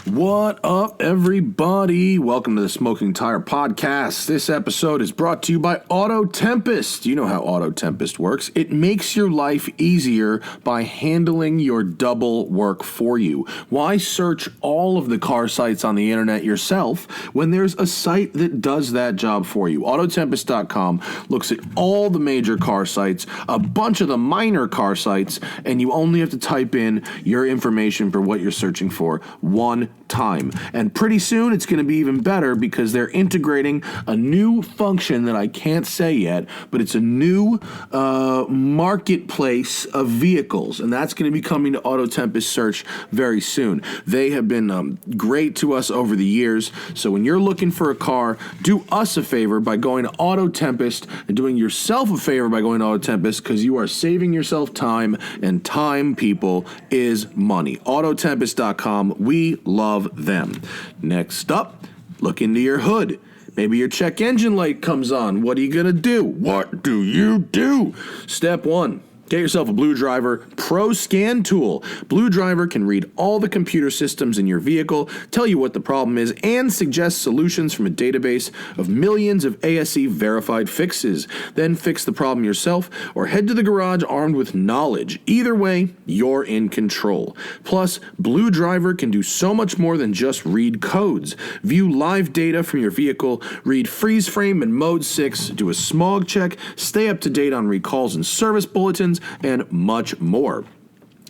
What up, everybody? Welcome to the Smoking Tire Podcast. This episode is brought to you by Auto Tempest. You know how Auto Tempest works. It makes your life easier by handling your double work for you. Why search all of the car sites on the internet yourself when there's a site that does that job for you? Autotempest.com looks at all the major car sites, a bunch of the minor car sites, and you only have to type in your information for what you're searching for one time. And pretty soon it's going to be even better because they're integrating a new function that I can't say yet, but it's a new marketplace of vehicles, and that's going to be coming to Auto Tempest Search very soon. They have been great to us over the years, so when you're looking for a car, do us a favor by going to Auto Tempest and doing yourself a favor by going to Auto Tempest, because you are saving yourself time, and time, people, is money. Autotempest.com. We love them. Next up, look into your hood. Maybe your check engine light comes on. What are you going to do? What do you do? Step one. Get yourself a Blue Driver Pro Scan tool. Blue Driver can read all the computer systems in your vehicle, tell you what the problem is, and suggest solutions from a database of millions of ASE verified fixes. Then fix the problem yourself or head to the garage armed with knowledge. Either way, you're in control. Plus, Blue Driver can do so much more than just read codes. View live data from your vehicle, read freeze frame and mode 6, do a smog check, stay up to date on recalls and service bulletins, and much more.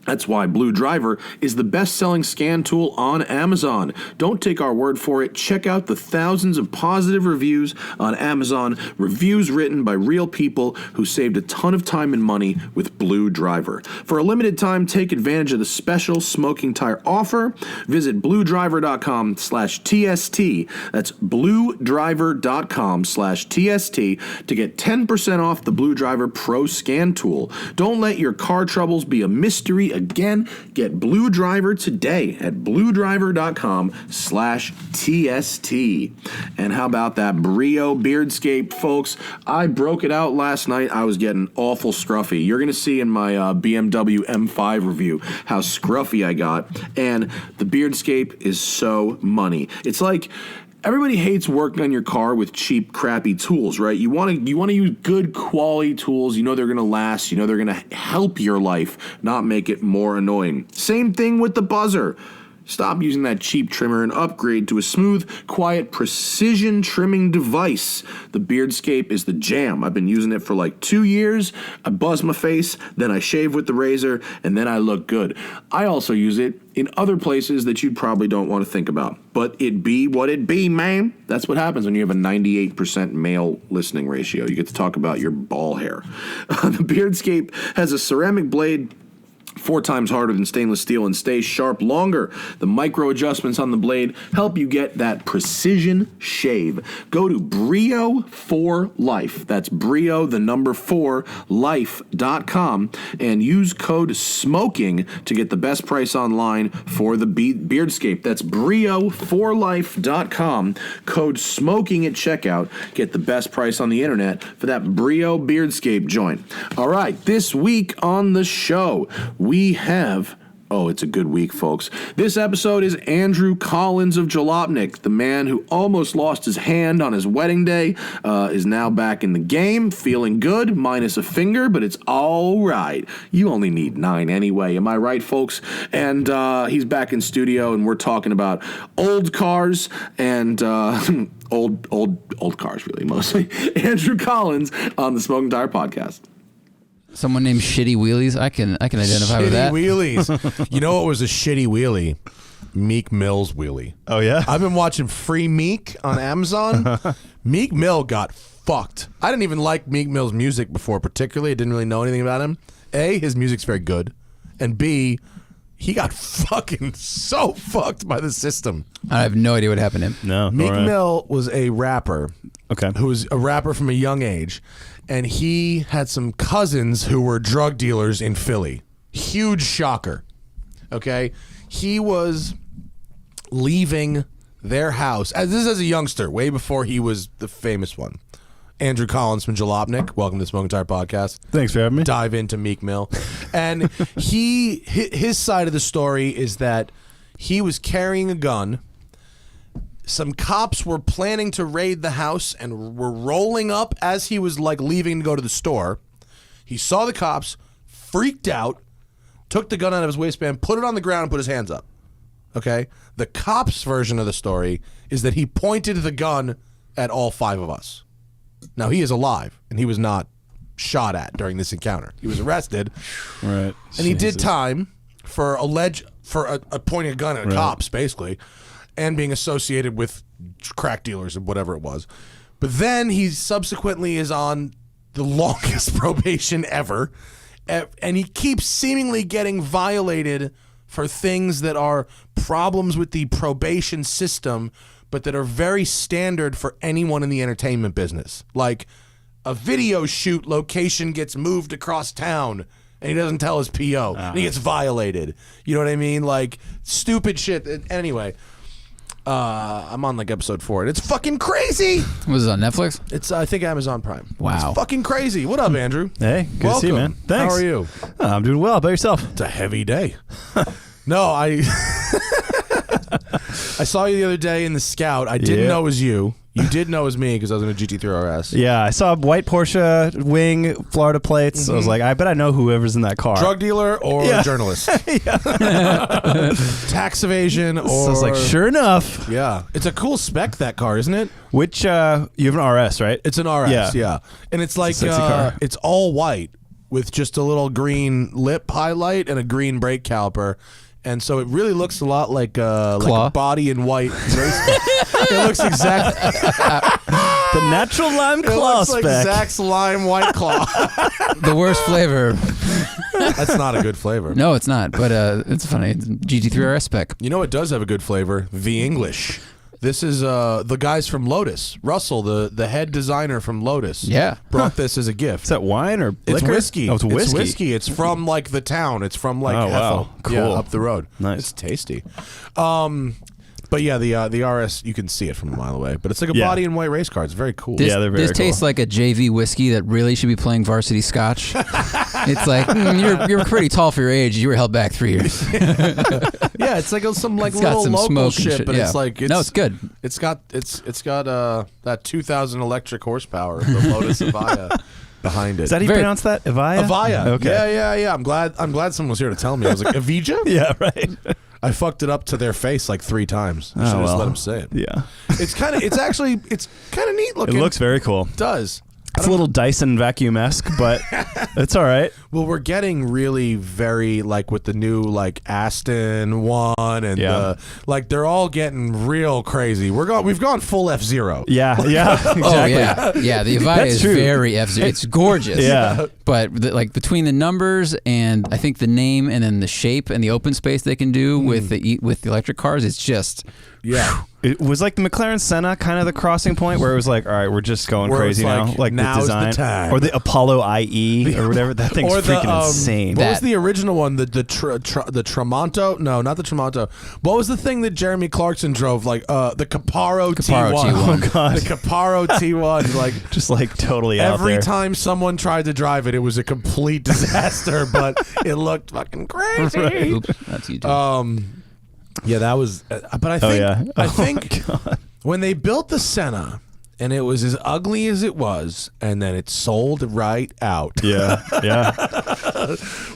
That's why Blue Driver is the best-selling scan tool on Amazon. Don't take our word for it. Check out the thousands of positive reviews on Amazon, reviews written by real people who saved a ton of time and money with Blue Driver. For a limited time, take advantage of the special Smoking Tire offer. Visit bluedriver.com/TST. That's bluedriver.com/TST to get 10% off the Blue Driver Pro Scan tool. Don't let your car troubles be a mystery again. Get Blue Driver today at bluedriver.com/TST. And how about that Brio Beardscape, folks? I broke it out last night. I was getting awful scruffy. You're going to see in my BMW M5 review how scruffy I got. And the Beardscape is so money. It's like, everybody hates working on your car with cheap, crappy tools, right? You want to use good quality tools. You know they're going to last. You know they're going to help your life, not make it more annoying. Same thing with the buzzer. Stop using that cheap trimmer and upgrade to a smooth, quiet, precision trimming device. The Beardscape is the jam. I've been using it for like 2 years. I buzz my face, then I shave with the razor, and then I look good. I also use it in other places that you probably don't want to think about. But it be what it be, man. That's what happens when you have a 98% male listening ratio. You get to talk about your ball hair. The Beardscape has a ceramic blade 4 times harder than stainless steel and stays sharp longer. The micro adjustments on the blade help you get that precision shave. Go to Brio for Life. That's Brio, the number 4, life.com, and use code SMOKING to get the best price online for the Beardscape. That's Brio4life.com. Code SMOKING at checkout. Get the best price on the internet for that Brio Beardscape joint. All right, this week on the show, we have, it's a good week, folks. This episode is Andrew Collins of JALOPNIK, the man who almost lost his hand on his wedding day, is now back in the game, feeling good, minus a finger, but it's all right. You only need 9 anyway, am I right, folks? And he's back in studio, and we're talking about old cars and old cars, really, mostly. Andrew Collins on the Smoking Tire Podcast. Someone named Shitty Wheelies. I can identify with that. Shitty Wheelies. You know what was a shitty wheelie? Meek Mill's wheelie. Oh, yeah? I've been watching Free Meek on Amazon. Meek Mill got fucked. I didn't even like Meek Mill's music before particularly. I didn't really know anything about him. A, his music's very good. And B, he got fucking so fucked by the system. I have no idea what happened to him. No. Meek Mill was a rapper. Okay. Who was a rapper from a young age. And he had some cousins who were drug dealers in Philly. Huge shocker. Okay? He was leaving their house. This is as a youngster, way before he was the famous one. Andrew Collins from JALOPNIK. Welcome to the Smoking Tire Podcast. Thanks for having me. Dive into Meek Mill. And his side of the story is that He was carrying a gun. Some cops were planning to raid the house and were rolling up as he was like leaving to go to the store. He saw the cops, freaked out, took the gun out of his waistband, put it on the ground, and put his hands up. Okay? The cops' version of the story is that he pointed the gun at all 5 of us. Now, he is alive, and he was not shot at during this encounter. He was arrested. Right. And he did time for pointing a gun at cops, basically, and being associated with crack dealers and whatever it was. But then he subsequently is on the longest probation ever, and he keeps seemingly getting violated for things that are problems with the probation system, but that are very standard for anyone in the entertainment business. Like a video shoot location gets moved across town and he doesn't tell his PO and he gets violated. You know what I mean? Like stupid shit. Anyway, I'm on like episode 4 and it's fucking crazy. Was it on Netflix? It's I think Amazon Prime. Wow. It's fucking crazy. What up, Andrew? Hey, good to see you, man. Thanks. How are you? Oh, I'm doing well. How about yourself? It's a heavy day. No, I saw you the other day in the Scout. I didn't know it was you. You did know it was me because I was in a GT3 RS. Yeah, I saw a white Porsche wing, Florida plates. I was like, I bet I know whoever's in that car. Drug dealer or journalist. Tax evasion or... So I was like, sure enough. Yeah. It's a cool spec, that car, isn't it? Which, you have an RS, right? It's an RS, yeah. And it's like, sexy car. It's all white with just a little green lip highlight and a green brake caliper. And so it really looks a lot like a body in white race. It looks exactly the natural lime claw it looks spec. like Zach's lime white claw. The worst flavor. That's not a good flavor. No, it's not. But it's funny. It's GT3 RS spec. You know what does have a good flavor? The English. This is the guys from Lotus. Russell, the head designer from Lotus. Yeah. Brought this as a gift. Is that wine or liquor? It's whiskey. Oh, it's whiskey. It's whiskey. It's from like the town. It's from like Oh, Ethel. wow. Cool. Yeah, up the road. Nice. It's tasty. But yeah, the RS, you can see it from a mile away. But it's like a body and white race car. It's very cool. This, they're very this tastes cool. like a JV whiskey that really should be playing varsity scotch. It's like you're pretty tall for your age. You were held back 3 years. Yeah, it's like some like It's got little some local smoke and shit, shit, but yeah. it's like No, it's good. It's got that 2,000 electric horsepower of the Lotus Avaya behind it. Is that how you pronounce that? Avaya? Avaya? Okay. Yeah. I'm glad someone was here to tell me. I was like, Avija? Yeah, right. I fucked it up to their face like 3 times. I should just let them say it. Yeah. It's kind of neat looking. It looks very cool. It does. It's a little Dyson vacuum-esque, but it's all right. Well, we're getting really very like with the new like Aston one and like they're all getting real crazy. We've gone full F-Zero. Yeah, exactly. Oh yeah. The Avaya That's is true. very F-Zero. It's gorgeous. Yeah. But like between the numbers and I think the name and then the shape and the open space they can do with the electric cars, it's just It was like the McLaren Senna kind of the crossing point where it was like, all right, we're just going Where crazy it's now. like, Like now's the the design. time. Or the Apollo IE or whatever. That thing's or the, freaking insane. What was the original one? The Tramonto? No, not the Tramonto. What was the thing that Jeremy Clarkson drove? Like the Caparo T1. T1. Oh, God. The Caparo T1. Like Just like totally out every there. time someone tried to drive it, it was a complete disaster, but it looked fucking crazy. Right. oops, that's you too. Yeah, that was. But I think Oh, I my think God. when they built the Senna, and it was as ugly as it was, and then it sold right out. Yeah.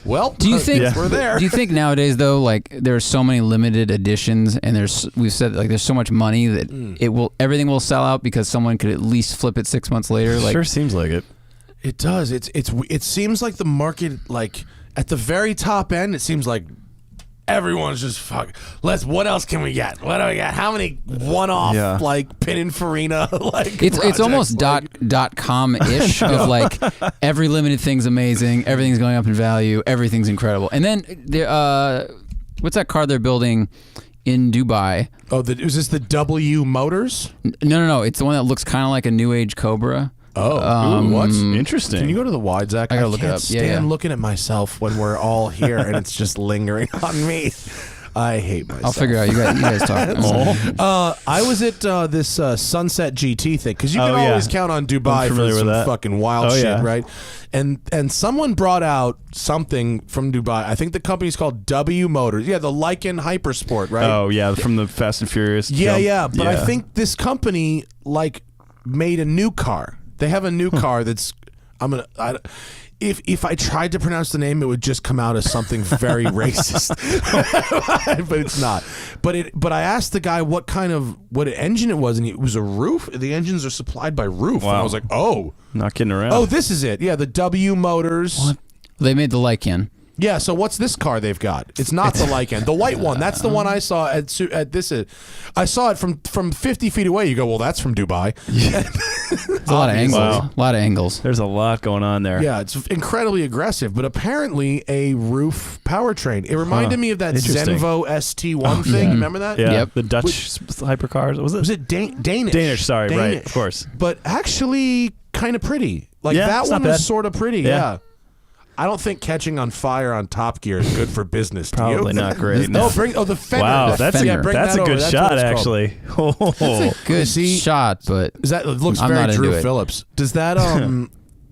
Well, Do you think we're there? Do you think nowadays though, like there's so many limited editions, and we've said like there's so much money that everything will sell out because someone could at least flip it 6 months later. Like Sure seems like it. It does. It seems like the market, like at the very top end, it seems like everyone's just fuck. What else can we get? What do we got? How many one-off like Pininfarina like? it's almost like, .com ish of like every limited thing's amazing, everything's going up in value, everything's incredible, and then what's that car they're building in Dubai? Oh, is this the W Motors? No, it's the one that looks kind of like a new age Cobra. Oh, what? Interesting. Can you go to the wide, Zach? I gotta look it can't up. stand looking at myself when we're all here and it's just lingering on me. I hate myself. I'll figure out. You guys talk. I was at this Sunset GT thing because you can yeah. always count on Dubai for familiar with some that. fucking wild shit, yeah. right? And someone brought out something from Dubai. I think the company's called W Motors. Yeah, the Lykan Hypersport, right? Oh yeah, from the Fast and Furious. Yeah, film. yeah. But I think this company like made a new car. They have a new car that's if I tried to pronounce the name, it would just come out as something very racist, but it's not. But I asked the guy what engine it was, and it was a Roof. The engines are supplied by Roof. Wow. And I was like, oh, Not kidding around. oh, this is it. Yeah, the W Motors. What? They made the Lykan. Yeah, so what's this car they've got? It's not the Lykan. The white one. That's the one I saw at this. I saw it from 50 feet away. You go, well, that's from Dubai. There's a lot of angles. Wow. A lot of angles. There's a lot going on there. Yeah, it's incredibly aggressive, but apparently a Roof powertrain. It reminded me of that Interesting. Zenvo ST1 thing. Remember that? Yeah. Yep. The Dutch hypercars. Was it? Was it Danish? Danish, sorry, right, Danish. of course. But actually kind of pretty. Like Yeah, that it's one not was bad. sort of pretty, Yeah. yeah. I don't think catching on fire on Top Gear is good for business. Do Probably you? not great. No, No. the fender. Wow, The that's fender. a Bring that's that a over. good That's shot what it's called. actually. Oh. Good See- shot, but Is that it looks I'm very not into Drew it. Phillips? Does that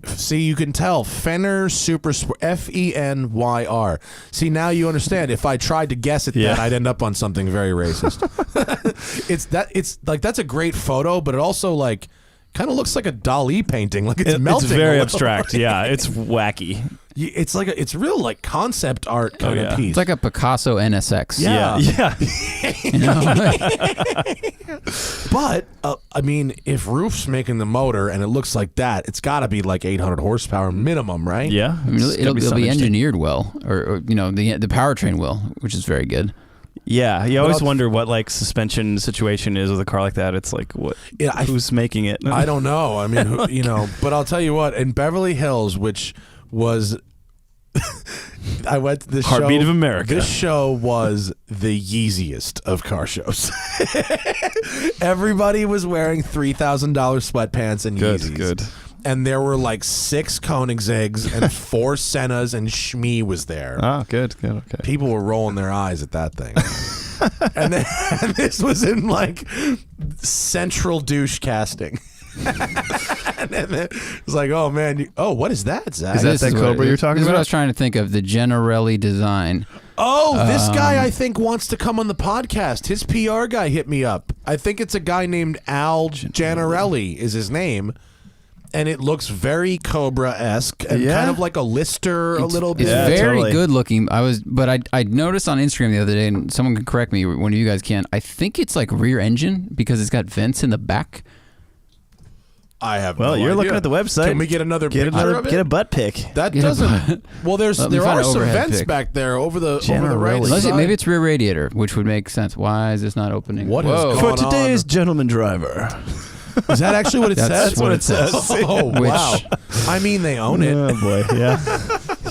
see, you can tell Fenner Super Sport, FENYR. See, now you understand. If I tried to guess at Yeah. that, I'd end up on something very racist. It's like that's a great photo, but it also like kind of looks like a Dali painting. Like it's melting. It's very a little. abstract. Yeah, it's wacky. It's like it's real like concept art kind yeah. of piece. it's like a Picasso NSX. Yeah. Yeah. You know? But I mean, if Roof's making the motor and it looks like that, it's got to be like 800 horsepower minimum, right? Yeah. I mean, It's gotta it'll be something interesting. engineered well, or you know, the powertrain will, which is very good. Yeah, you always I'll- wonder what like suspension situation is with a car like that. It's like what? Yeah, who's making it? I don't know. I mean, you know, but I'll tell you what. In Beverly Hills, which was, I went to this Heartbeat show. of America. This show was the Yeeziest of car shows. Everybody was wearing $3,000 sweatpants and Good, Yeezys. good. And there were like 6 Koenigsegg's and 4 Sennas, and Shmee was there. Oh, good, okay. People were rolling their eyes at that thing. and this was in like central douche casting. And then it was like, oh man, what is that, Zach? Is that This that what- Cobra you're talking This is what I about? was trying to think of. The Generelli design. Oh, this guy I think wants to come on the podcast. His PR guy hit me up. I think it's a guy named Al Janarelli is his name. And it looks very Cobra-esque and Yeah. kind of like a Lister a little bit. It's Yeah, very totally. good looking. But I noticed on Instagram the other day, and someone can correct me, one of you guys can. I think it's like rear engine because it's got vents in the back. I have Well, no you're idea. looking at the website. Can we get another picture of it? Get a butt pic. That Get a doesn't. Well, Let me there find are an some overhead vents pic. back there over the Generally. right Unless side. maybe it's rear radiator, which would make sense. Why is this not opening? What has Whoa. gone For today's on? gentleman driver. Is that actually what it That's says? what it says. Oh Which- wow! I mean, they own it. Oh boy, yeah,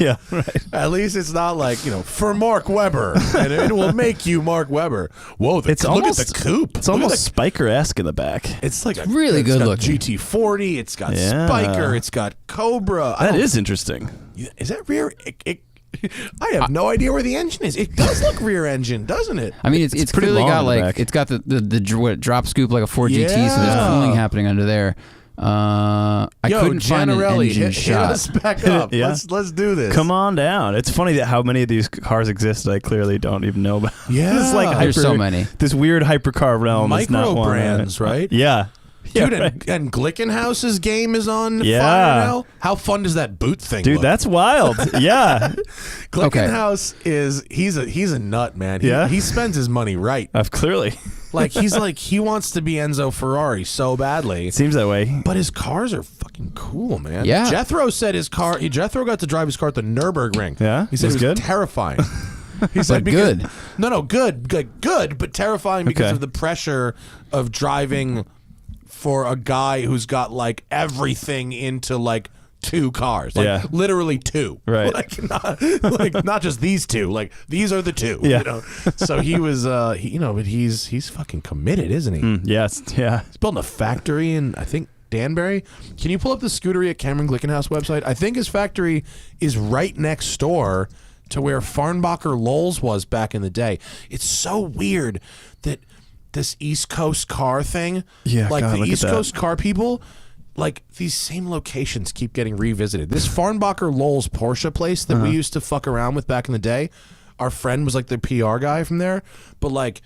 yeah, right. At least it's not like for Mark Webber, and it will make you Mark Webber. Whoa! It's look almost at the coupe. It's Look at almost the- Spiker-esque in the back. It's like really it's good got looking. GT40. It's got Yeah. Spiker. It's got Cobra. That is interesting. Is that rear? I have no idea where the engine is. It does look rear engine, doesn't it? I mean, it's pretty clearly long got in the like back. it's got the drop scoop like a Ford GT, so there's Yeah. cooling happening under there. I couldn't find an Generelli, engine hit shot. us back up. Yeah. Let's do this. Come on down. It's funny that how many of these cars exist that I clearly don't even know about. Yeah. It's like There's so many. This weird hypercar realm is not Micro one. brands, right? Yeah. Dude, Yeah, right. and Glickenhaus's game is on Yeah. fire now. How fun does that boot thing Dude, look? that's wild. Yeah. Glickenhaus he's a nut, man. Yeah. He spends his money right. I've clearly. Like he wants to be Enzo Ferrari so badly. It seems that way. But his cars are fucking cool, man. Yeah. Jethro said Jethro got to drive his car at the Nürburgring. Yeah? He said It was it was good? terrifying. He said But good. good, but terrifying because Okay. of the pressure of driving for a guy who's got like everything into like 2 cars, like Yeah. literally 2, Right. like not just these 2, like these are the 2. Yeah. You know? So he was, but he's fucking committed, isn't he? Yes. Yeah. He's building a factory in, I think, Danbury. Can you pull up the Scuderia Cameron Glickenhaus website? I think his factory is right next door to where Farnbacher Lowell's was back in the day. It's so weird that this East Coast car thing, like God, the look at East that. Coast car people, like these same locations keep getting revisited. This Farnbacher Lowell's Porsche place that we used to fuck around with back in the day, our friend was like the PR guy from there, but like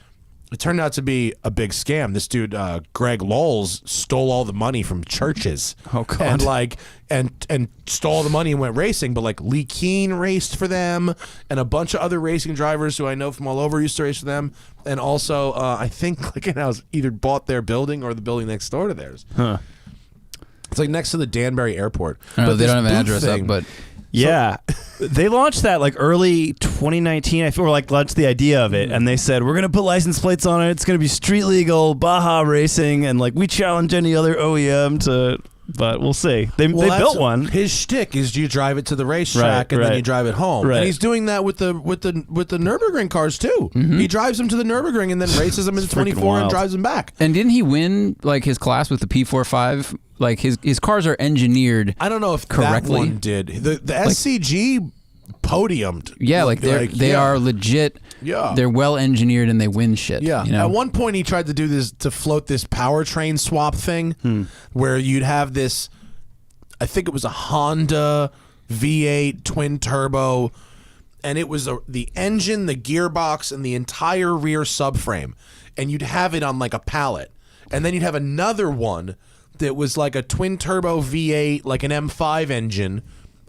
it turned out to be a big scam. This dude, Greg Lowell's, stole all the money from churches. Oh, God. And like and stole all the money and went racing. But like Lykan raced for them, and a bunch of other racing drivers who I know from all over used to race for them. And also, I think Lykan House either bought their building or the building next door to theirs. Huh. It's like next to the Danbury Airport. I don't know, But they this don't have an booth address thing- up, but Yeah. They launched that like early 2019. I feel like launched the idea of it, and they said we're gonna put license plates on it. It's gonna be street legal Baja racing, and like we challenge any other OEM to. But we'll see. They Well, built one. His shtick is you drive it to the racetrack Right, and then right. you drive it home. Right. And he's doing that with the Nürburgring cars too. He drives them to the Nürburgring and then races them in the It's freaking 24 and wild. drives them back. and didn't he win like his class with the P45? Like his cars are engineered. I don't know if correctly. that one did. The SCG podiumed. Yeah, like they are legit. Yeah. They're well engineered and they win shit. Yeah. You know? At one point, he tried to do this to float this powertrain swap thing, where you'd have this. I think it was a Honda V8 twin turbo, and it was the engine, the gearbox, and the entire rear subframe, and you'd have it on like a pallet, and then you'd have another one that was like a twin turbo V8, like an M5 engine,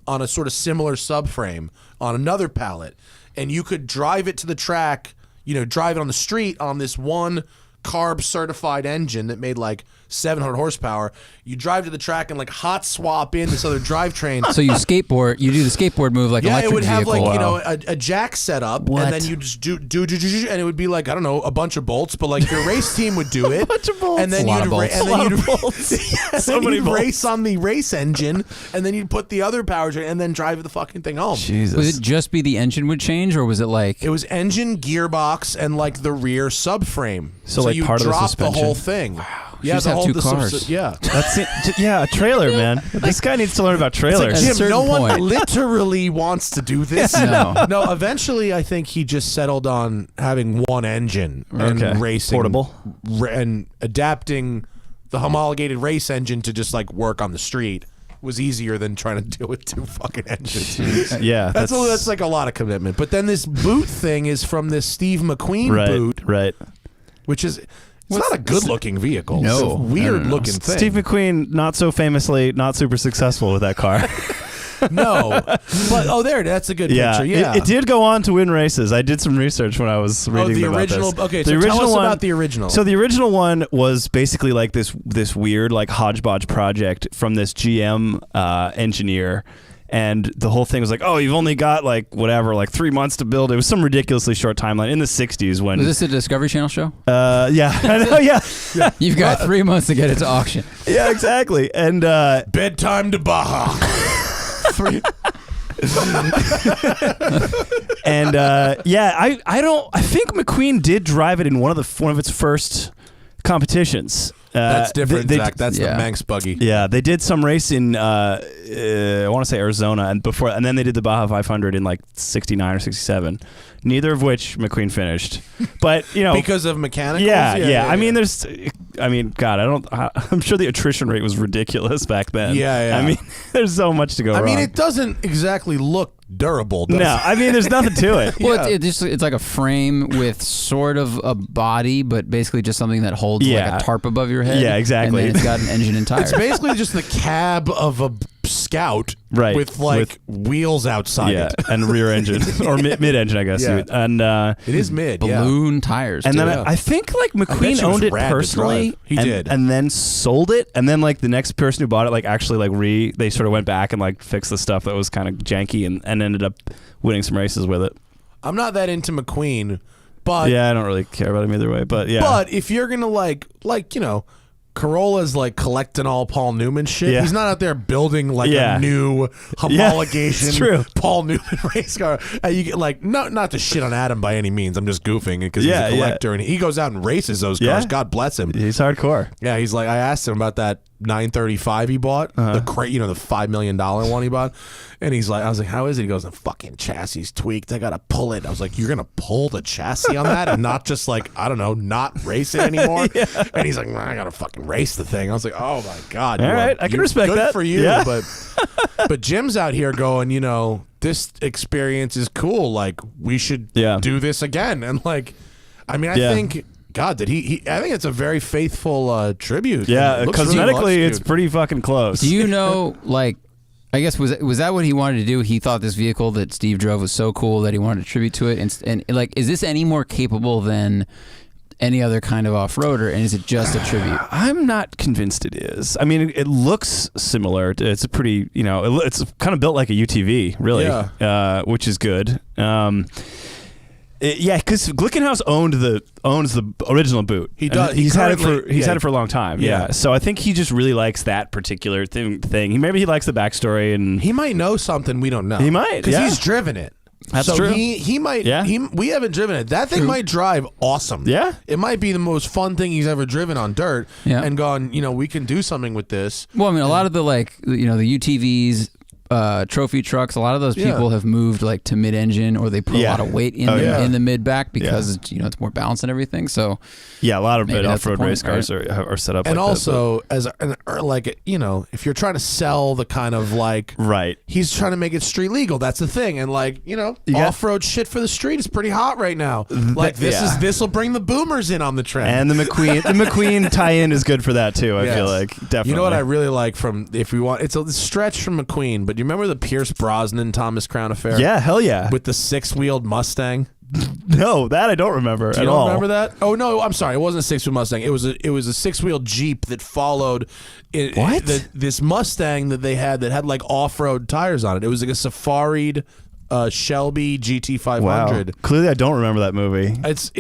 on a sort of similar subframe on another pallet, and you could drive it to the track, drive it on the street on this one carb certified engine that made like 700 horsepower. You drive to the track and like hot swap in this other drivetrain. So you skateboard. You do the skateboard move like Yeah, electric it would have vehicle. like a jack set up, What? and then you just do, and it would be like, I don't know, a bunch of bolts, but like your race team would do it. bunch of bolts. And then A lot you'd of bolts. and A lot then of you'd bolts. yeah, So then many you'd bolts. race on the race engine, and then you'd put the other powertrain, and then drive the fucking thing home. Jesus. Was it just be the engine would change, or was it like? It was engine, gearbox, and like the rear subframe. So, like, you part of the drop suspension? whole thing. Wow. Yeah, just the have whole two the cars. yeah. That's it. Yeah, a trailer, man. This guy needs to learn about trailers. At a Jim, certain no one point. literally wants to do this. No. No, eventually I think he just settled on having one engine and Okay. racing. Portable. And adapting the homologated race engine to just like work on the street was easier than trying to deal with two fucking engines. Yeah, That's like a lot of commitment. But then this boot thing is from this Steve McQueen right, boot, right. which is it's not a good looking vehicle. No. It's a No, weird no. looking thing. Steve McQueen, not so famously, not super successful with that car. No. But that's a good picture. Yeah. It did go on to win races. I did some research when I was reading the about original. this. Okay, The so tell original us one- about the original. So the original one was basically like this weird like hodgepodge project from this GM engineer. And the whole thing was like, oh, you've only got like whatever, like 3 months to build. It was some ridiculously short timeline in the 60s when. Was this a Discovery Channel show? Yeah, I know, yeah. You've got 3 months to get it to auction. Yeah, exactly. And bedtime to Baja. and I think McQueen did drive it in one of its first competitions. That's different, they- Zach. That's yeah. the Manx buggy. Yeah, they did some race in I want to say Arizona, and then they did the Baja 500 in like 69 or 67. Neither of which McQueen finished, but Because of mechanicals? yeah. I mean, God, I'm sure the attrition rate was ridiculous back then. Yeah. I mean, there's so much to go wrong. I mean, it doesn't exactly look durable, does No, it? I mean, there's nothing to it. Well, it's like a frame with sort of a body, but basically just something that holds Yeah. like a tarp above your head. Yeah, exactly. And then it's got an engine and tires. It's basically just the cab of a Scout Right, with like wheels outside Yeah, it. and rear engine or mid engine, I guess. Yeah. And It is mid, yeah. balloon tires. and too. then Yeah. I think like bet McQueen you it was owned it rad to personally. drive. He and, did. and then sold it. And then like the next person who bought it, like actually like they sort of went back and like fixed the stuff that was kind of janky and ended up winning some races with it. I'm not that into McQueen, but Yeah, I don't really care about him either way, but yeah. but if you're gonna like Corolla's like collecting all Paul Newman shit. Yeah. He's not out there building like Yeah. a new homologation it's true. Paul Newman race car. You get like not to shit on Adam by any means. I'm just goofing because he's a collector and he goes out and races those cars. Yeah. God bless him. He's hardcore. Yeah, he's like I asked him about that 935 he bought, the the $5 million one he bought, and he's like, I was like, how is it? He goes, the fucking chassis tweaked. I gotta pull it. I was like, you're gonna pull the chassis on that and not just like, I don't know, not race it anymore? And he's like, I gotta fucking race the thing. I was like, oh my god. All right, I can respect good that for you, yeah. but Jim's out here going, this experience is cool. Like we should do this again. And like, I mean, I think. God, did he? I think it's a very faithful tribute. Yeah, cosmetically, it's pretty fucking close. Do you know, like, I guess was that what he wanted to do? He thought this vehicle that Steve drove was so cool that he wanted to tribute to it. And like, is this any more capable than any other kind of off-roader? And is it just a tribute? I'm not convinced it is. I mean, it looks similar. It's a pretty, it's kind of built like a UTV, really, which is good. Yeah, because Glickenhaus owns the original boot. He does. He's had it for a long time. Yeah. So I think he just really likes that particular thing. Maybe he likes the backstory, and he might know something we don't know. He might because he's driven it. That's true. He might. Yeah. We haven't driven it. That thing might drive awesome. Yeah. It might be the most fun thing he's ever driven on dirt. Yeah. And gone. We can do something with this. Well, I mean, a lot of the the UTVs. Trophy trucks, a lot of those people have moved like to mid-engine, or they put a lot of weight in the mid-back because it's more balanced and everything. So a lot of off-road race cars are set up. And like also, if you're trying to sell the kind of like he's trying to make it street legal. That's the thing. And like off-road shit for the street is pretty hot right now. Like this will bring the boomers in on the trend. And the McQueen tie-in is good for that too. I feel like definitely. You know what I really like from if we want it's a stretch from McQueen, but you remember the Pierce Brosnan Thomas Crown affair? Yeah, hell yeah. With the 6-wheeled Mustang? No, that I don't remember at all. Remember that? Oh no, I'm sorry. It wasn't a 6-wheel Mustang. It was a 6-wheel Jeep that followed this Mustang that they had that had like off-road tires on it. It was like a safaried Shelby GT500. Wow. Clearly, I don't remember that movie. It's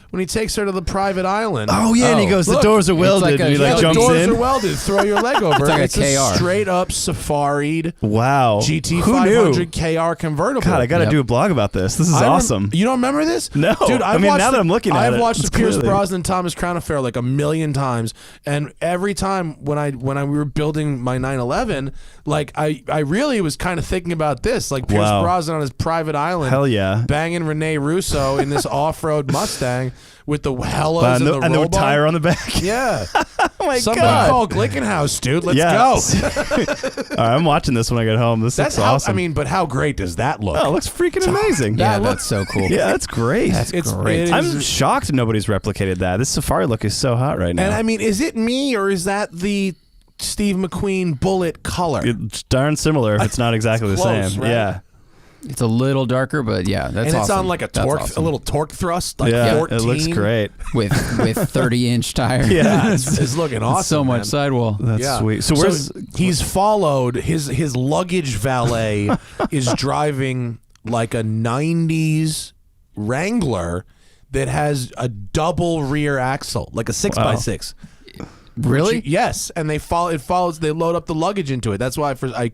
when he takes her to the private island. Oh yeah, and he goes, the doors are welded, and he jumps in. The doors are welded. Throw your leg over. It's like a KR. A straight up safaried. Wow. GT500 KR convertible. God, I got to do a blog about this. This is awesome. You don't remember this? No, dude. Now that I'm looking at it, I've watched the Pierce Brosnan Thomas Crown affair like a million times, and every time when we were building my 911, like I really was kind of thinking about this, like Pierce Brosnan on his private island. Hell yeah. Banging Rene Russo in this off-road Mustang with the hellas and the and the tire on the back. Yeah. Oh my Somebody God. call Glickenhaus, dude. Let's go. All right, I'm watching this when I get home. This looks awesome. I mean, but how great does that look? Oh, it looks freaking amazing. Yeah, that's so cool. Yeah, that's great. That's great. I'm shocked nobody's replicated that. This Safari look is so hot right now. And I mean, is it me or is that the Steve McQueen bullet color? It's darn similar if it's not exactly the close, same. right? Yeah. It's a little darker, but yeah, that's awesome. And it's on like a little torque thrust, like 14. It looks great. with 30-inch tires. Yeah, it's looking awesome. So much sidewall. That's sweet. So he's followed his luggage valet is driving like a 90s Wrangler that has a double rear axle, like a 6x6. Really? Yes, and they follow. It follows. They load up the luggage into it. That's why I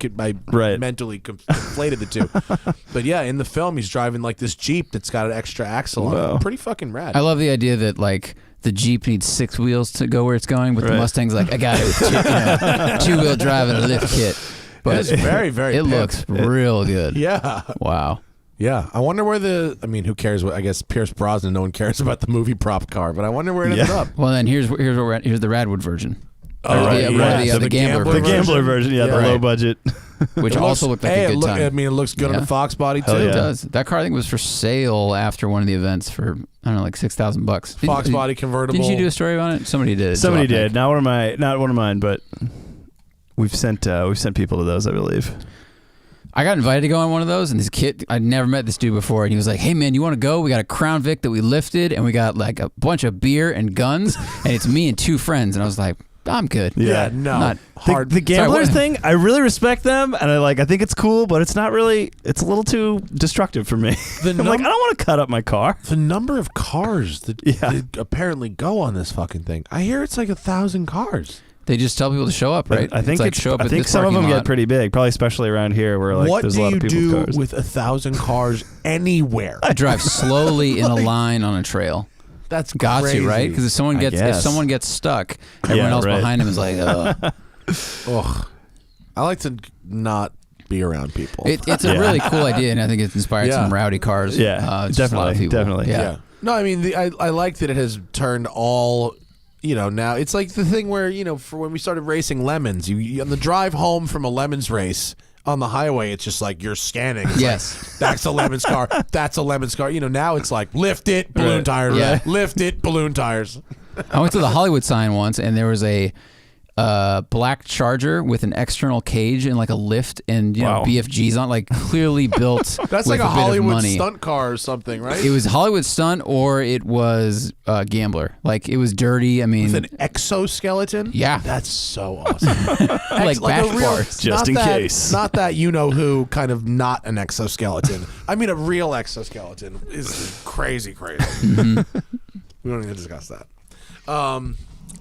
mentally conflated the two. But yeah, in the film, he's driving like this Jeep that's got an extra axle on it. Pretty fucking rad. I love the idea that like the Jeep needs 6 wheels to go where it's going, but the Mustang's like, I got it with 2-wheel drive and a lift kit. But it's very, very. It looks real good. Yeah. Wow. Yeah, I wonder where who cares? I guess Pierce Brosnan. No one cares about the movie prop car, but I wonder where it ended up. Well, then here's the Radwood version. Oh, the Gambler version. The Gambler version, the low budget, which also looked like a good time. I mean, it looks good on the Fox body too. It does. That car I think was for sale after one of the events for I don't know, like $6,000. Fox body convertible. Didn't you do a story on it? Somebody did. Somebody did. Not one of mine, but we've sent people to those, I believe. I got invited to go on one of those, and this kid, I'd never met this dude before, and he was like, hey, man, you want to go? We got a Crown Vic that we lifted, and we got like a bunch of beer and guns, and it's me and 2 friends. And I was like, I'm good. Yeah, no. Not hard. The Gamblers thing, I really respect them, and I think it's cool, but it's not really, it's a little too destructive for me. I'm like, I don't want to cut up my car. The number of cars that apparently go on this fucking thing. I hear it's like 1,000 cars. They just tell people to show up, right? I think show up I think some of them get pretty big, probably especially around here where like there's a lot of people with cars. What do you do with 1,000 cars anywhere? I drive slowly in a line on a trail. That's got crazy. to, right? Because if someone gets stuck, everyone else right. behind him is like, Ugh. I like to not be around people. it's a really cool idea, and I think it's inspired some rowdy cars. Yeah, just a lot of definitely. people. Yeah. No, I mean, I like that it has turned all, now it's like the thing where, for when we started racing lemons, you on the drive home from a lemons race on the highway, it's just like you're scanning. It's Yes. like, that's a lemons car. That's a lemons car. Now it's like lift it, balloon tires. Yeah. Lift it, balloon tires. I went to the Hollywood sign once, and there was a black Charger with an external cage and like a lift and Wow. BFGs on, like clearly built. That's with like a bit of Hollywood money. stunt car or something, right? It was Hollywood stunt, or it was Gambler. Like it was dirty. I mean, With an exoskeleton? Yeah. That's so awesome. like bash a real, bars. Just in case. Not that who kind of not an exoskeleton. I mean, a real exoskeleton is crazy. Mm-hmm. We don't need to discuss that.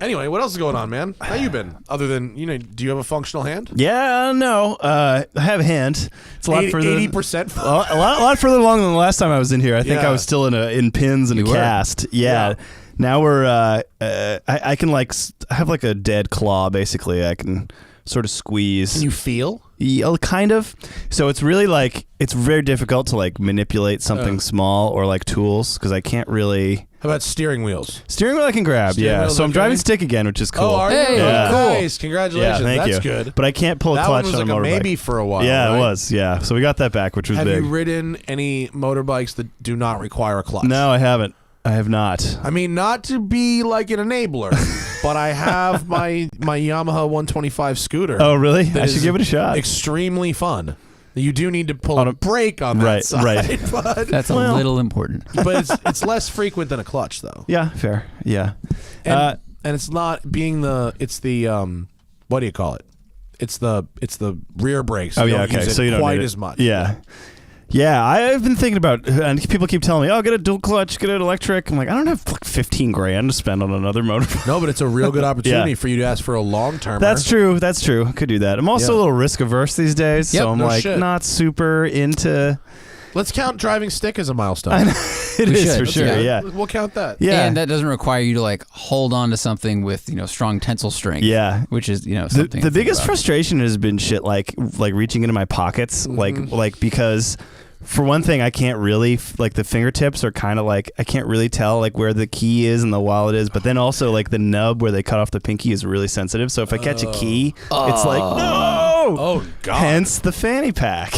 Anyway, what else is going on, man? How you been? Other than, do you have a functional hand? Yeah, no. I have a hand. It's a lot further. 80%? A lot further along than the last time I was in here. I think Yeah. I was still in pins and You a were. cast. Yeah. Now we're. I can I have like a dead claw. Basically, I can sort of squeeze. Can you feel? Yeah, kind of. So it's really it's very difficult to manipulate something small or like tools because I can't really. How about steering wheels? Steering wheel I can grab, Steering yeah. wheel's So I'm okay? driving stick again, which is cool. Oh, are you? Hey, Yeah. cool. Nice. Congratulations. Yeah, thank That's you. good. But I can't pull a That clutch one was on like a a motorbike. maybe for a while. Yeah, right? it was. Yeah, so we got that back, which was Have big. you ridden any motorbikes that do not require a clutch? No, I haven't. I have not. I mean, not to be like an enabler, but I have my Yamaha 125 scooter. Oh, really? that I should is give it a shot. Extremely fun. You do need to pull On a a- brake on that Right, side, right. but That's a little important. it's less frequent than a clutch though. Yeah, fair. Yeah. And it's not being it's the what do you call it? It's the rear brakes. Oh, You yeah, don't okay. use it So you don't quite need it. as much. Yeah. Yeah, I've been thinking about, and people keep telling me, "Oh, get a dual clutch, get an electric." I'm like, I don't have like $15,000 to spend on another motorbike. No, but it's a real good opportunity Yeah. for you to ask for a long term. That's true. That's true. I could do that. I'm also Yeah. a little risk averse these days, Yep, so I'm no like shit. not super into. Let's count driving stick as a milestone. It We is should. for sure. Yeah. Yeah. We'll count that. Yeah. And that doesn't require you to hold on to something with strong tensile strength. Yeah. which is The, something. the to think biggest about. frustration has been shit like reaching into my pockets, like because for one thing I can't really the fingertips are kind of I can't really tell where the key is and the wallet is, but then also the nub where they cut off the pinky is really sensitive. So if I catch a key, it's like no. Oh God. Hence the fanny pack.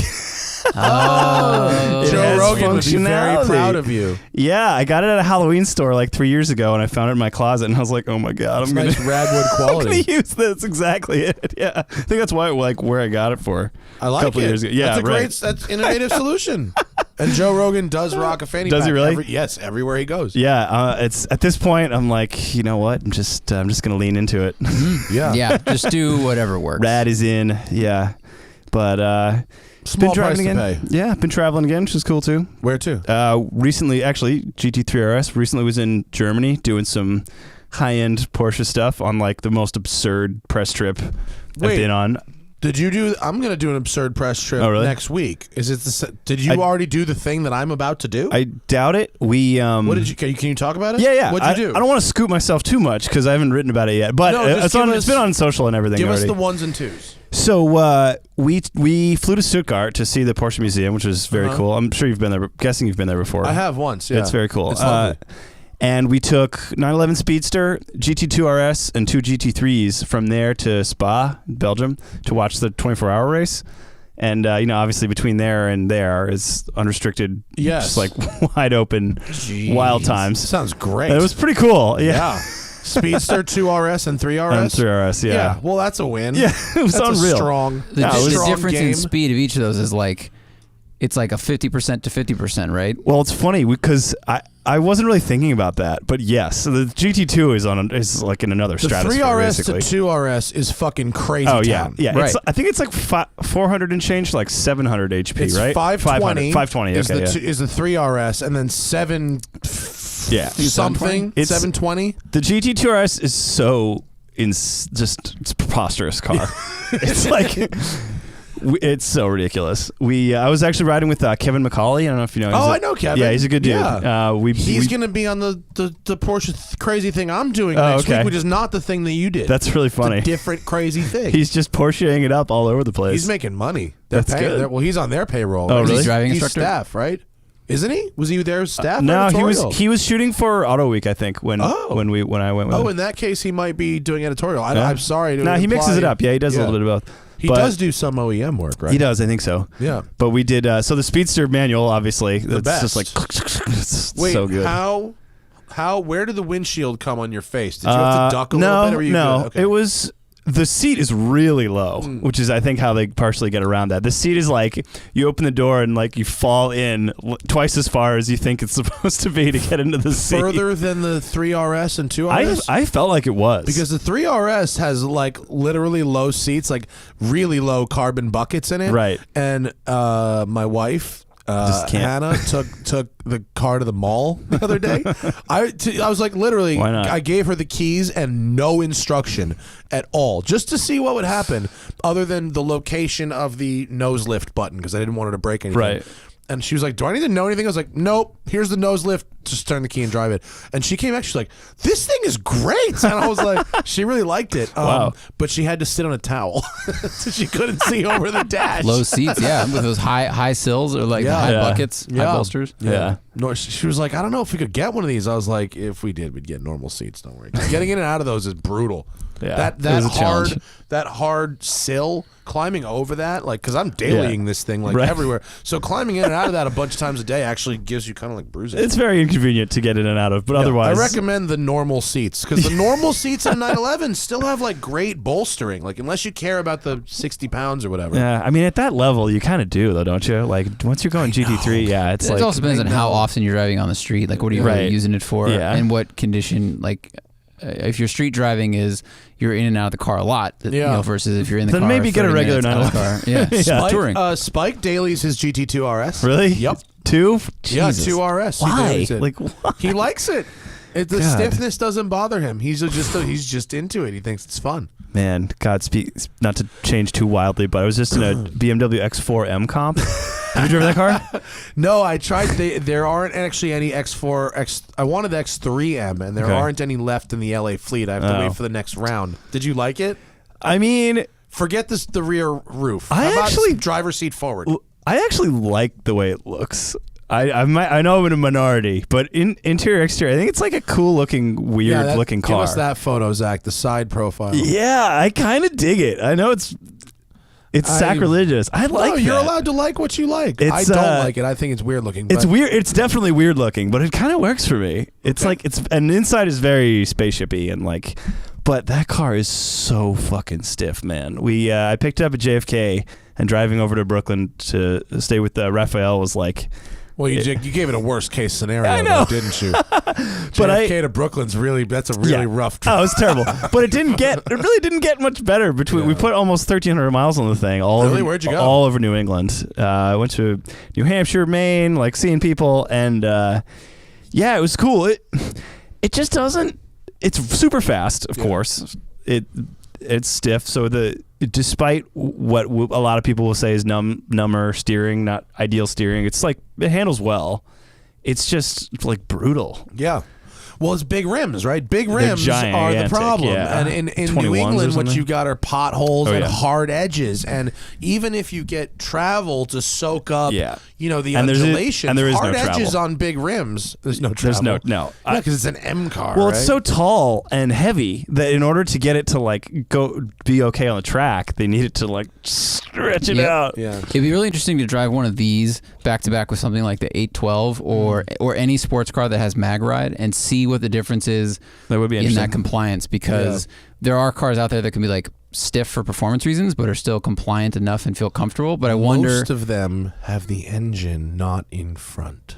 Oh. It Joe has Rogan would be very functionality. proud of you. Yeah, I got it at a Halloween store 3 years ago, and I found it in my closet, and I was like, "Oh my god, I'm Nice gonna, Radwood I'm gonna quality. use this." Exactly it. Yeah, I think that's why where I got it for. I like a couple it. years ago. Yeah, that's a right. that's innovative solution. And Joe Rogan does rock a fanny pack. Does he really? Yes, everywhere he goes. Yeah, it's at this point I'm like, you know what? I'm just gonna lean into it. Yeah, just do whatever works. Rad is in. Yeah, but Small been price driving to again. pay. Yeah, been traveling again, which is cool too. Where to? Recently, actually, GT3 RS recently was in Germany doing some high-end Porsche stuff on the most absurd press trip Wait. I've been on. Did you do? I'm going to do an absurd press trip Oh, really? next week. Is it? Did you already do the thing that I'm about to do? I doubt it. We what did you? Can you talk about it? Yeah. What'd you do? I don't want to scoop myself too much because I haven't written about it yet. But No, just it's give on. us- It's been on social and everything Give already. us the ones and twos. So we flew to Stuttgart to see the Porsche Museum, which was very cool. I'm sure you've been there. Guessing you've been there before. I have once. Yeah, It's very cool. It's lovely. And we took 911 Speedster, GT2 RS, and 2 GT3s from there to Spa, Belgium, to watch the 24-hour race. And obviously between there and there is unrestricted, Yes. just wide open, wild times. Sounds great. It was pretty cool. yeah. Speedster 2 RS and 3 RS. And 3 RS, yeah. Well, that's a win. Yeah, it was That's unreal. A strong. The, No, it was the strong difference game. in speed of each of those is it's like a 50% to 50%, right? Well, it's funny because I wasn't really thinking about that, but yes, so the GT2 is in another The stratosphere. 3 RS basically. to 2 RS is fucking crazy. Oh yeah, town. yeah. Right. I think it's 400 and change, 700 HP, It's right? 520. 520. Is Okay, the is the 3 RS and then 7 yeah. something. It's- 720. The GT2 RS is so it's a preposterous car. It's It's so ridiculous. I was actually riding with Kevin McCauley. I don't know if you know. I know Kevin. Yeah, he's a good dude. Yeah. He's going to be on the Porsche crazy thing I'm doing next week, which is not the thing that you did. That's really funny. It's a different crazy thing. He's just Porscheing it up all over the place. He's making money. That's good. Well, he's on their payroll. Oh, really? He's driving He's instructor? staff, right? Isn't he? Was he there as staff? No, editorial? he was shooting for Auto Week, I think, when I went with him. In that case, he might be doing editorial. I'm sorry. No, he mixes it up. Yeah, he does a little bit of both. He does do some OEM work, right? He does, I think so. Yeah. But we did, so the Speedster manual, obviously, The that's best. just like, it's Wait, so good. where did the windshield come on your face? Did you have to duck a little bit? Or were you no, good? Okay. it was... The seat is really low, which is, I think, how they partially get around that. The seat is like, you open the door and like you fall in twice as far as you think it's supposed to be to get into the seat. Further than the 3RS and 2RS? I felt like it was. Because the 3RS has like literally low seats, like really low carbon buckets in it. Right. And my wife, Just can't. Hannah, took the car to the mall the other day. I was like, literally, Why not? I gave her the keys and no instruction at all, just to see what would happen, other than the location of the nose lift button, because I didn't want her to break anything. Right. And she was like, do I need to know anything? I was like, nope, here's the nose lift. Just turn the key and drive it. And she came back, she's like, this thing is great. And I was like, she really liked it. Wow. But she had to sit on a towel. So she couldn't see over the dash. Low seats, yeah, with those high sills or like the high buckets, high bolsters. Yeah. No, she was like, I don't know if we could get one of these. I was like, if we did, we'd get normal seats. Don't worry. Getting in and out of those is brutal. Yeah, That it was a challenge. that hard sill, climbing over that, like, because I'm dailying this thing like everywhere. So climbing in and out of that a bunch of times a day actually gives you kind of like bruising. It's very inconvenient to get in and out of, but otherwise, I recommend the normal seats, because the normal seats in 911 still have like great bolstering. Like, unless you care about the 60 pounds or whatever. Yeah, I mean, at that level, you kind of do, though, don't you? Like, once you're going GT3, it's It like... also depends on how often you're driving on the street. Like, what are you really using it for? Yeah. And what condition, like... if your street driving is you're in and out of the car a lot, you know, versus if you're in the then car, maybe get a 30 regular minutes out of the 911. car. Yeah, Spike, touring. Spike dailies his GT2 RS. Really? Yep. 2? Yeah, Jesus. 2 RS. He Why? dailies it. Like, why? He likes it. The God. stiffness doesn't bother him. He's just into it. He thinks it's fun. Man, not to change too wildly, but I was just in a BMW X4 M comp. Have you driven that car? No, I tried. There aren't actually any X4. I wanted the X3M, and there aren't any left in the LA fleet. I have to wait for the next round. Did you like it? I mean, forget the rear roof. I How about actually- driver's seat forward. I actually like the way it looks. I know I'm in a minority, but interior exterior, I think it's like a cool looking, weird looking car. Give us that photo, Zach. The side profile. Yeah, I kind of dig it. I know it's sacrilegious. I like you're that. allowed to like what you like. I It's, don't like it. I think it's weird looking. It's but- weird. It's definitely weird looking, but it kind of works for me. It's like and inside is very spaceshipy and like, but that car is so fucking stiff, man. I picked it up at JFK and driving over to Brooklyn to stay with Raphael was like. Well, you gave it a worst case scenario, I know. though, didn't you? But JFK to Brooklyn's that's a really rough trip. Oh, it was terrible. But it really didn't get much better between. We put almost 1,300 miles on the thing. Where'd you go? All over New England. I went to New Hampshire, Maine, like seeing people, and it was cool. It just doesn't. It's super fast, of course. It's stiff. So despite what a lot of people will say is number steering, not ideal steering, it's like it handles well. It's just like brutal. Yeah. Well, it's big rims, right? Big rims giant, are the gigantic, problem. yeah. And in 21s New or England, what something? you got are potholes and yeah. hard edges. And even if you get travel to soak up, the And there's undulations, and there is hard no edges travel. on big rims, there's no travel. No. Yeah, because it's an M car, Well, right? it's so tall and heavy that in order to get it to like be okay on the track, they need it to like stretch it out. Yeah. It'd be really interesting to drive one of these back to back with something like the 812 or any sports car that has mag ride and see what the difference is That would be in interesting. that compliance, because there are cars out there that can be like stiff for performance reasons but are still compliant enough and feel comfortable. But I wonder, Most of them have the engine not in front.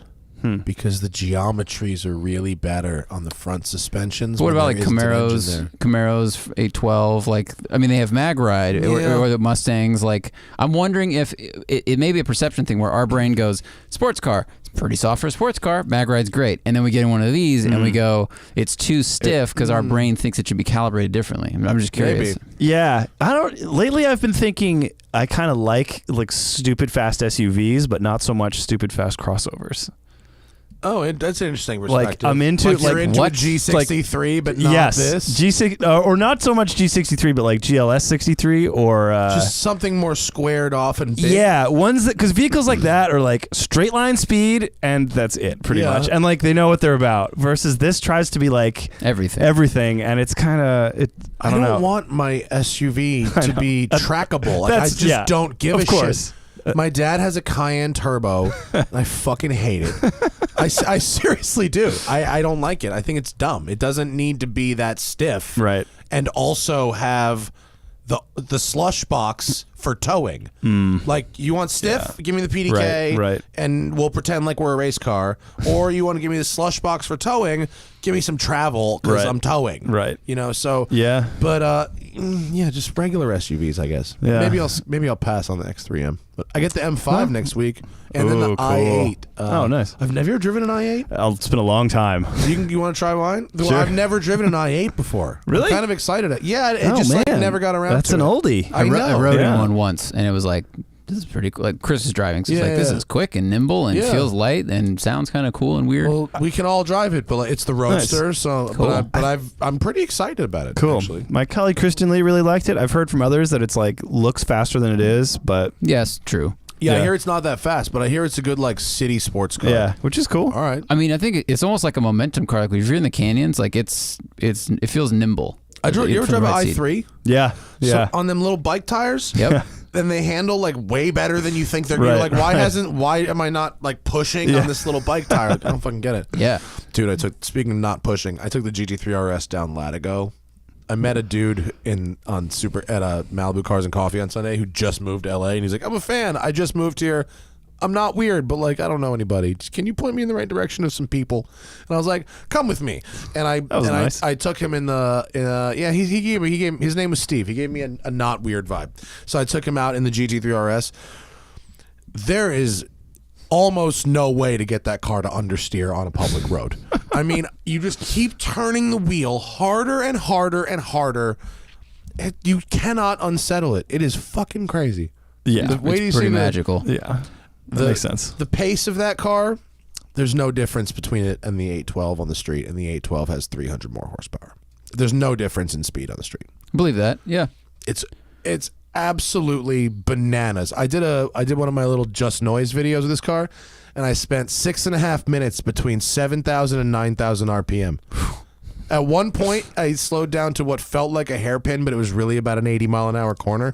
because the geometries are really better on the front suspensions. What when about like there isn't an engine there. Camaro's 812? Like, I mean, they have mag ride or the Mustangs. Like, I'm wondering if it may be a perception thing where our brain goes, sports car, it's pretty soft for a sports car, mag ride's great, and then we get in one of these and we go, it's too stiff because our brain thinks it should be calibrated differently. I'm just curious. Maybe. Yeah, I don't. Lately, I've been thinking I kind of like stupid fast SUVs, but not so much stupid fast crossovers. Oh, that's an interesting perspective. Like I'm into you're into what? a G63, but not yes, this. G6 or not so much G63, but like GLS 63 or just something more squared off and big. Yeah, ones that because vehicles like that are like straight line speed and that's it pretty much, and like they know what they're about. Versus this tries to be like everything, and it's kind of it. I don't know. want my SUV to be trackable. Like, I just don't give a shit. My dad has a Cayenne Turbo, and I fucking hate it. I seriously do. I don't like it. I think it's dumb. It doesn't need to be that stiff. Right. And also have the slush box for towing. Like, you want stiff? Give me the PDK, right. and we'll pretend like we're a race car. Or you want to give me the slush box for towing? Give me some travel because I'm towing. Right. You know. So yeah. But just regular SUVs, I guess. Yeah. Maybe I'll pass on the X3M. But I get the M5 next week, and then the cool. i8. Oh, nice. Have you ever driven an i8? It's been a long time. You want to try mine? Well, Sure. I've never driven an i8 before. Really? I'm kind of excited. It just like never got around. That's to an it. oldie. I know. I rode in one once, and it was like, this is pretty cool. Like, Chris is driving, so it's like, this is quick and nimble and feels light and sounds kind of cool and weird. Well, we can all drive it, but it's the Roadster, so Cool. but I'm pretty excited about it. Cool. Actually. My colleague Kristen Lee really liked it. I've heard from others that it's like looks faster than it is, but Yes, true. Yeah, I Yeah. hear it's not that fast, but I hear it's a good like city sports car. yeah, which is cool. All right. I mean, I think it's almost like a momentum car. Like, if you're in the canyons, like it feels nimble. You ever From the drive an right seat. i3? Yeah, yeah. So on them little bike tires? Yep. Then they handle like way better than you think they're Right. going to. Like, why am I not like pushing on this little bike tire? I don't fucking get it. Yeah. Dude, speaking of not pushing, I took the GT3 RS down Latigo. I met a dude at Malibu Cars and Coffee on Sunday who just moved to LA, and he's like, I'm a fan. I just moved here. I'm not weird, but like I don't know anybody. Can you point me in the right direction of some people? And I was like, come with me. And I took him in the he gave me his name was Steve. He gave me a not weird vibe. So I took him out in the GT3 RS. There is almost no way to get that car to understeer on a public road. I mean, you just keep turning the wheel harder and harder and harder. You cannot unsettle it. It is fucking crazy. Yeah, The way It's pretty magical. yeah. That makes sense. The pace of that car, there's no difference between it and the 812 on the street, and the 812 has 300 more horsepower. There's no difference in speed on the street. I believe that. Yeah. It's absolutely bananas. I did one of my little Just Noise videos of this car, and I spent 6.5 minutes between 7,000 and 9,000 RPM. At one point, I slowed down to what felt like a hairpin, but it was really about an 80 mile an hour corner,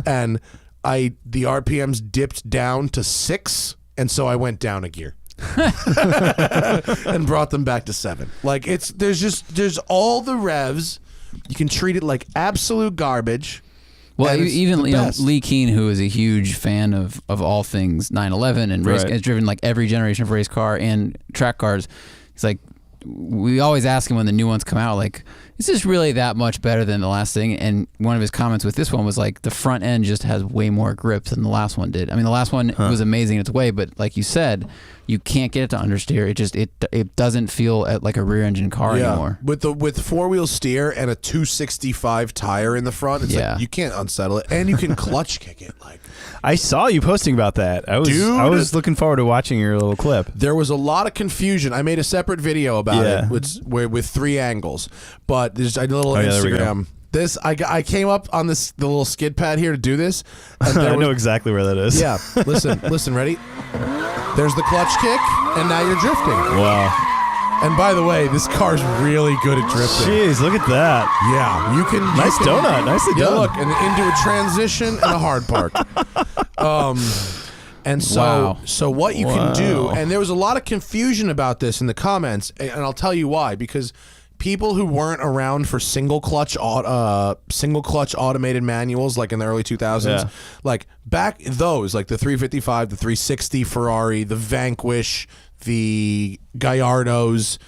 and the RPMs dipped down to 6, and so I went down a gear and brought them back to 7. Like there's all the revs. You can treat it like absolute garbage. Well, and it's even the best. Lee Keen, who is a huge fan of all things 911 and race, Right. has driven like every generation of race car and track cars. He's like, we always ask him when the new ones come out, like, is this really that much better than the last thing? And one of his comments with this one was like, the front end just has way more grip than the last one did. I mean, the last one was amazing in its way, but like you said, you can't get it to understeer. It doesn't feel like a rear engine car anymore. With 4-wheel steer and a 265 tire in the front, it's like you can't unsettle it, and you can clutch kick it. Like, I saw you posting about that. I was looking forward to watching your little clip. there was a lot of confusion. I made a separate video about it with 3 angles, but there's a little there we go. Instagram. This I came up on the little skid pad here to do this. And I know exactly where that is. Yeah, listen, ready? There's the clutch kick, and now you're drifting. Wow. And by the way, this car's really good at drifting. Jeez, look at that. Yeah, you can. Nice donut. Nicely Yeah, done. look, and into a transition and a hard park. And so what you can do, and there was a lot of confusion about this in the comments, and I'll tell you why. Because people who weren't around for single clutch automated manuals, like in the early 2000s, like back those, like the 355, the 360 Ferrari, the Vanquish, the Gallardos,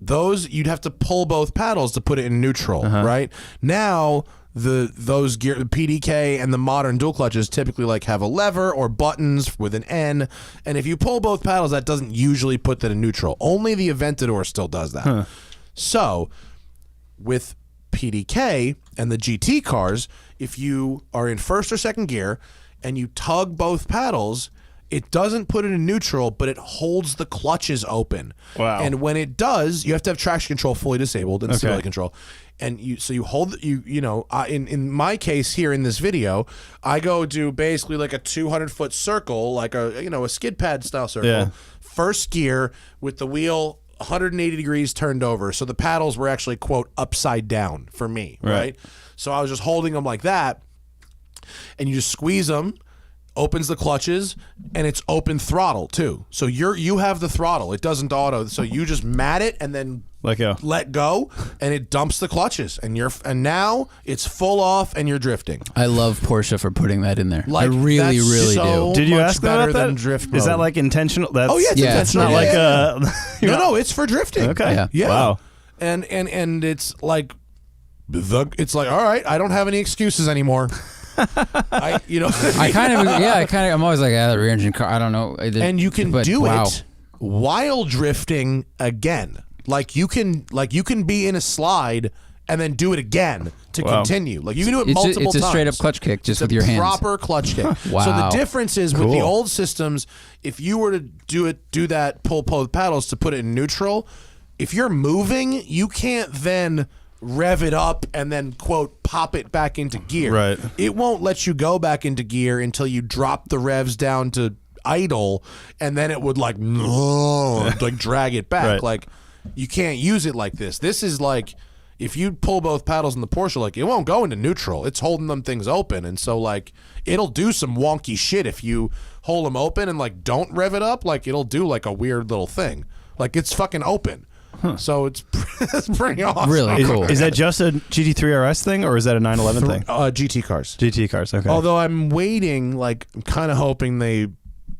those you'd have to pull both paddles to put it in neutral, right? Now those gear, the PDK and the modern dual clutches typically like have a lever or buttons with an N, and if you pull both paddles, that doesn't usually put that in neutral. Only the Aventador still does that. So with PDK and the GT cars, if you are in first or second gear and you tug both paddles, it doesn't put it in neutral, but it holds the clutches open. Wow. And when it does, you have to have traction control fully disabled and stability control. And you hold in my case here in this video, I go do basically like a 200-foot circle, like a skid pad style circle. Yeah. First gear with the wheel 180 degrees turned over, so the paddles were actually quote upside down for me, right? So I was just holding them like that, and you just squeeze them. Opens the clutches, and it's open throttle too. So you have the throttle. It doesn't auto. So you just mat it and then let go, and it dumps the clutches, and now it's full off, and you're drifting. I love Porsche for putting that in there. Like, I really, that's really so do. Did you much ask them better about than that? drift Is that mode. like intentional? That's, Oh yeah, it's Yeah, it's intentional. not like no, it's for drifting. Okay. Yeah. Wow. And it's like all right, I don't have any excuses anymore. I'm always like, the rear engine car. I don't know. And you can do wow. it while drifting again. Like you can be in a slide and then do it again to continue. Like you can do it multiple times. It's a straight up clutch kick just with your hands. Proper clutch kick. Wow. So the difference is with the old systems, if you were to do that pull both paddles to put it in neutral, if you're moving, you can't then rev it up and then quote pop it back into gear. Right. It won't let you go back into gear until you drop the revs down to idle, and then it would like drag it back. Right. Like you can't use it like this. This is like if you pull both paddles in the Porsche, like it won't go into neutral. It's holding them things open, and so like it'll do some wonky shit if you hold them open and like don't rev it up. Like it'll do like a weird little thing. Like it's fucking open. So it's pretty awesome. Really cool. Is that just a GT3 RS thing, or is that a 911 thing? GT cars. GT cars, okay. Although I'm waiting, like I'm kind of hoping they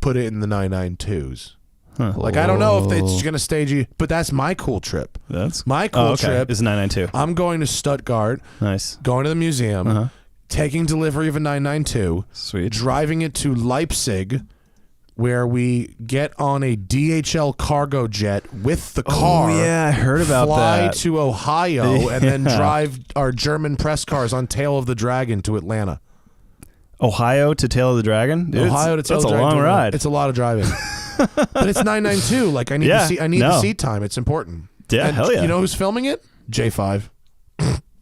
put it in the 992s. Like I don't know if it's gonna stage, but that's my cool trip. That's my cool trip. Is 992. I'm going to Stuttgart. Nice. Going to the museum, taking delivery of a 992. Sweet. Driving it to Leipzig, where we get on a DHL cargo jet with the car. Oh yeah, I heard about fly that. to Ohio and then drive our German press cars on Tail of the Dragon to Atlanta. Ohio to Tail of the Dragon? Dude, Ohio to Tail of the Dragon. That's a long ride. It's a lot of driving. But it's 992. Like I need the seat time. It's important. Yeah, and hell yeah. You know who's filming it? J5.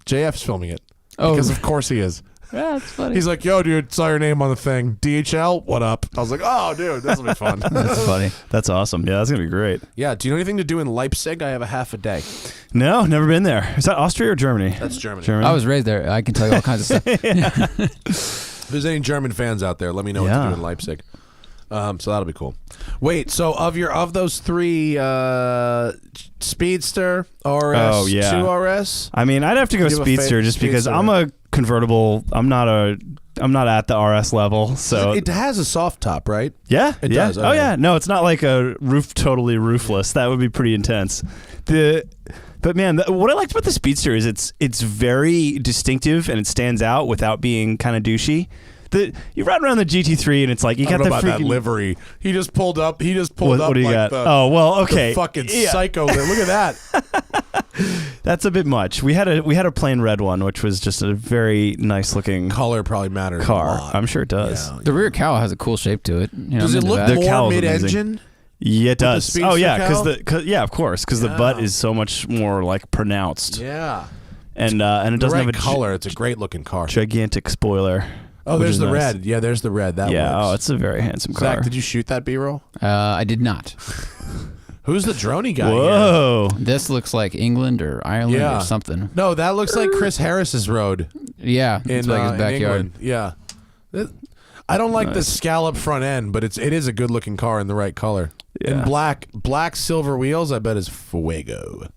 JF's filming it. Oh. Because of course he is. Yeah, that's funny. He's like, yo, dude, saw your name on the thing. DHL, what up? I was like, oh, dude, this will be fun. That's funny. That's awesome. Yeah, that's going to be great. Yeah, do you know anything to do in Leipzig? I have a half a day. No, never been there. Is that Austria or Germany? That's Germany. I was raised there. I can tell you all kinds of stuff. If there's any German fans out there, let me know what to do in Leipzig. So that'll be cool. Wait, so of those three, Speedster, RS, 2RS? I mean, I'd have to go Speedster just because I'm a convertible. I'm not at the RS level, so it has a soft top, right? Yeah, it does. Oh yeah, no, it's not like a totally roofless. That would be pretty intense. But man, what I liked about the Speedster is it's very distinctive and it stands out without being kind of douchey. You ride around the GT3 and it's like you got the about freaking that livery. He just pulled up. What do you got? Okay. The fucking psycho. Look at that. That's a bit much. We had a plain red one, which was just a very nice looking color. Probably matters. Car. A lot. I'm sure it does. Yeah. The rear cowl has a cool shape to it. Does it look more mid-engine? Yeah, it does. Oh yeah, of course, because the butt is so much more like pronounced. Yeah. And it doesn't have a color. It's a great looking car. Gigantic spoiler. Oh, there's the red. Yeah, there's the red. That works. Oh, it's a very handsome car. Zach, did you shoot that B-roll? I did not. Who's the droney guy? Whoa. Here? This looks like England or Ireland or something. No, that looks like Chris Harris's road. Yeah, it's like his backyard. Yeah. I don't like the scallop front end, but it is a good looking car in the right color. Yeah. And black silver wheels, I bet is fuego.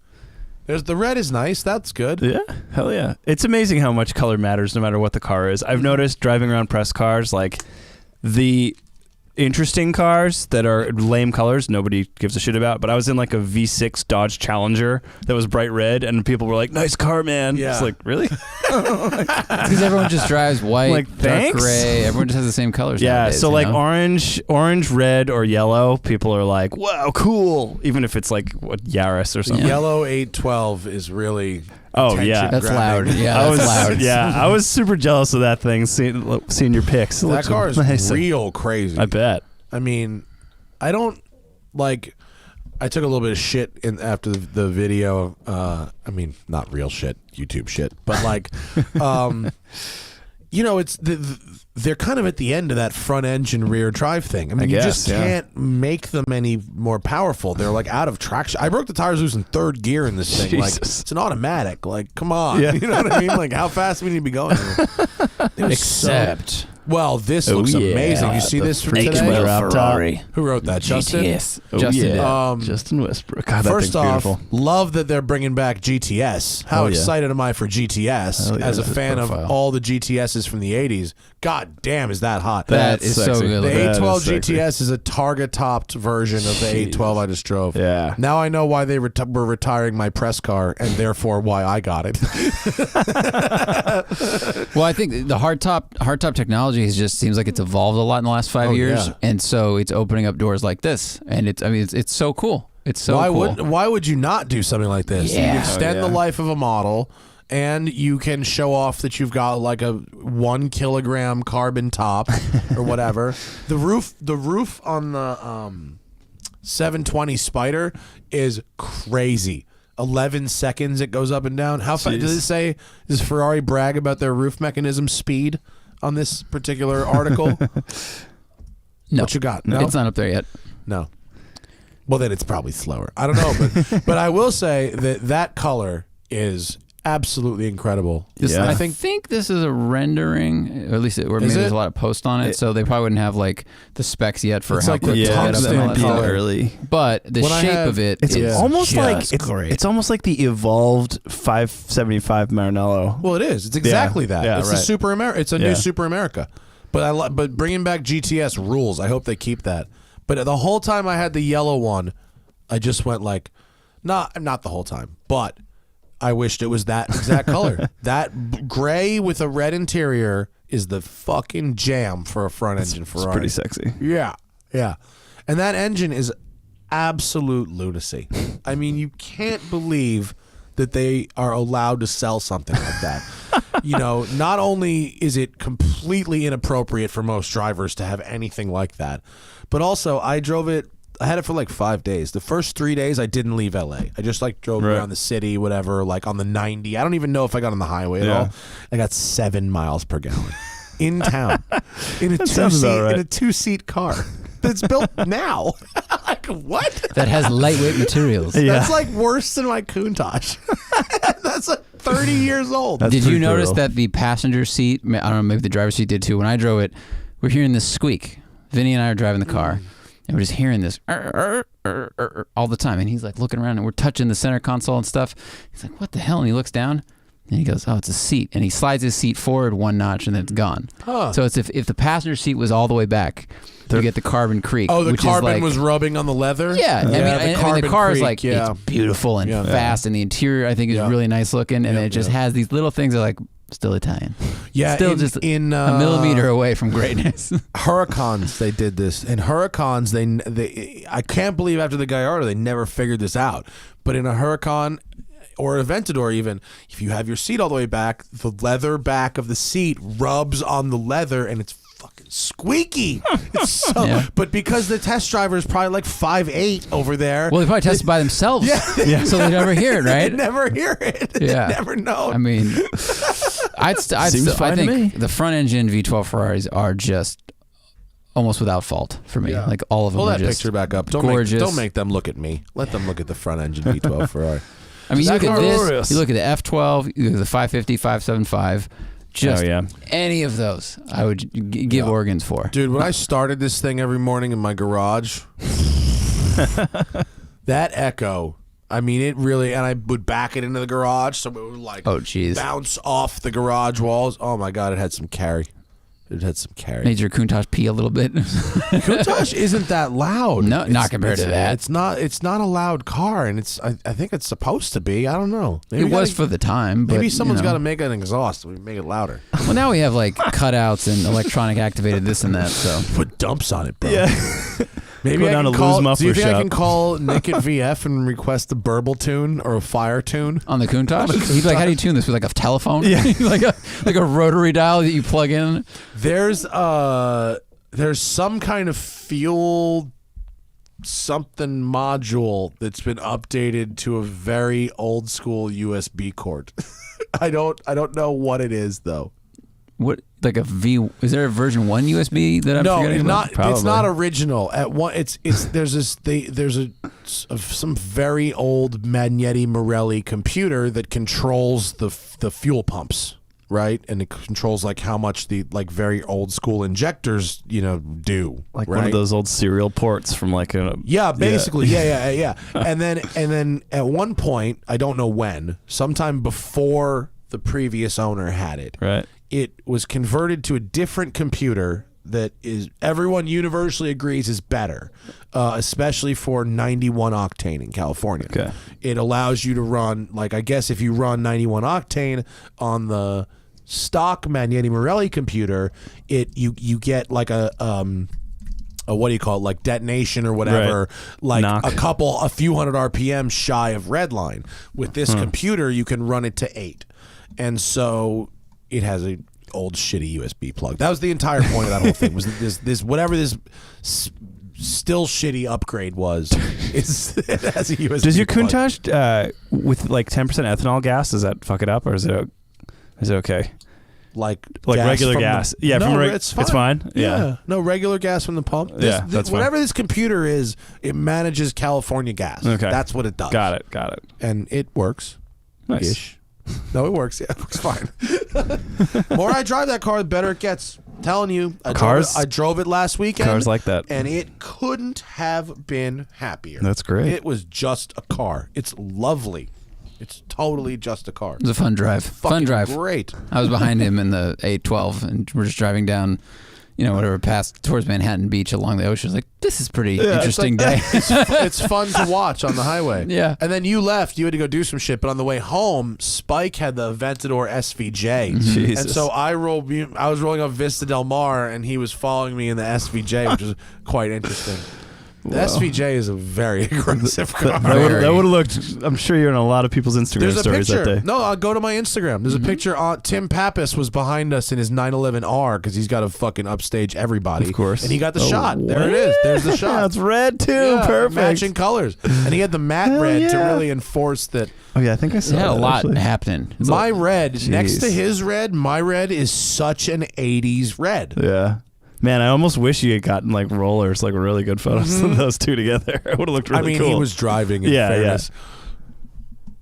There's the red is nice. That's good. Yeah, hell yeah. It's amazing how much color matters no matter what the car is. I've noticed driving around press cars, like the interesting cars that are lame colors nobody gives a shit about, but I was in like a V6 Dodge Challenger that was bright red, and people were like, nice car, man. Yeah. It's like, really? Because everyone just drives white, Like, dark thanks? gray. Everyone just has the same colors. Yeah, nowadays, so you like know? orange, red, or yellow, people are like, wow, cool, even if it's like what, Yaris or something. Yellow 812 is really. Oh, yeah. That's loud. attention-grabbing. Yeah, I that's was loud. yeah, I was super jealous of that thing. Seeing your pics, It That looks car is nice. real crazy. I bet. I mean, I don't like. I took a little bit of shit after the video. I mean, not real shit, YouTube shit, but like, you know, it's they're kind of at the end of that front engine rear drive thing. I mean, you guess, just yeah. can't make them any more powerful. They're like out of traction. I broke the tires loose in third gear in this thing. Like, Jesus. it's an automatic. Like, come on, Yeah. you know what I mean? Like, how fast do we need to be going? It was Except well, this Oh, looks yeah. amazing. You see The this from freak today? wheel up top. Who wrote that? Justin. GTS. Oh, Justin yeah. did. Justin Westbrook. God, that First thing's off, beautiful. love that they're bringing back GTS. How Oh, yeah. excited am I for GTS Hell yeah, as a that's fan of profile. all the GTSs from the 80s? God damn, is that hot. That That's is so sexy. good. the looking. That is 812 sexy. GTS is a Targa-topped version of the 812 I just drove. Yeah. Now I know why they were retiring my press car, and therefore why I got it. Well, I think the hardtop technology has just seems like it's evolved a lot in the last 5 Oh, years, yeah. and so it's opening up doors like this, and it's so cool. It's so cool. Why would you not do something like this? Yeah. You extend Oh, yeah. the life of a model, and you can show off that you've got like a 1 kilogram carbon top or whatever. The roof on the 720 Spider is crazy. 11 seconds it goes up and down. How fast does it say? Does Ferrari brag about their roof mechanism speed on this particular article? No, What you got? No? It's not up there yet. No. Well, then it's probably slower. I don't know, but I will say that color is absolutely incredible. Yeah. I think this is a rendering, or at least or maybe Is there's it? a lot of posts on it, so they probably wouldn't have like the specs yet for It's how like quick the to get up tungsten and all that that might be stuff. early. But the When I shape have- of it It's is almost like just great. it's almost like the evolved 575 Maranello. Well, it is. It's exactly that. Yeah, it's right. the Super America. It's a new Yeah. Super America. But but bringing back GTS rules. I hope they keep that. But the whole time I had the yellow one, I just went like, not the whole time, but I wished it was that exact color. That gray with a red interior is the fucking jam for a front engine Ferrari. It's pretty sexy. Yeah, yeah. And that engine is absolute lunacy. I mean, you can't believe that they are allowed to sell something like that. You know, not only is it completely inappropriate for most drivers to have anything like that, but also I had it for like 5 days. The first 3 days I didn't leave LA. I just like drove Right. around the city, whatever, like on the 90. I don't even know if I got on the highway at Yeah. all. I got 7 miles per gallon in town in a sounds about right. in a 2-seat car that's built now. Like what? that has lightweight materials. Yeah. That's like worse than my Countach. That's like 30 years old. That's Did you pretty notice brutal. that the passenger seat, I don't know, maybe the driver's seat did too, when I drove it, we're hearing this squeak. Vinny and I are driving the car, and we're just hearing this all the time. And he's like looking around, and we're touching the center console and stuff. He's like, what the hell? And he looks down, and he goes, oh, it's a seat. And he slides his seat forward 1 notch, and then it's gone. Huh. So it's if the passenger seat was all the way back, you get the carbon creak. Oh, the which carbon is like, was rubbing on the leather? Yeah, the car is creak, like yeah. it's beautiful and Yeah. fast, and the interior I think is Yeah. really nice looking, and Yeah, it just yeah. has these little things that are like still Italian, Yeah, still in, just in a millimeter away from greatness. Huracans, they did this. In Huracans, they I can't believe after the Gallardo they never figured this out. But in a Huracan or a Aventador even, if you have your seat all the way back, the leather back of the seat rubs on the leather and it's fucking squeaky. It's so, Yeah. But because the test driver is probably like 5'8" over there, Well, they probably tested by themselves, so they never hear it, they right? never hear it. Yeah. They never know. I mean, I Seems fine to think me. the front engine V12 Ferraris are just almost without fault for me. Yeah. Like all of them Pull are that just picture back up. gorgeous. Don't make them look at me. Let them look at the front engine V12 Ferrari. I mean, you look at glorious. this, you look at the F12, you look at the 550, 575. Just Oh, yeah. any of those, I would give organs for. Dude, when I started this thing every morning in my garage, that echo, I mean, it really, and I would back it into the garage so it would like Oh, jeez. bounce off the garage walls. Oh my God, it had some carry. It had some carry. Made your Countach pee a little bit. Countach isn't that loud. No, not compared to that. It's not a loud car, and I think it's supposed to be. I don't know. Maybe It was for the time, but maybe someone's got to to. make an exhaust. We make it louder. Well, now we have like cutouts and electronic activated this and that. So Put dumps on it, bro. Yeah. Maybe Go I down can to call. Lou's Muffler Do you think I Shop. can call Nick at VF and request a burble tune or a fire tune? on the Countach, he'd be like, "How do you tune this with like a telephone? Yeah. like a rotary dial that you plug in." There's some kind of fuel something module that's been updated to a very old school USB cord. I don't know what it is though. What, like a V? Is there a version 1 USB that I'm No, forgetting it's about? not. Probably. It's not original. At one, it's there's some very old Magnetti Morelli computer that controls the fuel pumps, right? And it controls like how much the like very old school injectors do. Like right? one of those old serial ports from like a Yeah, basically, yeah. And then at one point, I don't know when, sometime before the previous owner had it, right. it was converted to a different computer that is everyone universally agrees is better, especially for 91 octane in California. Okay. It allows you to run, like, I guess if you run 91 octane on the stock Magnetti Morelli computer, you get like a what do you call it, like detonation or whatever, like Knock. a few hundred RPM shy of redline. With this computer, you can run it to 8. And so it has a old shitty USB plug. That was the entire point of that whole thing. Was that this whatever this still shitty upgrade was, it has a USB. Does your plug. Countach with like 10% ethanol gas, does that fuck it up or is it okay? like Like gas regular from gas? The, Yeah, no, from it's fine. Yeah. No regular gas from the pump. Yeah, that's fine. whatever this computer is, it manages California gas. Okay. That's what it does. Got it. And it works. Nice. Ish. No, it works. Yeah, it works fine. The more I drive that car, the better it gets. Telling you, I drove it last weekend. Cars like that. And it couldn't have been happier. That's great. It was just a car. It's lovely. It's totally just a car. It was a fun drive. Fun Fucking drive. Great. I was behind him in the 812, and we're just driving down, whatever, past towards Manhattan Beach along the ocean. I was like, this is pretty interesting day. It's fun to watch on the highway. Yeah. And then you left. You had to go do some shit. But on the way home, Spike had the Aventador SVJ. Jesus. And so I was rolling up Vista Del Mar, and he was following me in the SVJ, which is quite interesting. The SVJ is a very aggressive car. That would have looked. I'm sure you're in a lot of people's Instagram There's a stories picture. that day. No, I'll go to my Instagram. There's a picture. Tim Pappas was behind us in his 911R because he's got to fucking upstage everybody. Of course. And he got the shot. There it is. There's the shot. Yeah, it's red too. Yeah, Perfect. matching colors. And he had the matte Hell red to yeah. really enforce that. Oh yeah, I think I saw It had a that, lot actually. My happening. It's like- red, next to Jeez. his red, my red is such an 80s red. Yeah. Man, I almost wish you had gotten like rollers, like really good photos of those two together. It would have looked really cool. He was driving in Yeah, fairness.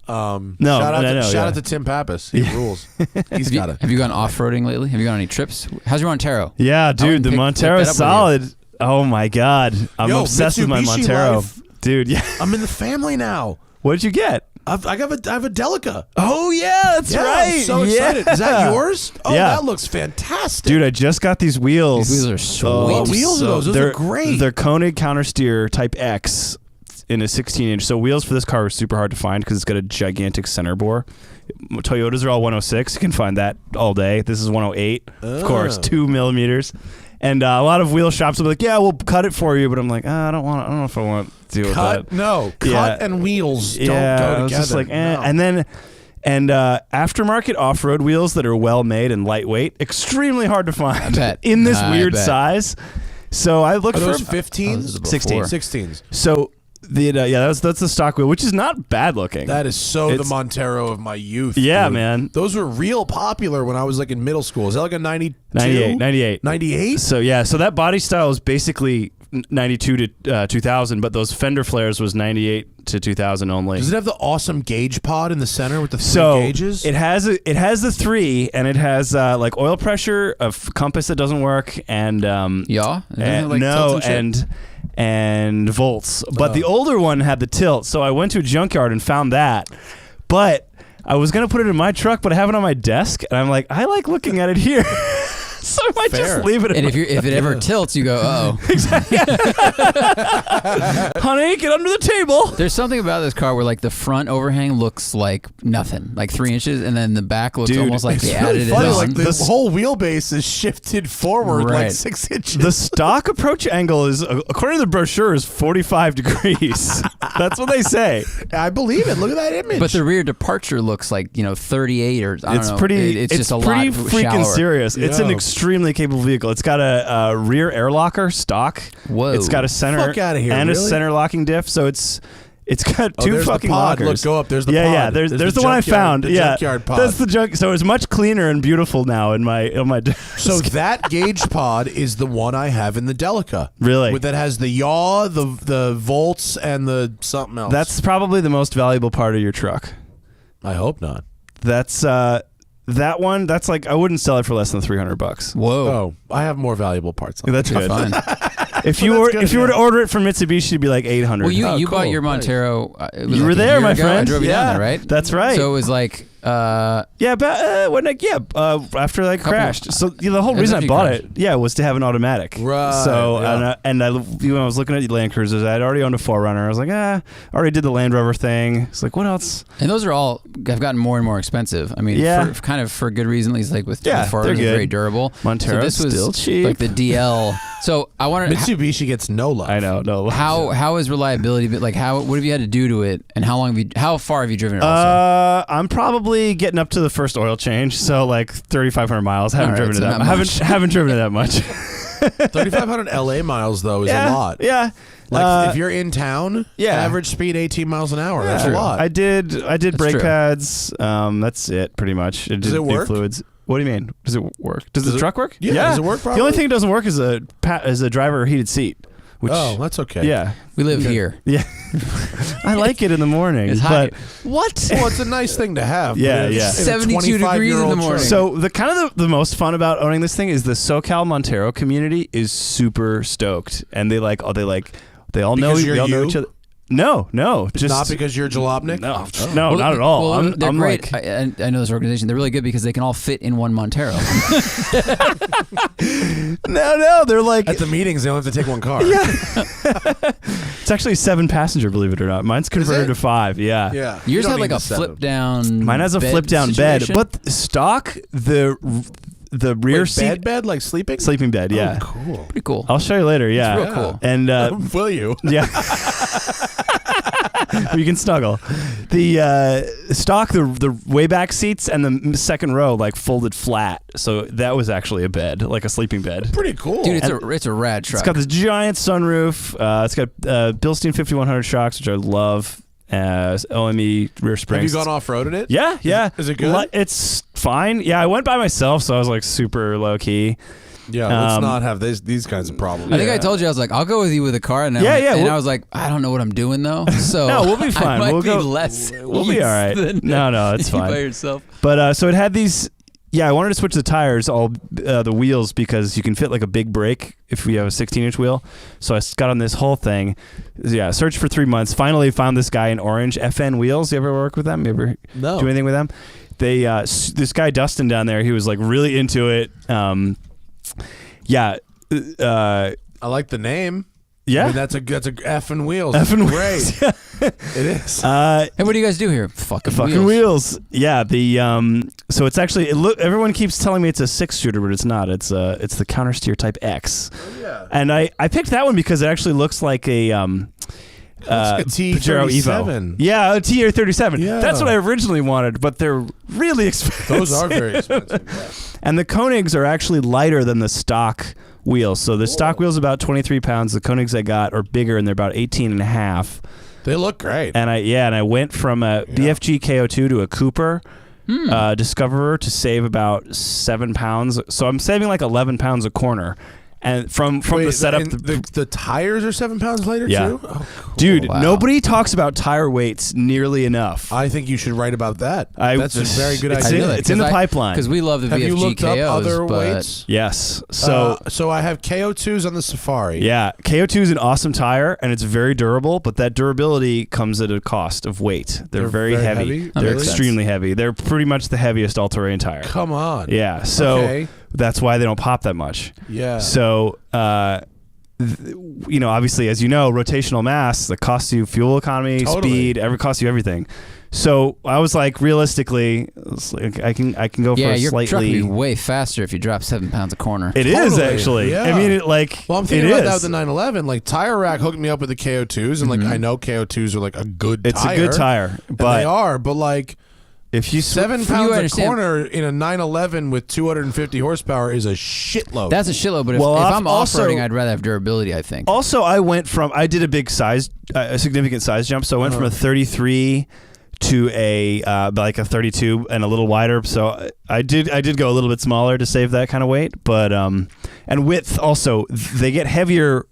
No, shout yeah. out to Tim Pappas. He rules. He's got it. Have you gone off-roading lately? Have you gone on any trips? How's your Montero? Yeah, dude, the pick Montero's that up solid. Oh my god, I'm Yo, obsessed with my Mitsubishi Montero, life. dude. Yeah, I'm in the family now. what did you get? I have a Delica. Oh yeah, that's Yeah, right. I'm so excited. Yeah. Is that yours? Oh, Yeah. that looks fantastic. Dude, I just got these wheels. These wheels are sweet. What wheels are those? Those they're are great. They're Koenig countersteer Type X in a 16-inch. So wheels for this car are super hard to find because it's got a gigantic center bore. Toyotas are all 106. You can find that all day. This is 108, of course, 2 millimeters. And a lot of wheel shops will be like, "Yeah, we'll cut it for you," but I'm like, I don't know if I want to deal with that. Cut and wheels don't go I was together. just like, No. and aftermarket off-road wheels that are well made and lightweight, extremely hard to find. I bet. In this I weird bet. size. So I looked Are those for 15s? 16. 16s. So that's the stock wheel, which is not bad looking. That is the It's- Montero of my youth. Yeah, dude. man. Those were real popular when I was like in middle school. Is that like a 92? 98. 98? So so that body style is basically 92 to 2000, but those fender flares was 98 to 2000 only. Does it have the awesome gauge pod in the center with the 3 So gauges? it has the 3, and it has like oil pressure, a compass that doesn't work, and Yeah? It doesn't and, have, like, no, tilts and shit? and volts. But the older one had the tilt, so I went to a junkyard and found that. But I was gonna put it in my truck, but I have it on my desk, and I'm like, I like looking at it here. So I might Fair. just leave it. And if it ever tilts, you go, oh. Honey, get under the table. There's something about this car where like the front overhang looks like nothing, like 3 inches, and then the back looks Dude, almost like they It's added really it funny. on. Like the whole wheelbase is shifted forward like Right. 6 inches. The stock approach angle is, according to the brochure, is 45 degrees. That's what they say. I believe it. Look at that image. But the rear departure looks like 38 or I don't It's know. pretty. It's just a pretty lot freaking shallower. serious. It's an Yo. extremely capable vehicle. It's got a rear air locker stock. Whoa. It's got a center Fuck outta here, and a really? center locking diff. So it's got two there's fucking the pod. lockers. Look, go up. There's the yeah, pod. yeah. There's the one I junkyard- found. the Yeah, junkyard pod. that's the junk. So it's much cleaner and beautiful now in my desk. So that gauge pod is the one I have in the Delica. Really? That has the yaw, the volts, and the something else. That's probably the most valuable part of your truck. I hope not. That's that one. That's like I wouldn't sell it for less than $300. Whoa. Oh, I have more valuable parts on it. That's good. Fine. If you Well, were that's good, if you were to yeah. order it from Mitsubishi, it'd be like $800. Well, you Oh, bought cool. your Montero. It was You were like a there, year my ago. friend. I drove you Yeah, down there, right? that's right. So it was like, Yeah, but after I crashed. So the whole It was reason I after you bought crashed. it, was to have an automatic. Right, So yeah. when I was looking at Land Cruisers, I'd already owned a 4Runner. I was like, I already did the Land Rover thing. It's like, what else? and those are all have gotten more and more expensive. I mean, Yeah. kind of for good reason. At least like with Yeah, Ford, they're it's good. very durable. Montero's so this was still cheap. like the DL. So I wanted Mitsubishi gets no love. I know, no. how is reliability? But like what have you had to do to it, and how far have you driven it? Also, I'm probably getting up to the first oil change, so like 3,500 miles. Haven't All right, driven so it that not much. much. Haven't driven it that much. 3,500 LA miles though is a lot. Yeah. Like if you're in town, yeah. average speed 18 miles an hour. That's a True. lot. I did brake true. pads. That's it, pretty much. Does it new work? Fluids. What do you mean? Does it work? Does the truck work? Yeah, does it work The only properly? thing that doesn't work is a driver heated seat. Which, Oh, that's okay. yeah, we live here. yeah. I like it in the morning, It's hot but what? Well, it's a nice thing to have. but Yeah, it's yeah. in a 72 degrees in the 25-year-old morning. train. So the kind of the most fun about owning this thing is the SoCal Montero community is super stoked, and they all know Because we you're all know you? each other. No, just not because you're Jalopnik? no, Well, not at all. Well, they're I'm great. like, I know this organization. They're really good because they can all fit in one Montero. no, they're like At the meetings, they only have to take one car. it's actually 7 passenger, believe it or not. Mine's converted it? to 5. Yeah. Yeah. Yours You don't had like need a the 7. flip down. Mine has a bed flip down bed, situation. but stock the rear Wait, seat bed, like sleeping? sleeping bed. Yeah, Oh, cool. pretty cool. I'll show you later. Yeah, real cool. And Will you? yeah. You can snuggle. The stock, the way back seats and the second row like folded flat, so that was actually a bed, like a sleeping bed. Pretty cool. Dude, it's a rad truck. It's got this giant sunroof. It's got Bilstein 5100 shocks, which I love. OME rear springs. have you gone off-road in it? Yeah. Is it good? It's fine. Yeah, I went by myself, so I was like super low key. Yeah, let's not have these kinds of problems. I think I told you I was like, I'll go with you with a car, and Yeah, yeah, and we'll- I was like, I don't know what I'm doing though. So No, we'll be fine. I might We'll be go- less. We'll be all right. than No, it's you fine. by yourself. But so it had these. Yeah, I wanted to switch the tires, all the wheels, because you can fit like a big brake if we have a 16-inch wheel. So I got on this whole thing. Yeah, searched for 3 months. Finally found this guy in Orange, FN Wheels. You ever work with them? You ever No. do anything with them? They this guy Dustin down there, he was like really into it. I like the name. Yeah. I mean, that's a effing wheels. Effing Great. wheels, yeah. It is. Hey, what do you guys do here? Fucking wheels. Yeah, the so it's actually everyone keeps telling me it's a 6-shooter, but it's not. It's the counter steer Type X. Oh, yeah. And I picked that one because it actually looks like a like a Pajero T37. Evo. Yeah, a TR37. Yeah. That's what I originally wanted, but they're really expensive. Those are very expensive. Yeah. And the Koenigs are actually lighter than the stock wheels. So the stock wheel's about 23 pounds. The Koenigs I got are bigger, and they're about 18 and a half. They look great. And I went from a BFG KO2 to a Cooper Discoverer to save about 7 pounds. So I'm saving like 11 pounds a corner. And from the setup, and the tires are 7 pounds lighter Yeah. too. Oh, cool. dude, Wow. nobody talks about tire weights nearly enough. I think you should write about that. That's a very good it's idea. It's in the pipeline. because we love the Have VFG you looked KOs, up other but weights? Yes. So So I have KO2s on the Safari. yeah, KO2 is an awesome tire, and it's very durable, but that durability comes at a cost of weight. They're very heavy. That They're makes sense. extremely heavy. They're pretty much the heaviest all-terrain tire. Come on. Yeah. So Okay. That's why they don't pop that much. Yeah. So, obviously, as you know, rotational mass that costs you fuel economy, speed, costs you everything. So I was like, realistically, I can go for a your slightly. truck would be way faster if you drop 7 pounds a corner. It is actually. Yeah. I mean, well, I'm thinking about that with the 911. Like Tire Rack hooked me up with the KO2s, and like I know KO2s are like a good tire. It's a good tire, and but they are. But like, if you 7 pounds a corner in a 911 with 250 horsepower is a shitload. That's a shitload. But if I'm off-roading, I'd rather have durability, I think. Also, I did a big size, a significant size jump. So I went from a 33 to a like a 32 and a little wider. So I did go a little bit smaller to save that kind of weight. But and width also, they get heavier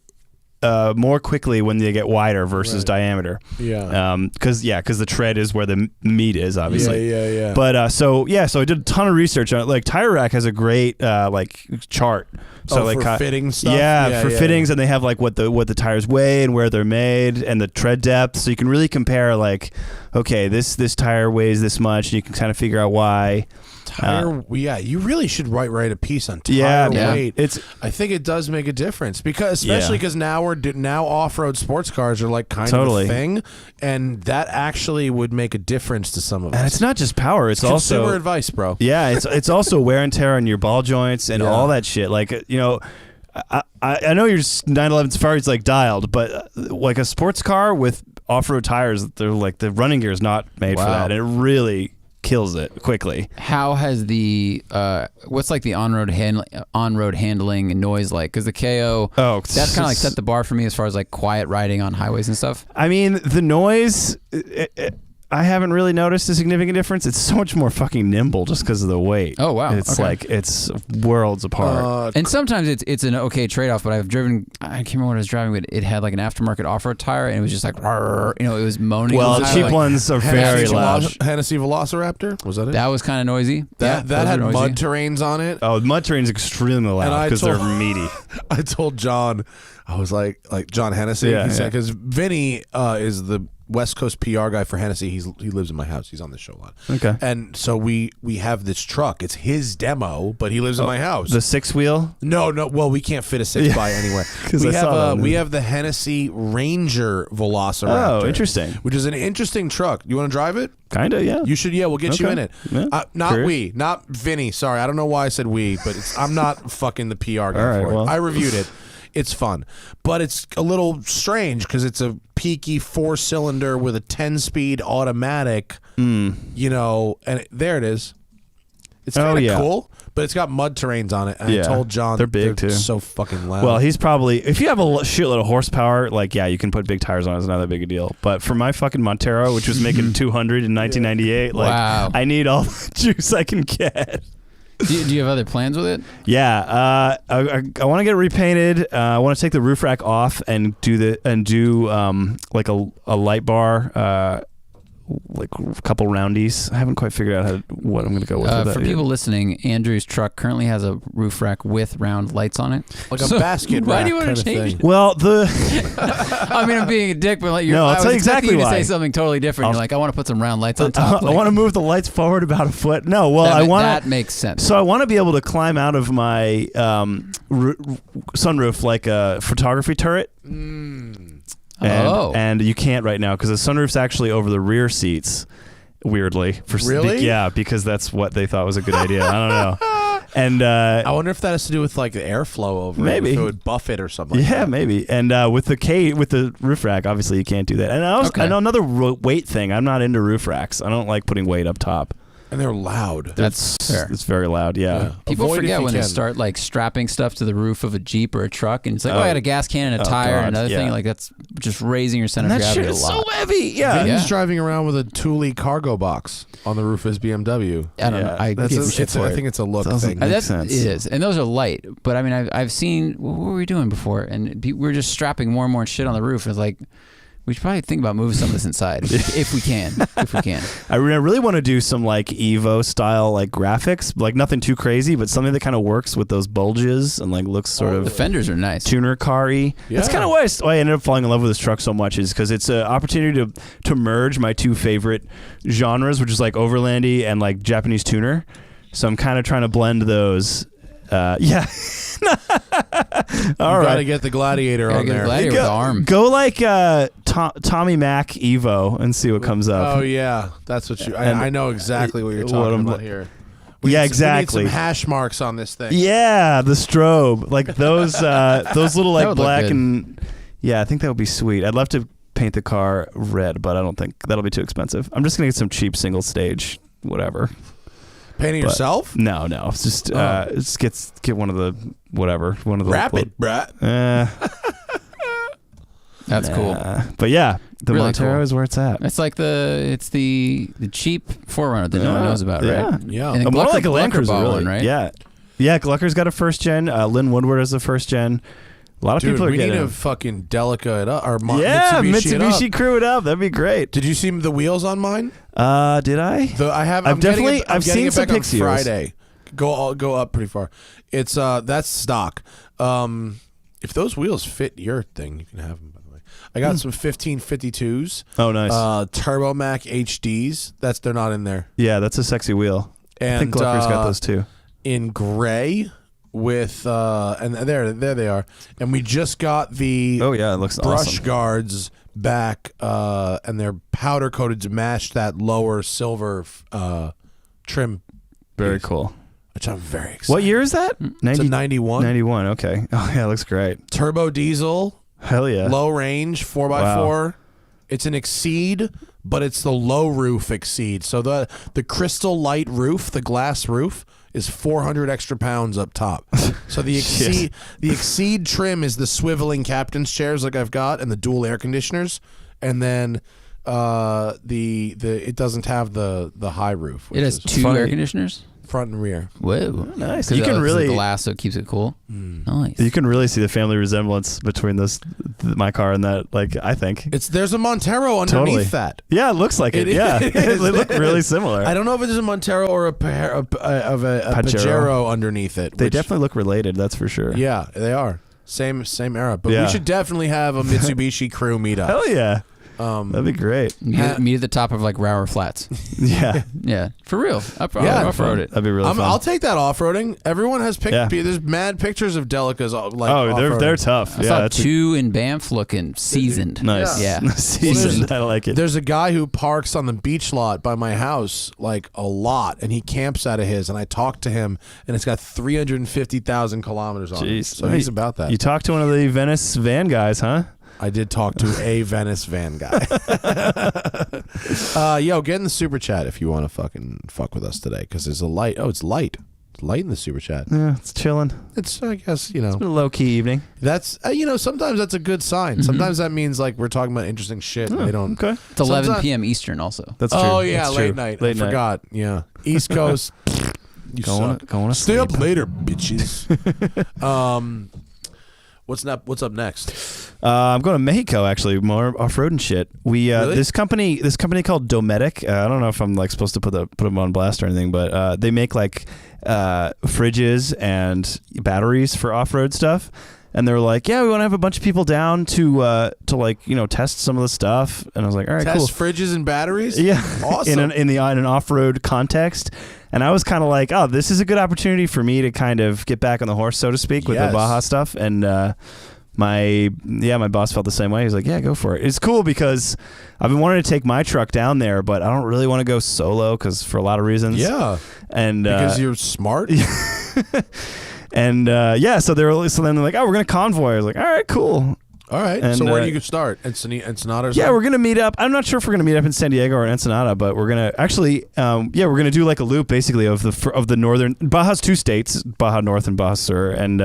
more quickly when they get wider versus diameter. Yeah. Because the tread is where the meat is, obviously. Yeah. But so I did a ton of research on it. Like Tire Rack has a great like chart. So like for fitting stuff. Yeah, for fittings, and they have like what the tires weigh and where they're made and the tread depth. So you can really compare like, okay, this tire weighs this much, and you can kind of figure out why. Tire, you really should write a piece on tire weight. I think it does make a difference especially because now off-road sports cars are like kind of a thing, and that actually would make a difference to some of us. And it's not just power; it's also consumer advice, bro. Yeah, it's also wear and tear on your ball joints and all that shit. Like I know your 911 Safari's like dialed, but like a sports car with off-road tires, they're like the running gear is not made for that, and it really kills it quickly. How has the what's like the on-road handling and noise like? Because the KO, that's kind of like set the bar for me as far as like quiet riding on highways and stuff. I mean, the noise, I haven't really noticed a significant difference. It's so much more fucking nimble just because of the weight. Oh wow, it's like it's worlds apart. And sometimes it's an okay trade-off. But I've driven, I can't remember what I was driving, but it had like an aftermarket off-road tire, and it was just like, it was moaning. Well, cheap ones are very loud. Hennessy Velociraptor, was that it? That was kind of noisy. That had mud terrains on it. Oh, mud terrain's extremely loud because they're meaty. I told John, I was like John Hennessy. He said, because Vinny is the West Coast PR guy for Hennessy. He lives in my house. He's on the show a lot. Okay. And so we have this truck. It's his demo, but he lives in my house. The 6-wheel? No. Well, we can't fit a 6x anywhere. We have the Hennessy Ranger Velociraptor. Oh, interesting. Which is an interesting truck. You want to drive it? Kinda, yeah. You should. Yeah, we'll get you in it. Yeah, not Vinny. Sorry, I don't know why I said we, but I'm not fucking the PR guy for it. I reviewed it. It's fun, but it's a little strange because it's a peaky 4-cylinder with a 10-speed automatic, and there it is. It's kind of cool, but it's got mud terrains on it. And I told John they're big too. So fucking loud. Well, he's probably, if you have a shitload of horsepower, like you can put big tires on it. It's not that big a deal. But for my fucking Montero, which was making 200 in 1998, I need all the juice I can get. Do you have other plans with it? Yeah, I want to get it repainted. I want to take the roof rack off and do like a light bar, like a couple roundies. I haven't quite figured out what I'm going to go with. For people listening, Andrew's truck currently has a roof rack with round lights on it, like a basket rack. Why do you want to change it? Well, I mean, I'm being a dick, but like, I'll tell you exactly why. To say something totally different. You're like, I want to put some round lights on top. I want to move the lights forward about a foot. No, well, that makes sense. So I want to be able to climb out of my sunroof like a photography turret. And you can't right now because the sunroof's actually over the rear seats. Weirdly, yeah, because that's what they thought was a good idea. I don't know. And I wonder if that has to do with like the airflow over maybe. It, if it would buff it or something. Yeah, maybe. And with the roof rack, obviously you can't do that. And I know another weight thing. I'm not into roof racks. I don't like putting weight up top. And they're loud. That's fair. It's very loud, yeah. People forget when they start like strapping stuff to the roof of a Jeep or a truck, and it's like, I got a gas can and a tire and another thing. Like that's just raising your center of gravity a lot. That shit is so heavy. Yeah. Vinny's driving around with a Thule cargo box on the roof of his BMW. I don't know. I think it's a look thing. Makes sense. It is, and those are light. But I mean, I've seen what were we doing before, and we were just strapping more and more shit on the roof. It's like, we should probably think about moving some of this inside if we can. I really want to do some like Evo style like graphics, like nothing too crazy, but something that kind of works with those bulges and like looks sort of. The fenders are nice. Tuner car-y. Yeah. That's kind of why I ended up falling in love with this truck so much, is because it's an opportunity to merge my two favorite genres, which is like overlandy and like Japanese tuner. So I'm kind of trying to blend those. Yeah. All You right. gotta get the Gladiator Gotta on get the there. Gladiator with the arm. Go like Tommy Mac Evo and see what comes up. Oh yeah, that's what you. I know exactly what you're what talking I'm- about here. Yeah, We exactly. need some hash marks on this thing. Yeah, the strobe, like those little That like would look black good. and yeah, I think that would be sweet. I'd love to paint the car red, but I don't think that'll be too expensive. I'm just gonna get some cheap single stage, whatever. Painting But- yourself? No, it's just get one of the one of the Wrap it, bruh. That's cool. But yeah, the Really Montero cool. is where it's at. It's like the cheap Forerunner that no one knows about, Yeah. right? Yeah. And then More Glucker- like a Land Glucker Cruiser, bought really. one, right? Yeah, Glucker's got a first gen. Lynn Woodward has a first gen. A lot of Dude, people are we need getting to them. fucking Delica it up. Or Mitsubishi it up. crew it up. That'd be great. Did you see the wheels on mine? Did I? I'm getting it- I'm I've getting seen it some back on Pixios. Friday. Go up pretty far. It's that's stock. If those wheels fit your thing, you can have them. By the way, I got some 1552s. Oh, nice. Turbo Mac HDs. They're not in there. Yeah, that's a sexy wheel. I think And Glucker's got those too. in gray with and there they are. And we just got the Oh yeah, it looks brush awesome. guards back, and they're powder coated to match that lower silver trim, Very cool. which I'm very excited. What year is that? It's a 91 91. Okay. Oh yeah, it looks great. turbo diesel, Hell yeah. low range 4x4. It's an Exceed, but it's the low roof Exceed. So the crystal light roof, the glass roof, is 400 extra pounds up top. So the Exceed trim is the swiveling captain's chairs like I've got, and the dual air conditioners, and then it doesn't have the high roof. It has which is two funny. air conditioners. front and rear. Whoa, nice. 'Cause You it can looks like really glass, so it keeps it cool. Nice. You can really see the family resemblance between my car and that. Like I think. There's a Montero underneath Totally. that. Yeah, it looks like it. It Yeah, is. they look really similar. I don't know if it's a Montero or a Pajero underneath it. They which- definitely look related. That's for sure. Yeah, they are. Same era. But Yeah. we should definitely have a Mitsubishi crew meetup. Hell yeah. That'd be great. Meet at the top of like Rower Flats. Yeah, Yeah, for real. Yeah. Off-road it. that'd be really fun. I'll take that off-roading. Everyone has Yeah. There's mad pictures of Delicas like they're off-roading. tough. I Yeah, saw that's two in Banff looking seasoned. nice. Yeah. Seasoned. I like it. There's a guy who parks on the beach lot by my house like a lot, and he camps out of his, and I talked to him, and it's got 350,000 kilometers on it. Jeez. So he's about that. You talked to one of the Venice van guys, huh? I did talk to a Venice van guy. Yo, get in the super chat if you want to fucking fuck with us today, because there's a light. Oh, it's light. It's light in the super chat. Yeah, it's chilling. It's, I guess, It's been a low key evening. that's, sometimes that's a good sign. Sometimes that means like we're talking about interesting shit. And they don't. Okay, It's 11 Sometimes- p.m. Eastern also. that's true. Oh yeah, That's late true. night. Late I night. forgot. Yeah, East Coast. You Going suck. to Stay sleep. up later, bitches. What's up next? I'm going to Mexico actually, more off road and shit. We Really? this company called Dometic. I don't know if I'm like supposed to put them on blast or anything, but they make like fridges and batteries for off road stuff. And they're like, yeah, we want to have a bunch of people down to like test some of the stuff. And I was like, all right, Test cool. fridges and batteries. Yeah, Awesome. in an off-road context, and I was kind of like, oh, this is a good opportunity for me to kind of get back on the horse, so to speak, with Yes. the Baja stuff. And my boss felt the same way. He was like, yeah, go for it. It's cool because I've been wanting to take my truck down there, but I don't really want to go solo because for a lot of reasons. Yeah, and because you're smart. and so then they're like, oh, we're gonna convoy. I was like, all right, cool. All right. And, So where do you start? Ensenada. Or Yeah, something? we're gonna meet up. I'm not sure if we're gonna meet up in San Diego or Ensenada, but we're gonna actually, we're gonna do like a loop basically of the northern. Baja's two states, Baja North and Baja Sur, and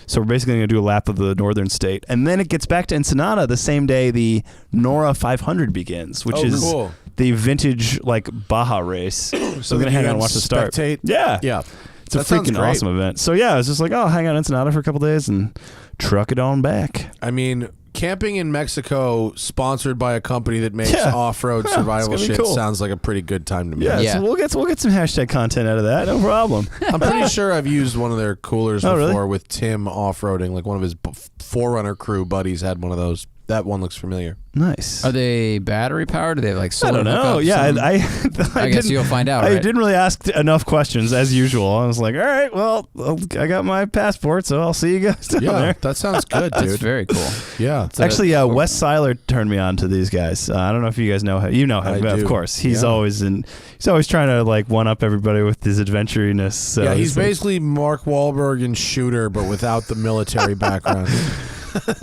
so we're basically gonna do a lap of the northern state, and then it gets back to Ensenada the same day the Nora 500 begins, which is cool. the vintage like Baja race. So we're then gonna hang you out and watch the start. spectate? Yeah, Yeah. it's a That sounds freaking great. awesome event. So yeah, I was just like, oh, hang out in Ensenada for a couple days and truck it on back. I mean, camping in Mexico, sponsored by a company that makes Yeah. off-road Yeah, survival it's gonna be shit, cool. sounds like a pretty good time to me. Yeah, Yeah. So we'll get some hashtag content out of that. No problem. I'm pretty sure I've used one of their coolers Oh, before really? with Tim off-roading. Like one of his Forerunner crew buddies had one of those. That one looks familiar. Nice. Are they battery powered? Do they have like I solar don't know. hookups? Yeah, And- I guess didn't- you'll find out, I right? didn't really ask enough questions as usual. I was like, all right, well, I got my passport, so I'll see you guys down Yeah, there. that sounds good, dude. That's very cool. Yeah. Actually, Wes Seiler turned me on to these guys. I don't know if you guys know him. You know him, I of do. course. He's Yeah. always trying to like one up everybody with his adventuriness. So yeah, he's it's like- basically Mark Wahlberg and Shooter, but without the military background.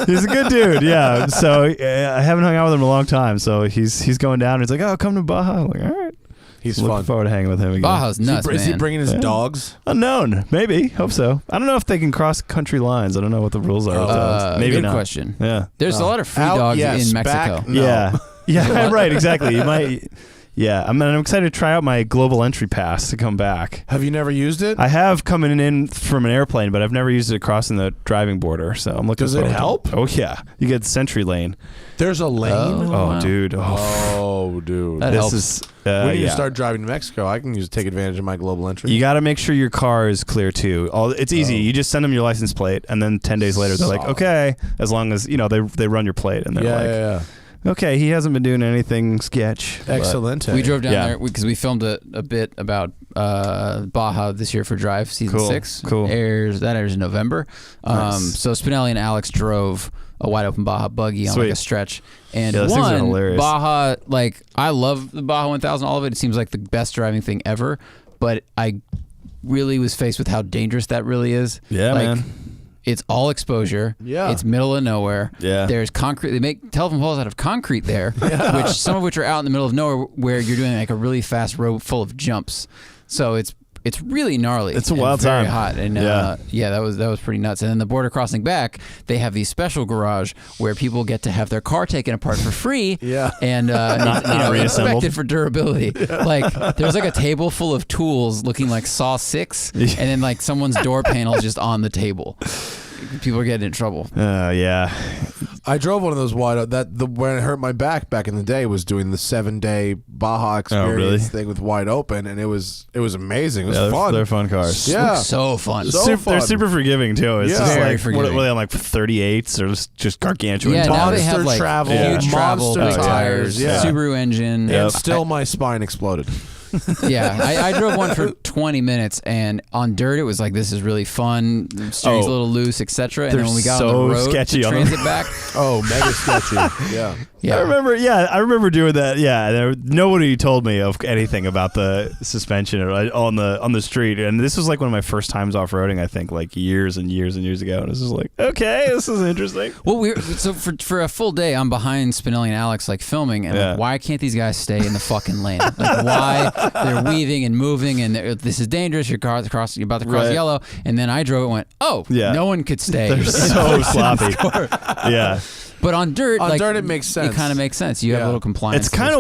he's a good dude. Yeah. So I haven't hung out with him in a long time. So he's going down. He's like, oh, come to Baja. I'm like, all right. He's Looking fun. forward to hanging with him again. Baja's nuts, Is he man. bringing his Yeah. dogs? Unknown. Maybe. Hope so. I don't know if they can cross country lines. I don't know what the rules are. with those. Maybe good not. question. Yeah. There's a lot of free Out, dogs yes, in Mexico. back, no. Yeah. Yeah. Right. Exactly. You might. Yeah. I'm excited to try out my global entry pass to come back. Have you never used it? I have coming in from an airplane, but I've never used it crossing the driving border. So I'm looking. Does it forward to help? Oh yeah. You get the Century Lane. There's a lane. Oh, wow. dude. Oh, dude. That this helps. is. We need yeah. to start driving to Mexico. I can take advantage of my global entry. You got to make sure your car is clear too. It's easy. You just send them your license plate, and then 10 days later they're like, okay, as long as they run your plate, and they're yeah, like, yeah. okay, he hasn't been doing anything sketch. but- Excellent. We drove down Yeah. there because we filmed a bit about Baja this year for Drive season Cool, 6. cool. Airs in November. Nice. So Spinelli and Alex drove a wide open Baja buggy on like Sweet. a stretch. And Yeah, those things are hilarious. Baja, like I love the Baja 1000. All of it. It seems like the best driving thing ever. But I really was faced with how dangerous that really is. Yeah, like, man. It's all exposure. Yeah. It's middle of nowhere. Yeah. There's concrete. They make telephone poles out of concrete there, which some of which are out in the middle of nowhere where you're doing like a really fast road full of jumps. So it's really gnarly. It's a and wild very time. hot. And that was pretty nuts. And then the border crossing back, they have the special garage where people get to have their car taken apart for free. Yeah. And Not reassembled. inspected for durability. Like there's like a table full of tools looking like Saw 6, and then like someone's door panel is just on the table. People are getting in trouble. Yeah. I drove one of those wide. When it hurt my back in the day was doing the 7-day Baja experience really? thing with wide open, and it was amazing. It was Yeah, fun. they're fun cars. Yeah. So fun. So They're fun. super forgiving too. It's Yeah. just Very like forgiving. what are they on, like 38s or just gargantuan Yeah, now tires? they have Monster like travel, huge travel monster tires, yeah. Subaru engine. Yep. And still my spine exploded. Yeah, I drove one for 20 minutes, and on dirt it was like, this is really fun. The steering's a little loose, etc. And then They're when we got so on the road sketchy to on them. transit back, Oh, mega sketchy. Yeah. yeah, I remember doing that. Yeah, nobody told me of anything about the suspension on the street, and this was like one of my first times off roading. I think like years and years and years ago, and this is like, okay, this is interesting. Well, so for a full day, I'm behind Spinelli and Alex like filming, and Yeah. like, why can't these guys stay in the fucking lane? Like why they're weaving and moving, and this is dangerous. Your car's you're about to cross Right. yellow, and then I drove it. And went, oh, Yeah. no one could stay. They're so sloppy. Yeah, But on dirt, On like, dirt, it makes sense. It kind of makes sense. You have a Yeah. little compliance. it's kind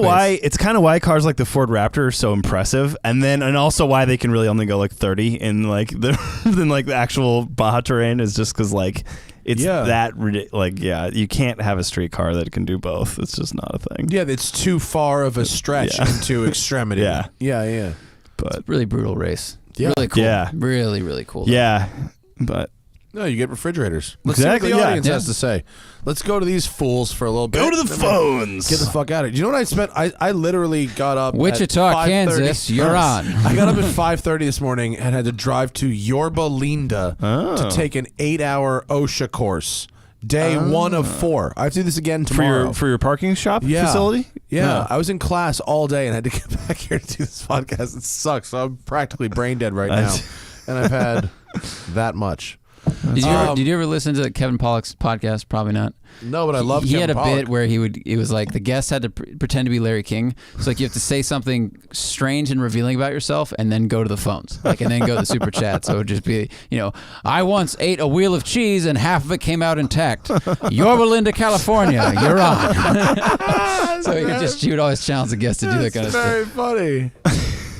of why cars like the Ford Raptor are so impressive, and also why they can really only go like 30 in like the than like the actual Baja terrain is just because like it's you can't have a street car that can do both. It's just not a thing. Yeah, it's too far of a stretch Yeah. into extremity. Yeah. Yeah. But really brutal race. Yeah. Really cool. Yeah. Really, really cool. yeah, but No, you get refrigerators. Let's Exactly, see what the yeah. audience Yeah. has to say. Let's go to these fools for a little bit. go to the Then phones. Get the fuck out of here. Do you know what I spent? I literally got up Wichita, at 5:30. Kansas, you're on. I got up at 5:30 this morning and had to drive to Yorba Linda to take an 8-hour OSHA course. Day 1 of 4. I have to do this again tomorrow. for your parking shop Yeah. facility. Yeah, I was in class all day and had to get back here to do this podcast. It sucks. So I'm practically brain dead right now, and I've had that much. Did you ever listen to Kevin Pollak's podcast? Probably not. No, but I love. He Kevin had a Pollak. bit where it was like the guest had to pretend to be Larry King. So like you have to say something strange and revealing about yourself, and then go to the phones, and then go to the super chat. So it would just be, I once ate a wheel of cheese and half of it came out intact. Yorba Linda, California, you're on. So he would just shoot all his channels and guests to do that kind of stuff. Very funny.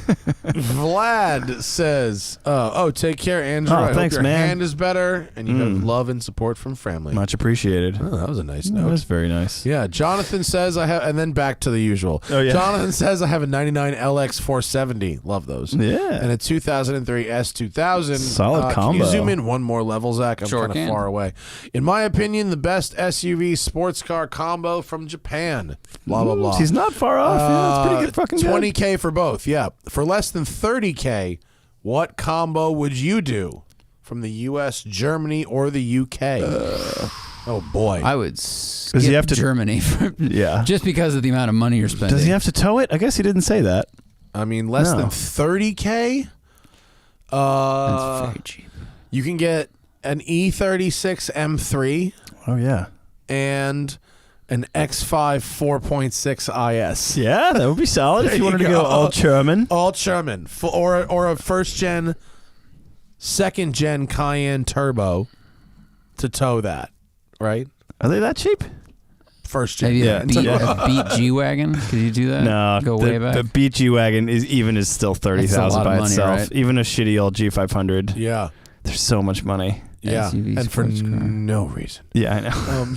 Vlad says, take care, Andrew. I thanks, hope your man. hand is better, and you have love and support from family. Much appreciated. Oh, that was a nice That note. was very nice. Yeah, Jonathan says I have, and then back to the usual. Oh, yeah. Jonathan says I have a 99 LX 470. Love those. Yeah. And a 2003 S2000. Solid Can you combo. zoom in one more level, Zach? I'm Sure kind of can. far away. In my opinion, the best SUV sports car combo from Japan. Blah, blah, blah. He's not far off. Yeah, it's pretty good fucking good. 20K for both, yeah. For less than 30K, what combo would you do from the U.S., Germany, or the UK? Oh, boy. I would skip he have to- Germany Yeah. just because of the amount of money you're spending. Does he have to tow it? I guess he didn't say that. I mean, less No. than 30K? That's very cheap. You can get an E36 M3 Oh, yeah. and an X5 4.6 IS. Yeah, that would be solid if There you wanted you to go go. all German. All German. Or a first-gen, second-gen Cayenne Turbo to tow that, right? Are they that cheap? First-gen. Maybe Yeah. a beat G-Wagon? Could you do that? No, Go way back? the Beat G-Wagon is still $30,000 lot by of money, itself. right? Even a shitty old G500. Yeah. There's so much money. Yeah. SUV And for sports car. no reason. Yeah, I know.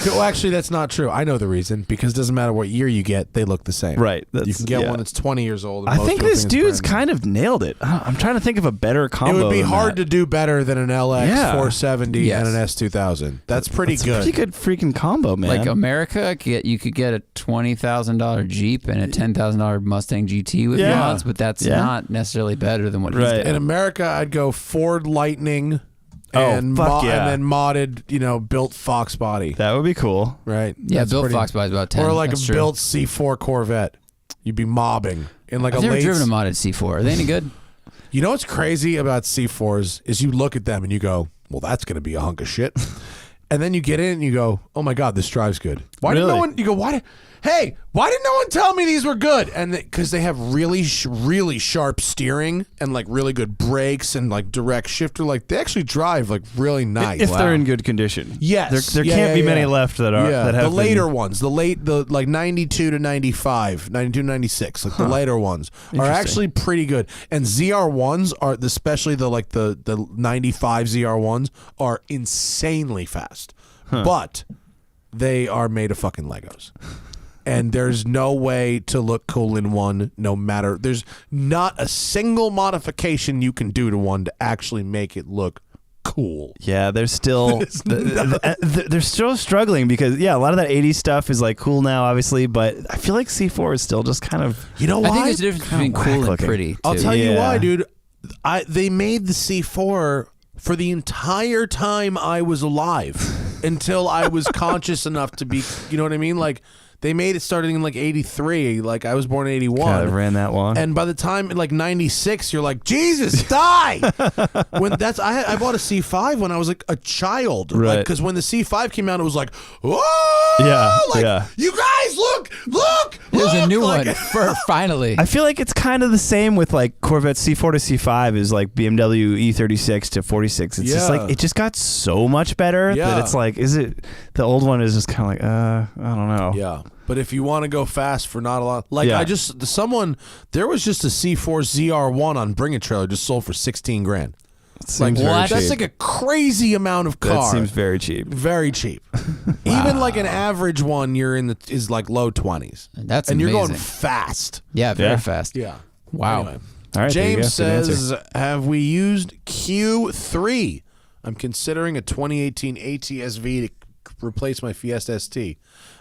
Well, actually, that's not true. I know the reason, because it doesn't matter what year you get, they look the same. Right. You can get one that's 20 years old. And I most think people this it's dude's brand new. kind of nailed it. I'm trying to think of a better combo. It would be than hard that. to do better than an LX Yeah. 470 Yes. and an S2000. That's pretty It's good. a pretty good freaking combo, man. Like America, you could get a $20,000 Jeep and a $10,000 Mustang GT with Yeah. mods, but that's Yeah. not necessarily better than what he's Right. got. In America, I'd go Ford Lightning and, fuck yeah. and then modded, built Fox body. That would be cool. Right? Yeah, That's built pretty- Fox by about 10. Or like That's a true. built C4 Corvette. You'd be mobbing in like I've a never late. driven a modded C4. Are they any good? You know what's crazy about C4s is you look at them and you go, well, that's going to be a hunk of shit. And then you get in and you go, oh my God, this drives good. Why did no Really? one, you go, why did no one tell me these were good? And because they have really sharp steering and like really good brakes and like direct shifter. Like they actually drive like really nice. If they're in good condition. Yes. There Yeah, can't be yeah, many yeah. left that are that have the later been- ones, the like 92 to 95, 92 to 96, like the later ones are Interesting. actually pretty good. And ZR1s are, especially the 95 ZR1s are insanely fast. But they are made of fucking Legos. And there's no way to look cool in one, no matter. There's not a single modification you can do to one to actually make it look cool. Yeah, they're still they're still struggling because a lot of that 80s stuff is like cool now, obviously, but I feel like C4 is still just kind of You know why? I think there's a difference between whack cool and looking. pretty. I'll too. tell you Yeah. why, dude. They made the C4 for the entire time I was alive until I was conscious enough to be, you know what I mean? Like they made it starting in like 83, like I was born in 81. God, it ran that long. And by the time in like 96, you're like, Jesus, die! When I bought a C5 when I was like a child, Right. Because when the C5 came out, it was like, whoa! Yeah, like, yeah. You guys, look! There's a new like, one for finally. I feel like it's kind of the same with like Corvette C4 to C5 is like BMW E36 to 46. It's just Yeah. like it just got so much better Yeah. that it's like, is it the old one is just kind of like, I don't know. Yeah. But if you want to go fast for not a lot, like Yeah. there was just a C4 ZR1 on Bring It Trailer just sold for $16,000. Seems very That's cheap. like a crazy amount of car. That seems very cheap. very cheap. Even like an average one, is like low 20s. That's and you're going amazing. fast. Yeah, very Yeah. fast. Yeah. Wow. Anyway. All right, there you go. James Good answer. says, have we used Q3? I'm considering a 2018 ATS-V to replace my Fiesta ST.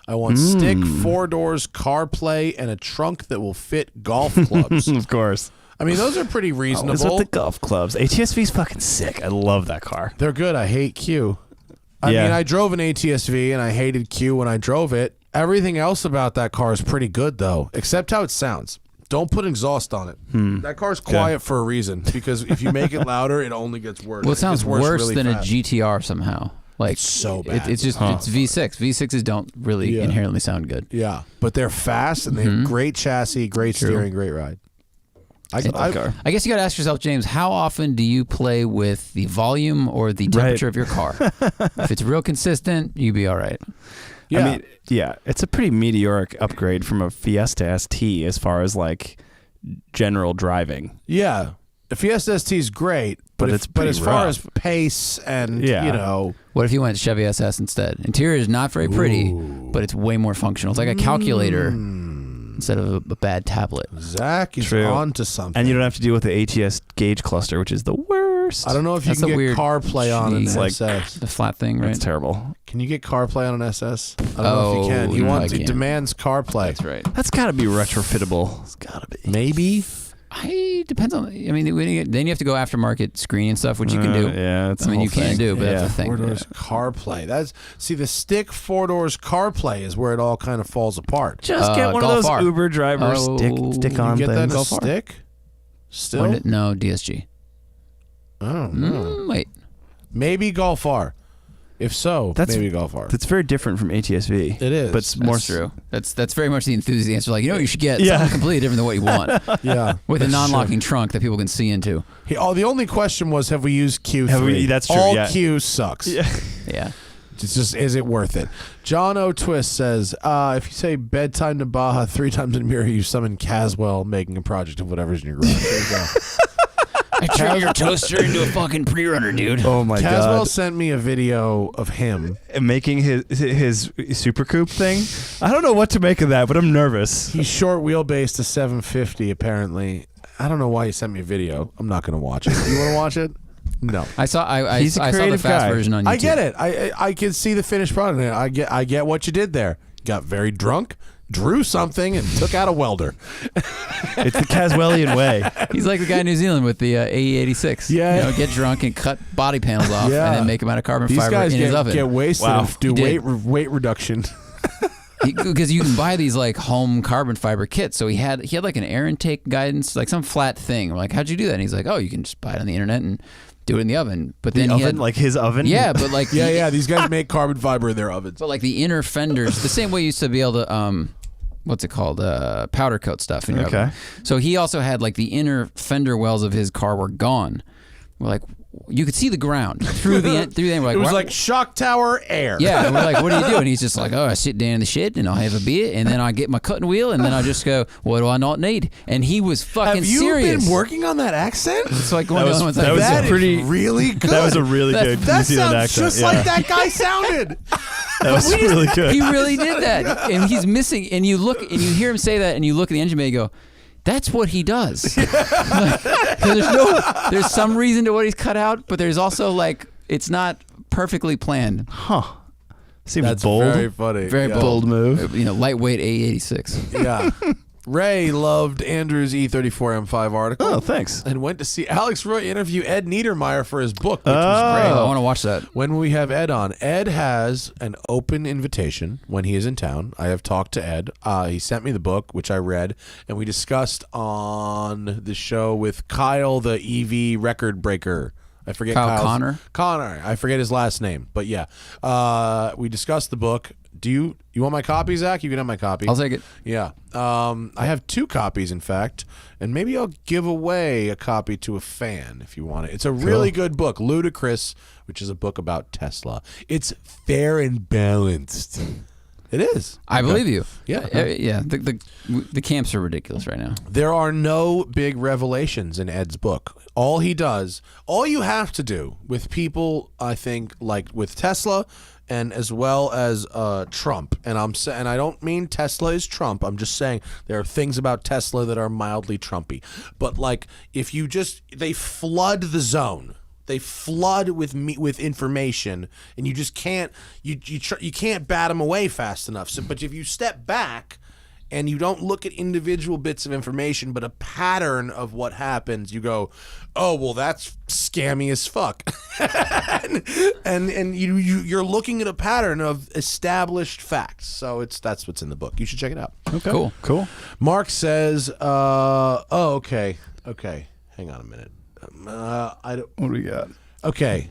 I want stick, 4 doors, CarPlay, and a trunk that will fit golf clubs. Of course. I mean, those are pretty What's reasonable. with the golf clubs? ATS-V's fucking sick. I love that car. They're good. I hate Q. I Yeah. mean, I drove an ATS-V and I hated Q when I drove it. Everything else about that car is pretty good, though, except how it sounds. Don't put exhaust on it. That car's quiet for a reason, because if you make it louder, it only gets worse. Well, it sounds gets worse really than fast. a GTR somehow. Like It's so bad. It's just it's V6. V6s don't really Yeah. inherently sound good. Yeah, but they're fast and they have great chassy, great steering, great ride. I I guess you got to ask yourself, James, how often do you play with the volume or the temperature of your car? If it's real consistent, you'd be all right. yeah. I mean, it's a pretty meteoric upgrade from a Fiesta ST as far as like general driving. Yeah. The Fiesta ST is great, But but it's as far rough. as pace and, Yeah. you know. What if you went Chevy SS instead? Interior is not very pretty, but it's way more functional. It's like a calculator instead of a bad tablet. Zach is True. on to something. And you don't have to deal with the ATS gauge cluster, which is the worst. I don't know if you That's can a get weird CarPlay on an cheese. Like- SS. The flat thing, right? It's terrible. Can you get CarPlay on an SS? I don't know if you can. He no, wants. I He can't. demands CarPlay. That's right. That's got to be retrofittable. It's got to be. Maybe. Depends on. I mean, then you have to go aftermarket screen and stuff, which you can do. Yeah, it's I mean, the you whole can thing. do, but Yeah. that's the thing. 4-doors CarPlay. That's the stick 4-doors CarPlay is where it all kind of falls apart. Just get one of Golf those R. Uber drivers Oh, stick You on get that in things. a Golf R. stick? Still? No, DSG. I don't know. Wait. Maybe Golf R. If so, maybe Golf R. That's very different from ATS-V. It is. But it's more That's true. That's very much the enthusiast answer. Like, you know what you should get? Yeah. Something completely different than what you want. Yeah. With a That's non-locking trunk that people can see into. The only question was, have we used Q3? That's true, All yeah. Q sucks. Yeah. Yeah. It's just, is it worth it? John O. Twist says, if you say bedtime to Baja 3 times in a mirror, you summon Caswell making a project of whatever's in your garage. There you go. I turned your toaster into a fucking pre-runner, dude. Oh my Caswell god. sent me a video of him. Making his Super Coupe thing. I don't know what to make of that, but I'm nervous. He's short wheelbase to 750, apparently. I don't know why he sent me a video. I'm not going to watch it. You want to watch it? No. I saw I He's a saw the creative fast guy. version on YouTube. I get it. I can see the finished product. I get what you did there. Got very drunk, drew something, and took out a welder. It's the Caswellian way. He's like the guy in New Zealand with the AE86. Yeah. You know, get drunk and cut body panels off Yeah. and then make them out of carbon These fiber guys in his oven. get wasted Wow. and do He did. weight reduction. Because you can buy these like home carbon fiber kits. So he had like an air intake guidance, like some flat thing. We're like, how'd you do that? And he's like, oh, you can just buy it on the internet and do it in the oven. But then The he oven, had, like his oven? yeah, but like Yeah. These guys make carbon fiber in their ovens. But like the inner fenders, the same way you used to be able to what's it called? Powder coat stuff in your Okay. oven. So he also had like the inner fender wells of his car were gone. We're like, you could see the ground through the end. We're like, It was "Why-" like shock tower air. yeah. And we're like, what do you do? And he's just like, oh, I sit down in the shed and I'll have a beer and then I get my cutting wheel and then I just go, what do I not need? And he was fucking Have you serious. been working on that accent? It's like one That of was- the ones that like, was a That is pretty- really good. That was a really good New That Zealand sounds accent. just yeah. like that guy sounded. That was really good. he really did that. And he's missing. And you look and you hear him say that and you look at the engine bay and you go, that's what he does. Like, there's some reason to what he's cut out, but there's also like, it's not perfectly planned. Huh. Seems That's bold. very funny. Very Yeah. Bold move. You know, lightweight A86. Yeah. Ray loved Andrew's E34 M5 article. Oh, thanks. And went to see Alex Roy interview Ed Niedermeyer for his book, which was Oh, great. I want to watch that. When we have Ed on, Ed has an open invitation when he is in town. I have talked to Ed. He sent me the book, which I read, and we discussed on the show with Kyle, the EV record breaker. I forget Kyle Connor? Connor. I forget his last name, but yeah. We discussed the book. Do you want my copy, Zach? You can have my copy. I'll take it. Yeah. I have 2 copies, in fact, and maybe I'll give away a copy to a fan if you want it. It's a really good book, Ludicrous, which is a book about Tesla. It's fair and balanced. It is. I believe you. Yeah. Yeah. The camps are ridiculous right now. There are no big revelations in Ed's book. All you have to do with people, I think, like with Tesla, and as well as Trump, and I don't mean Tesla is Trump. I'm just saying there are things about Tesla that are mildly Trumpy. But like, if you they flood the zone. They flood with information, and you just can't you can't bat them away fast enough. So, but if you step back and you don't look at individual bits of information, but a pattern of what happens, you go, oh well, that's scammy as fuck, and you're looking at a pattern of established facts. So that's what's in the book. You should check it out. Okay. Cool. Cool. Mark says, okay, hang on a minute. What do we got? Okay.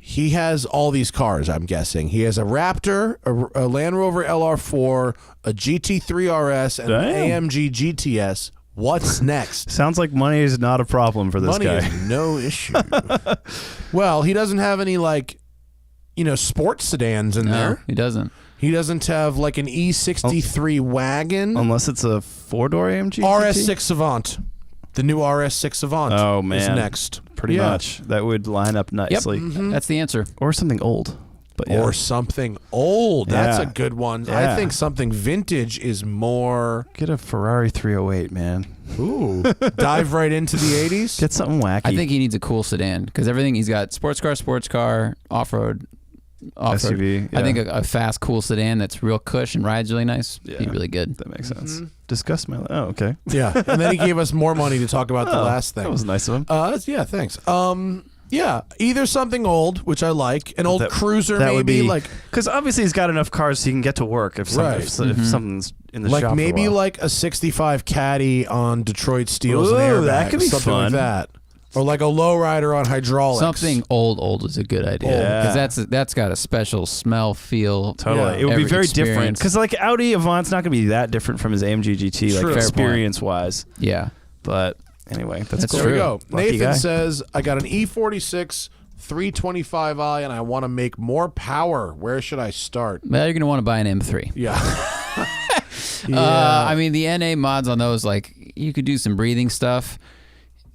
He has all these cars, I'm guessing. He has a Raptor, a Land Rover LR4, a GT3 RS, and an AMG GTS. What's next? Sounds like money is not a problem for this Money guy. is no issue. Well, he doesn't have any, sports sedans in No, there. he doesn't. He doesn't have like an E63 wagon. Unless it's a 4-door AMG. RS6 Avant. The new RS6 Avant. Oh man, is next. Pretty much. That would line up nicely. That's the answer. Or something old. But yeah. Or something old. That's Yeah. a good one. Yeah. I think something vintage is more. Get a Ferrari 308, man. Ooh. Dive right into the 80s. Get something wacky. I think he needs a cool sedan because everything he's got sports car, off-road. SUV. I think a fast, cool sedan that's real cush and rides really nice. Yeah. Be really good. That makes sense. Discuss my. Oh, okay. Yeah. And then he gave us more money to talk about the last thing. That was nice of him. Yeah, thanks. Yeah, either something old, which I like, an old cruiser, that maybe would be like obviously he's got enough cars so he can get to work if, Right. if something's in the shop. like for maybe a while. like a '65 Caddy on Detroit steels and Ooh, airbags, that could be something fun. like that, or like a lowrider on hydraulics. Something old is a good idea Yeah. because that's got a special smell, feel. Totally, Yeah. it would be Every very different experience. because like Audi Avant's not going to be that different from his AMG GT, like True. Fair experience wise. Yeah. But anyway, that's That's cool. There we true. go. Lucky Nathan guy. says, "I got an E46 325i, and I want to make more power. Where should I start?" Well, you're gonna want to buy an M3. Yeah. I mean, the NA mods on those, like, you could do some breathing stuff.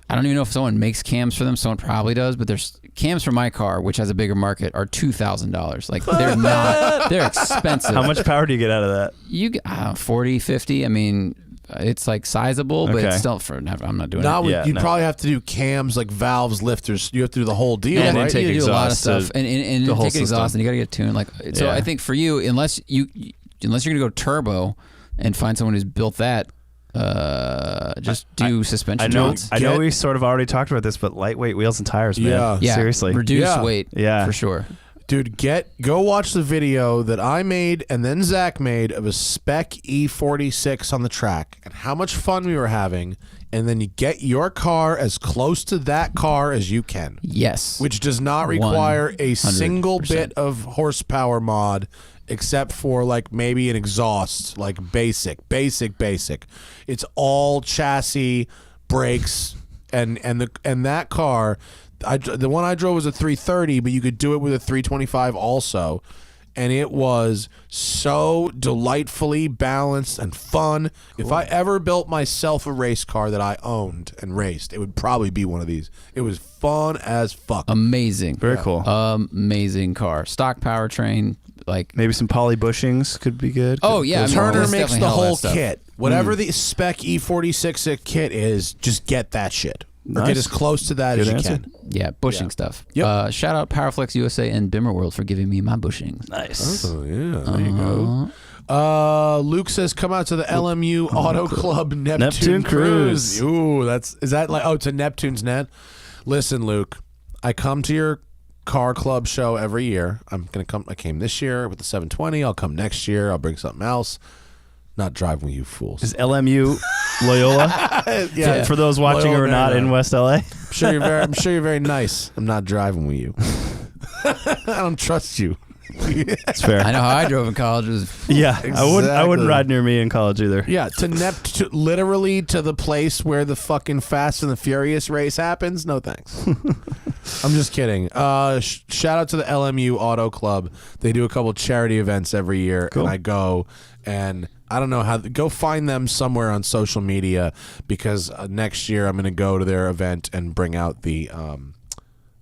I don't even know if someone makes cams for them. Someone probably does, but there's cams for my car, which has a bigger market, are $2,000. Like, they're not, they're expensive. How much power do you get out of that? You get 40, 50. I mean, it's like sizable, but Okay. it's still I'm not doing Now it. Yeah, you'd no. probably have to do cams, like valves, lifters. You have to do the whole deal, And right? take you do a lot of exhaust stuff, to and the whole take exhaust, system. and you got to get tuned. Like, so Yeah. I think for you, unless you're gonna go turbo and find someone who's built that, just do suspension joints. I know we sort of already talked about this, but lightweight wheels and tires, man. Yeah. Yeah, Seriously. reduce Yeah. weight. Yeah. for sure. Dude, go watch the video that I made and then Zach made of a spec E46 on the track and how much fun we were having. And then you get your car as close to that car as you can, Yes, which does not require a 100%. single bit of horsepower mod except for like maybe an exhaust, like basic. It's all chassis, brakes, and that car. The one I drove was a 330, but you could do it with a 325 also, and it was so delightfully balanced and fun. Cool. If I ever built myself a race car that I owned and raced, it would probably be one of these. It was fun as fuck. amazing, Very cool. amazing car, stock powertrain, like. Maybe some poly bushings could be good. Oh yeah, I mean, Turner there's makes definitely the hell of that whole stuff. kit. Whatever the spec E46 kit is, just get that shit. Or get Nice. as close to that Good as you answer. can. Yeah, bushing stuff. Yep. Shout out Powerflex USA and Bimmer World for giving me my bushings. Nice. Oh, yeah. There you go. Luke says, come out to the LMU Auto Club Neptune Cruise. Ooh, is that like, oh, to Neptune's Net? Listen, Luke, I come to your car club show every year. I came this year with the 720. I'll come next year. I'll bring something else. Not driving with you fools. Is LMU Loyola? Yeah. For those watching Loyola who are not Marymount. in West LA. I'm sure you're very nice. I'm not driving with you. I don't trust you. That's fair. I know how I drove in college. It was Yeah, I wouldn't Exactly. ride near me in college either. Yeah, literally to the place where the fucking Fast and the Furious race happens. No thanks. I'm just kidding. Shout out to the LMU Auto Club. They do a couple charity events every year, Cool. and I go. And I don't know how. Go find them somewhere on social media because next year I'm going to go to their event and bring out the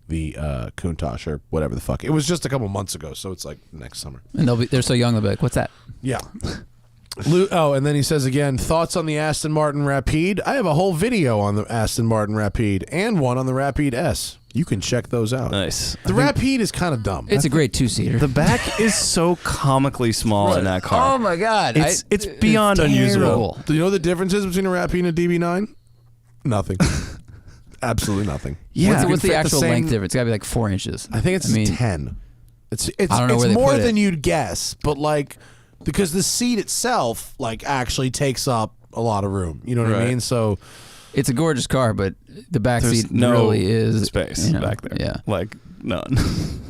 Countach or whatever the fuck. It was just a couple months ago, so it's like next summer. and they're so young. They'll be like, "What's that?" Yeah. And then he says again, thoughts on the Aston Martin Rapide? I have a whole video on the Aston Martin Rapide and one on the Rapide S. You can check those out. Nice. The Rapide is kind of dumb. It's a great two-seater. The back is so comically small in that car. Oh my god, It's beyond unusable. terrible. Do you know the differences between a Rapide and a DB9? Nothing. Absolutely nothing. Yeah. What's the fit the actual same- length difference? It's got to be like 4 inches. I think it's 10. It's I don't know where they more put it. than you'd guess, but like because the seat itself like actually takes up a lot of room. You know what I Right. mean? So It's a gorgeous car, but the back There's seat no really is space you know, back there. Yeah, Like none.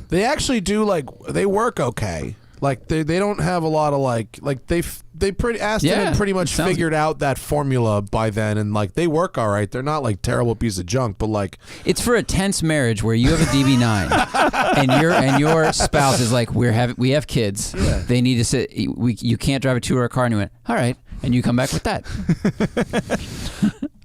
they actually do they work okay. Like they don't have a lot of like Aston had pretty much figured out that formula by then, and like they work all right. They're not like terrible piece of junk, but like it's for a tense marriage where you have a DB9 and your spouse is like we have kids. Yeah. They need to sit. You can't drive a 2-hour car, and you went all right, and you come back with that.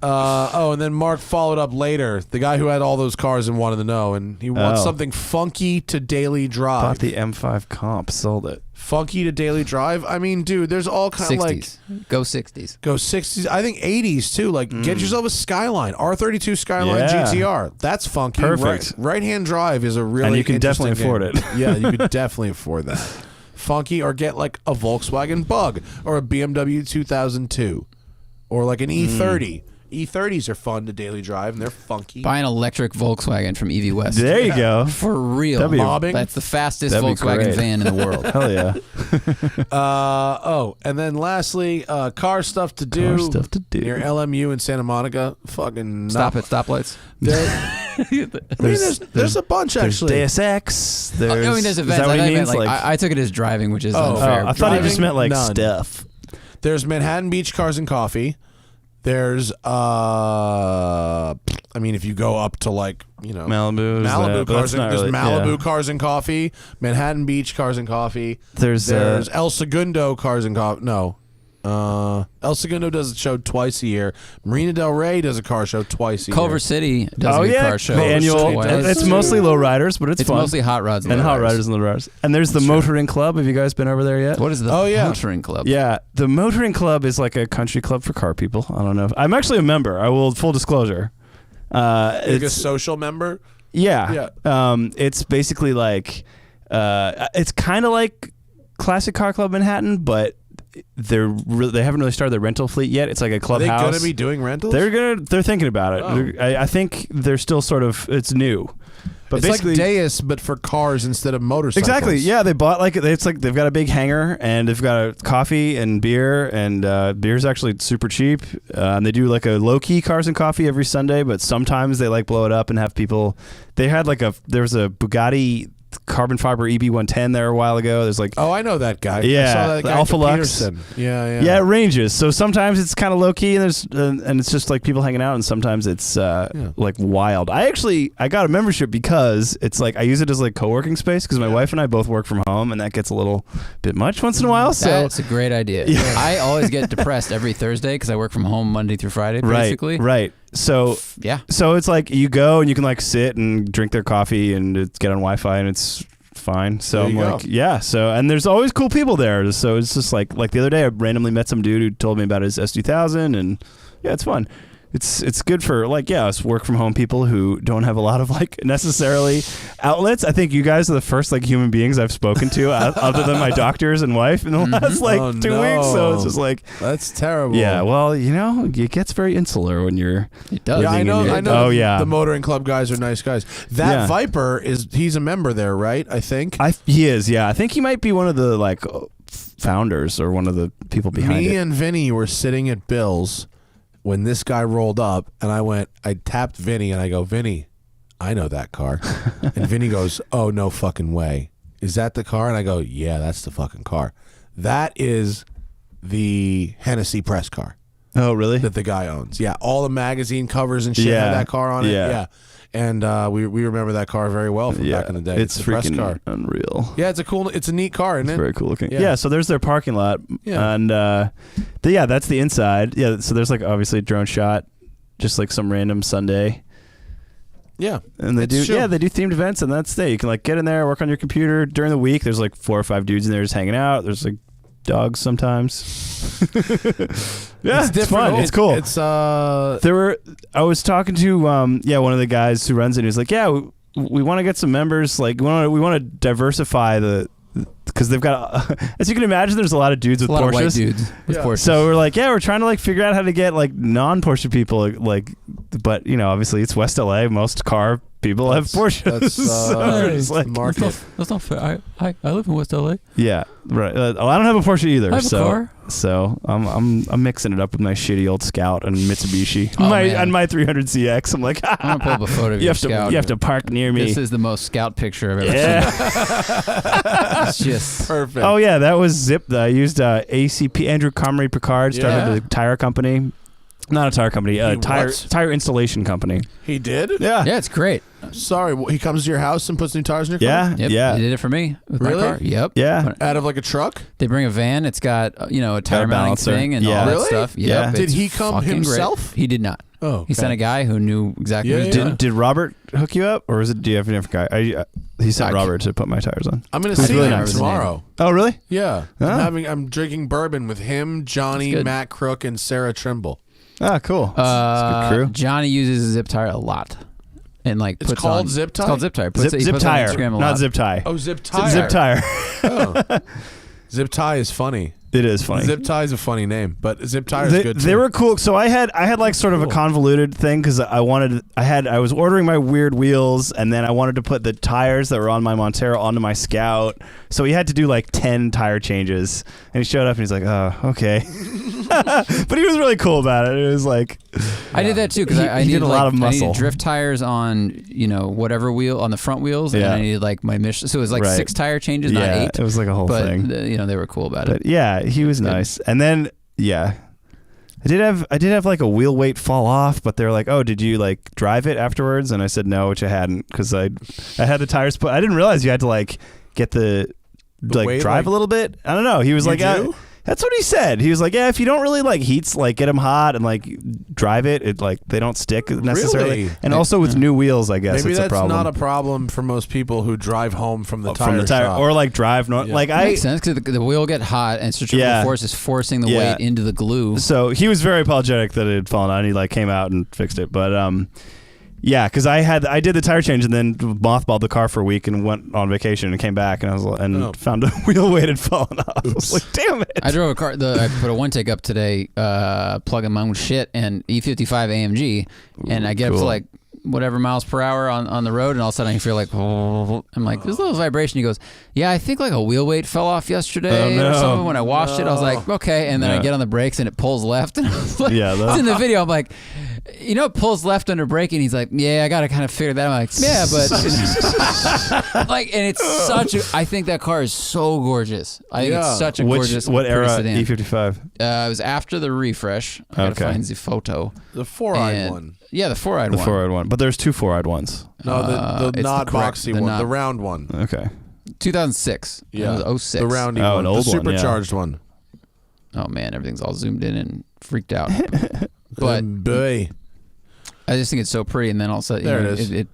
And then Mark followed up later. The guy who had all those cars and wanted to know, and he wants something funky to daily drive. Bought the M5 Comp, sold it. Funky to daily drive. I mean, dude, there's all kind of like go 60s. Go 60s. I think 80s too. Like get yourself a Skyline, R32 Skyline GTR. That's funky. Perfect. Right-hand drive is a really and you can definitely afford game. it. Yeah, you could definitely afford that. Funky, or get like a Volkswagen Bug or a BMW 2002 or like an E30. E30s are fun to daily drive, and they're funky. Buy an electric Volkswagen from EV West. There you go. For real. Mobbing. That's the fastest That'd be Volkswagen great. van in the world. Hell yeah. And then lastly, car stuff to do. Car stuff to do. Near LMU in Santa Monica. Fucking Stop at stoplights. There's a bunch actually. There's Deus Ex. There's, I mean, there's is events. that what I, he means? meant, like, I took it as driving, which is Oh, unfair. I thought he just Driving? meant like None. stuff. There's Manhattan Beach Cars and Coffee. There's I mean, if you go up to like, you know, Malibu cars and really, Malibu Cars and Coffee, Manhattan Beach Cars and Coffee. There's El Segundo Cars and Coffee. No. El Segundo does a show twice a year. Marina Del Rey does a car show twice a year. Culver City does a good car show. The annual. Twice. It's mostly low riders, but it's fun. Mostly hot rods and hot riders and low riders. And there's the Motoring Club. Have you guys been over there yet? What is the Motoring Club? Yeah, the Motoring Club is like a country club for car people. I don't know. I'm actually a member. I will, full disclosure. Like a social member? Yeah. It's basically like, it's kind of like Classic Car Club Manhattan, but they haven't really started their rental fleet yet. It's like a clubhouse. Are they going to be doing rentals? They're thinking about it. Oh. I think they're still sort of, it's new. But it's basically, like Deus, but for cars instead of motorcycles. Exactly. Yeah, they bought it's like they've got a big hangar and they've got a coffee and beer, and beer's actually super cheap. And they do like a low key cars and coffee every Sunday, but sometimes they like blow it up and have people. They had there was a Bugatti carbon fiber EB110 there a while ago. There's like, oh, I know that guy. Yeah, I saw that guy Alpha Lux. Peterson. Yeah. Yeah, it ranges. So sometimes it's kind of low key, and and it's just like people hanging out, and sometimes it's like wild. I got a membership because it's like I use it as like co-working space because my wife and I both work from home, and that gets a little bit much once in a while. So that's a great idea. Yeah. I always get depressed every Thursday because I work from home Monday through Friday, basically. Right. So yeah. So it's like you go and you can like sit and drink their coffee and get on Wi-Fi, and it's fine. So I'm like, yeah. So, and there's always cool people there. So it's just like the other day, I randomly met some dude who told me about his S2000, and yeah, it's fun. It's good for like, yeah, us work from home people who don't have a lot of like necessarily outlets. I think you guys are the first like human beings I've spoken to other than my doctors and wife in the last like 2 weeks. So it's just like, that's terrible. Yeah. Well, you know, it gets very insular when you're. It does. Yeah, I know. Oh yeah. The Motoring Club guys are nice guys. That Viper he's a member there, right? I think. He is. Yeah. I think he might be one of the like founders or one of the people behind it. Me and Vinny were sitting at Bill's when this guy rolled up, and I tapped Vinny, and I go, Vinny, I know that car. And Vinny goes, oh, no fucking way. Is that the car? And I go, yeah, that's the fucking car. That is the Hennessy press car. Oh, really? That the guy owns. Yeah, all the magazine covers and shit have that car on it. Yeah. And we remember that car very well from back in the day. It's a press freaking car. Unreal. Yeah, it's a neat car, isn't it? It's very cool looking. Yeah. Yeah, so there's their parking lot. Yeah. And that's the inside. Yeah, so there's like obviously a drone shot, just like some random Sunday. Yeah. And they do themed events, and that's it. You can like get in there, work on your computer. During the week, there's like 4 or 5 dudes in there just hanging out. There's like dogs sometimes. Yeah, it's fun. It's cool. I was talking to one of the guys who runs it. He was like, yeah, we want to get some members. Like we want to diversify because they've got as you can imagine, there's a lot of dudes with Porsches. A lot of white dudes with Porsches. So we're like, yeah, we're trying to like figure out how to get like non-Porsche people like, but you know, obviously it's West LA. Most car people have Porsches. That's So it's like, market. That's not fair. I live in West LA. yeah, right. I don't have a Porsche either. I have a car. So I'm mixing it up with my shitty old Scout and Mitsubishi. Oh, man. On my 300CX. I'm like, I'm gonna pull up a photo of you your have to Scout. you have to park near me. This is the most Scout picture I've ever seen. Yeah. It's just Perfect. Oh yeah, that was Zip. I used ACP. Andrew Comrie Picard started Yeah. a tire company. Not a tire company. A tire installation company. He did? Yeah. yeah, it's great. Sorry, he comes to your house and puts new tires in your car? Yeah. Yep, Yeah. they did it for me with Really? my car. Yep. Yeah. Out of like a truck? They bring a van. It's got a tire mounting balancer. thing and Yeah. all that Really? stuff. Yep, Yeah. it's Did he come fucking great. himself? He did not. Oh, okay. He sent a guy who knew exactly Yeah, what he was yeah. doing. Did Robert hook you up, or was it? Do you have a different guy? He sent I- Robert to put my tires on. I'm going to He's see really him nice. tomorrow. Oh really? Yeah. Ah. I'm drinking bourbon with him, Johnny, That's good. Matt Crook, and Sarah Trimble. Ah, cool. That's a good crew. Johnny uses a zip tire a lot, and like It's puts called on, zip tie? It's called zip tire. Zip He puts it on tire, Instagram a not lot. zip tie. Oh, zip tie. Zip tire. Oh. Zip tie is funny. It is funny. Zip tie is a funny name, but zip tire is good too. They were cool. So I had like sort of a convoluted thing because I was ordering my weird wheels, and then I wanted to put the tires that were on my Montero onto my Scout. So he had to do like 10 tire changes, and he showed up and he's like, "Oh, okay," but he was really cool about it. It was like I did that too because I He needed did a lot of I muscle. needed drift tires on whatever wheel on the front wheels, and Yeah. I needed like my Michelin. So it was like Right. 6 tire changes, not 8. it was like a whole But thing. they were cool about it. But yeah, he was nice. And then I did have like a wheel weight fall off, but they're like, "Oh, did you like drive it afterwards?" And I said no, which I hadn't because I had the tires put. I didn't realize you had to like get the like weight, drive like- a little bit. I don't know. He was You like, do? that's what he said. He was like, yeah, if you don't really like heats, like get them hot and like drive it like they don't stick necessarily. Really? And also with new wheels, I guess Maybe it's that's a problem. not a problem for most people who drive home from the tire from the tire shop. or like drive Yeah. like Makes sense because the wheel get hot and centrifugal Yeah. force is forcing the Yeah. weight into the glue. So he was very apologetic that it had fallen out. And he like came out and fixed it, but yeah, because I did the tire change and then mothballed the car for a week and went on vacation and came back and found a wheel weight had fallen off. I was like, damn it! I drove a car. I put a one take up today, plugging my own shit and E55 AMG, and I get up to cool. like whatever miles per hour on the road, and all of a sudden I feel like, I'm like, there's a little vibration. He goes, yeah, I think like a wheel weight fell off yesterday or something. When I washed it, I was like, okay, and then I get on the brakes and it pulls left, and I was like, Yeah, it's in the video. I'm like, it pulls left under braking. He's like, yeah, I got to kind of figure that out. I'm like, yeah, but like, and it's I think that car is so gorgeous. I think it's such a gorgeous. What era sedan. E55? It was after the refresh. I gotta Okay. find the photo. the four-eyed And- one. Yeah, the four-eyed The one. four-eyed one, but there's two four-eyed ones. No, the it's not the correct- boxy the one, not- the round one. Okay. 2006. Yeah, It was 06. the roundy Oh, one, an the old one, yeah. supercharged one. Oh man, everything's all zoomed in and freaked out. But Boy. I just think it's so pretty, and then all of a sudden, There it is. It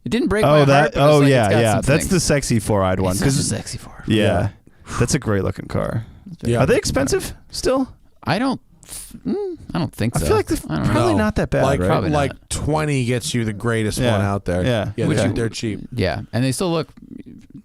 didn't break my Oh, heart. that. But it's Oh, like, yeah, it's got yeah. some That's things. the sexy four-eyed one. It's such a 'cause- sexy car. yeah, that's a great looking car. Yeah. Are they expensive still? I don't think so. I feel like they're I don't know. probably No. not that bad, Like right? Probably like not. 20 gets you the greatest Yeah. one out there. Yeah. yeah, Which- they're cheap. Yeah, and they still look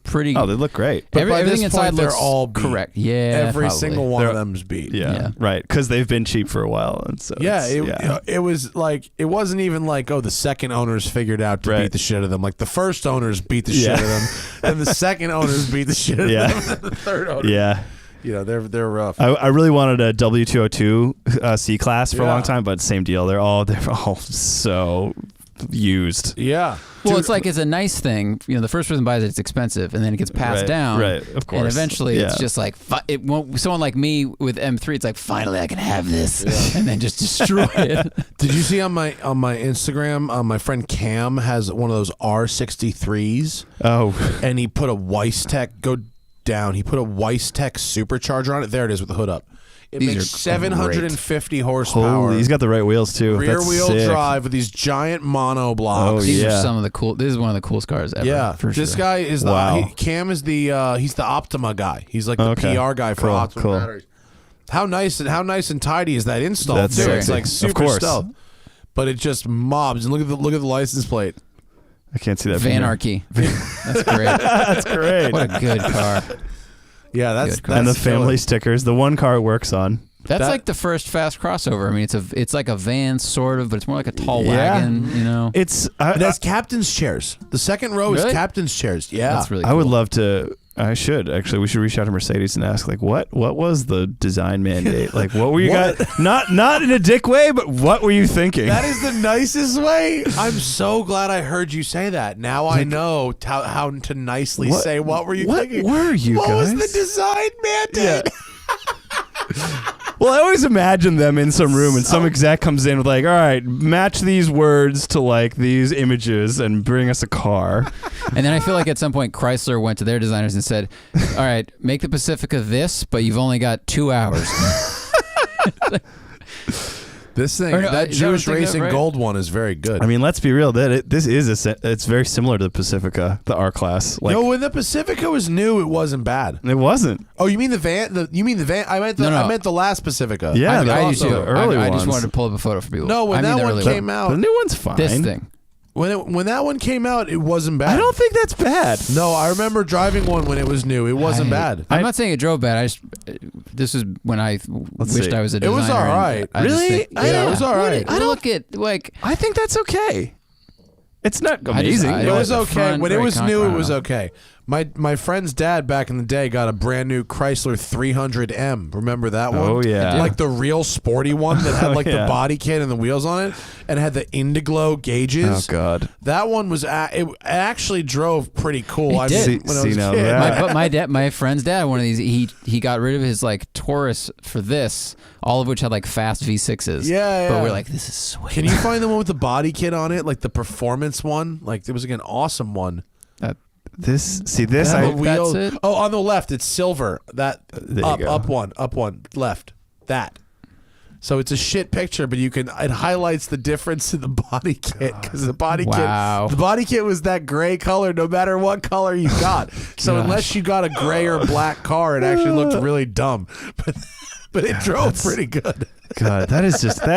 pretty. Oh, they look great. But by everything this inside point, they're looks all beat. correct. Yeah, Every probably. single one of They're- them's beat. Yeah, Yeah. right. Because they've been cheap for a while, and so Yeah, it's- it was like it wasn't even like the second owners figured out to Right. beat the shit out of them. Like the first owners beat the shit out of them, and the second owners beat the shit out Yeah. of them. And the third owners, yeah. they're rough. I really wanted a W202 C class for a Yeah. long time, but same deal. They're all so used. Yeah, Well, Dude, it's like it's a nice thing. The first person buys it, it's expensive, and then it gets passed Right, down. right, of course. And eventually, it's Yeah. just like it won't. Someone like me with M3, it's like finally I can have this, and then just destroy it. Did you see on my Instagram? My friend Cam has one of those R63s, Oh, and he put a Weisstech. Go down. He put a Weisstech supercharger on it. There it is with the hood up. It These makes are 750 horsepower. holy! He's got the right wheels too. rear That's wheel sick. drive with these giant mono blocks. Oh, These yeah. are some of the cool. This is one of the coolest cars ever. Yeah, for this sure. guy is Wow. Cam is the he's the Optima guy. He's like the Okay. PR guy for Cool, Optima cool. batteries. How nice and tidy is that install That's too? very It's like Of super course. stealth, but it just mobs. And look at the license plate. I can't see that. from here. Vanarchy. That's great. That's great. What a good car. Yeah, that's Good car. and the that's killer. family stickers. The one car it works on. That's like the first fast crossover. I mean, it's like a van sort of, but it's more like a tall wagon. You know, it has captain's chairs. The second row is captain's chairs. Yeah, that's really cool. I would love to. I should actually. We should reach out to Mercedes and ask, like, what was the design mandate? Like, what were you guys? Not in a dick way, but what were you thinking? That is the nicest way. I'm so glad I heard you say that. Now I know how to nicely say what were you thinking. What were you guys? What was the design mandate? Yeah. Well, I always imagine them in some room and some exec comes in with like, all right, match these words to like these images and bring us a car. And then I feel like at some point Chrysler went to their designers and said, all right, make the Pacifica this, but you've only got 2 hours. This thing, that Jewish Racing Gold one is very good. I mean, let's be real. It's very similar to the Pacifica, the R class. Like, no, when the Pacifica was new, it wasn't bad. It wasn't. Oh, you mean the van? You mean the van? I meant the last Pacifica. Yeah, I used to. early I ones. just wanted to pull up a photo for people. No, when that one came out, the new one's fine. This thing. When that one came out, it wasn't bad. I don't think that's bad. No, I remember driving one when it was new. It wasn't bad. I'm not saying it drove bad. This is when I wished I was a designer. It was all right. Really? It was all right. I look at like. I think that's okay. It's not amazing. It was okay. Front, When it was new, it was know. okay. My friend's dad back in the day got a brand new Chrysler 300M. Remember that one? Oh, yeah. Like the real sporty one that had like the body kit and the wheels on it and had the Indiglo gauges. Oh, God. That one was it actually drove pretty cool. It did. When I was a kid. My friend's dad, one of these, he got rid of his like Taurus for this, all of which had like fast V6s. Yeah. But we're like, this is sweet. Can you find the one with the body kit on it, like the performance one? Like it was like an awesome one. Wheels. That's it? Oh, on the left, it's silver. That up one, left. That. So it's a shit picture, but it highlights the difference in the body kit because the body kit was that gray color no matter what color you got. So unless you got a gray or black car, it actually looked really dumb. But it drove pretty good. God, that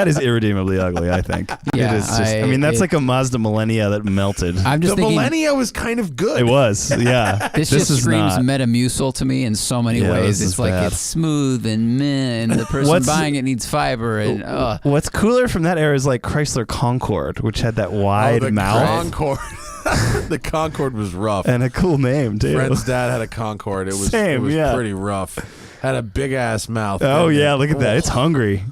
is irredeemably ugly, I think. Yeah, it is just, that's like a Mazda Millennia that melted. I'm just thinking, Millennia was kind of good. It was, yeah. This just screams Metamucil to me in so many ways. It's like it's smooth and meh, and the person buying it needs fiber. And what's cooler from that era is like Chrysler Concorde, which had that wide mouth. Concorde. The Concorde was rough. And a cool name, too. Friend's dad had a Concorde. It was pretty rough. Had a big ass mouth. Oh, yeah, look at that. It's hungry.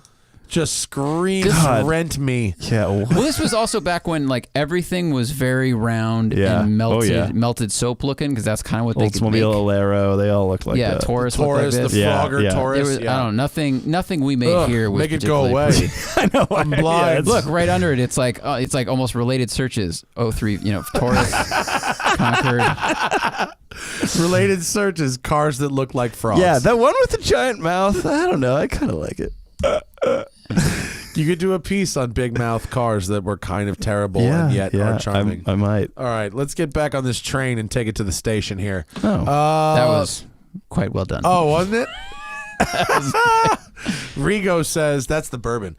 Just screams rent me. Yeah. Well, this was also back when like everything was very round and melted soap looking, because that's kind of what they could make. Oldsmobile, Alero, they all look like that. Taurus, the Frogger, Taurus. Nothing we made here was make it go away. I know. I'm blind. Look right under it. It's like almost related searches. 03, Taurus, Concord. Related searches, cars that look like frogs. Yeah, that one with the giant mouth. I don't know. I kind of like it. You could do a piece on big mouth cars that were kind of terrible and yet are charming. I might. All right, let's get back on this train and take it to the station here. Oh, that was quite well done. Oh, wasn't it? Rigo says that's the bourbon.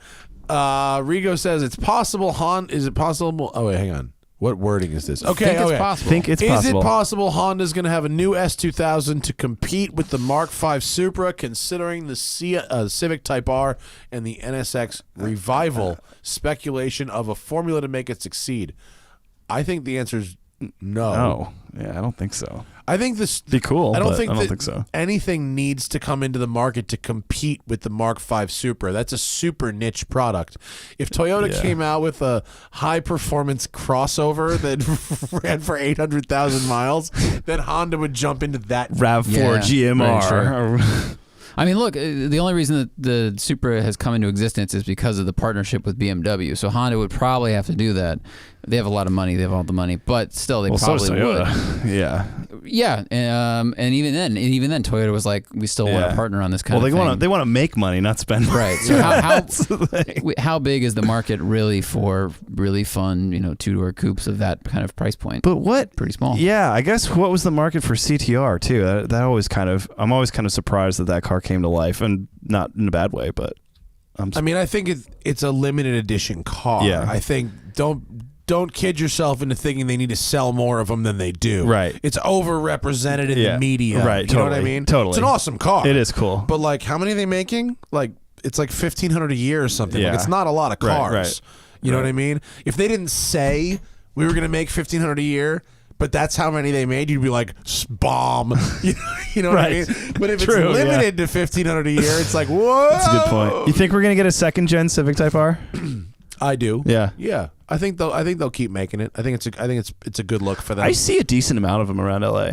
Rigo says it's possible. Is it possible? Oh wait, hang on. What wording is this? Okay, it's possible. Think it's possible. Is it possible Honda's going to have a new S2000 to compete with the Mark V Supra, considering the Civic Type R and the NSX revival? Speculation of a formula to make it succeed. I think the answer is no. Oh, yeah, I don't think so. I think this be cool. I don't think so. Anything needs to come into the market to compete with the Mark V Supra. That's a super niche product. If Toyota came out with a high performance crossover that ran for 800,000 miles, then Honda would jump into that RAV4 GMR. I mean, look, the only reason that the Supra has come into existence is because of the partnership with BMW. So Honda would probably have to do that. They have a lot of money. They have all the money, but still, they probably would. Yeah. And even then, Toyota was like, we still want to partner on this kind of thing. They want to make money, not spend money. Right. So how big is the market really for really fun, two-door coupes of that kind of price point? But pretty small. Yeah, I guess what was the market for CTR too? That always I'm always kind of surprised that car came to life, and not in a bad way, but. I think it's a limited edition car. Yeah. I think don't kid yourself into thinking they need to sell more of them than they do. Right. It's overrepresented in the media. Right. You know what I mean? Totally. It's an awesome car. It is cool. But how many are they making? it's like $1,500 a year or something. Yeah. Like, it's not a lot of cars. Right. You know what I mean? If they didn't say we were going to make $1,500 a year, but that's how many they made, you'd be like, bomb. You know what I mean? But if True, it's limited to $1,500 a year, it's like, whoa. That's a good point. You think we're gonna get a second gen Civic Type R? I do. Yeah. Yeah. I think they'll keep making it. I think it's a good look for them. I see a decent amount of them around LA.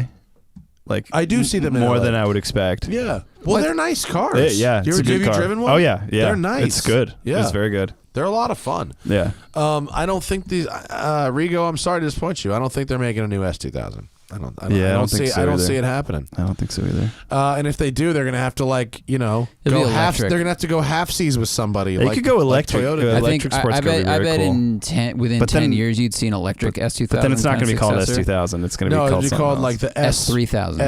Like I do see them in more LA. than I would expect. Yeah. Well, they're nice cars. Yeah, Have it's a good you car. driven one? Oh yeah. They're nice. It's good. Yeah. It's very good. They're a lot of fun. Yeah. I don't think these Rigo. I'm sorry to disappoint you. I don't think they're making a new S2000. I don't think so I don't either. see it happening. I don't think so either. And if they do, they're gonna have to It'll go be half. electric. They're gonna have to go halfsies with somebody. They like, could go electric. Like Toyota. I Electric think sport's I gonna be bet very cool. within But 10 then- years you'd see an electric S2000. But then it's not kind going to of be called successor. S2000. It's going to No, be it'd called be something called else. like the S3000.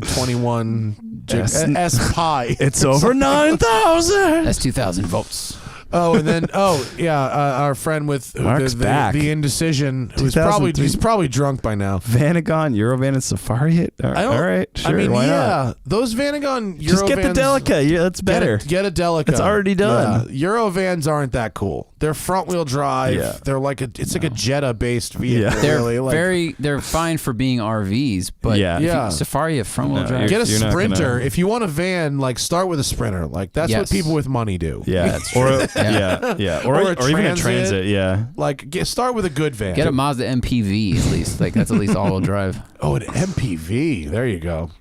S1.21 S- S Pi. It's over 9,000. S2000 volts. Oh, and then our friend with Mark's back. the indecision, who's 2003. he's probably drunk by now. Vanagon, Eurovan, and Safari hit. All right, sure. I mean, why yeah, not? those Vanagon Eurovans. Just get the Delica. Yeah, that's better. Get a Delica. It's already done. Yeah. Eurovans aren't that cool. They're front wheel drive. Yeah. They're like it's like a Jetta based vehicle. Yeah. They're really. Like, they're fine for being RVs, but Yeah. if you- Yeah. Safari have front wheel No, drive. get a You're not Sprinter. gonna- If you want a van, like start with a Sprinter. Like that's what Yes. people with money do. Yeah, that's or true. yeah, or Or a even a Transit. Transit. Yeah, Like start with a good van. Get a Mazda MPV at least. Like that's at least all-wheel drive. Oh, an MPV. There you go.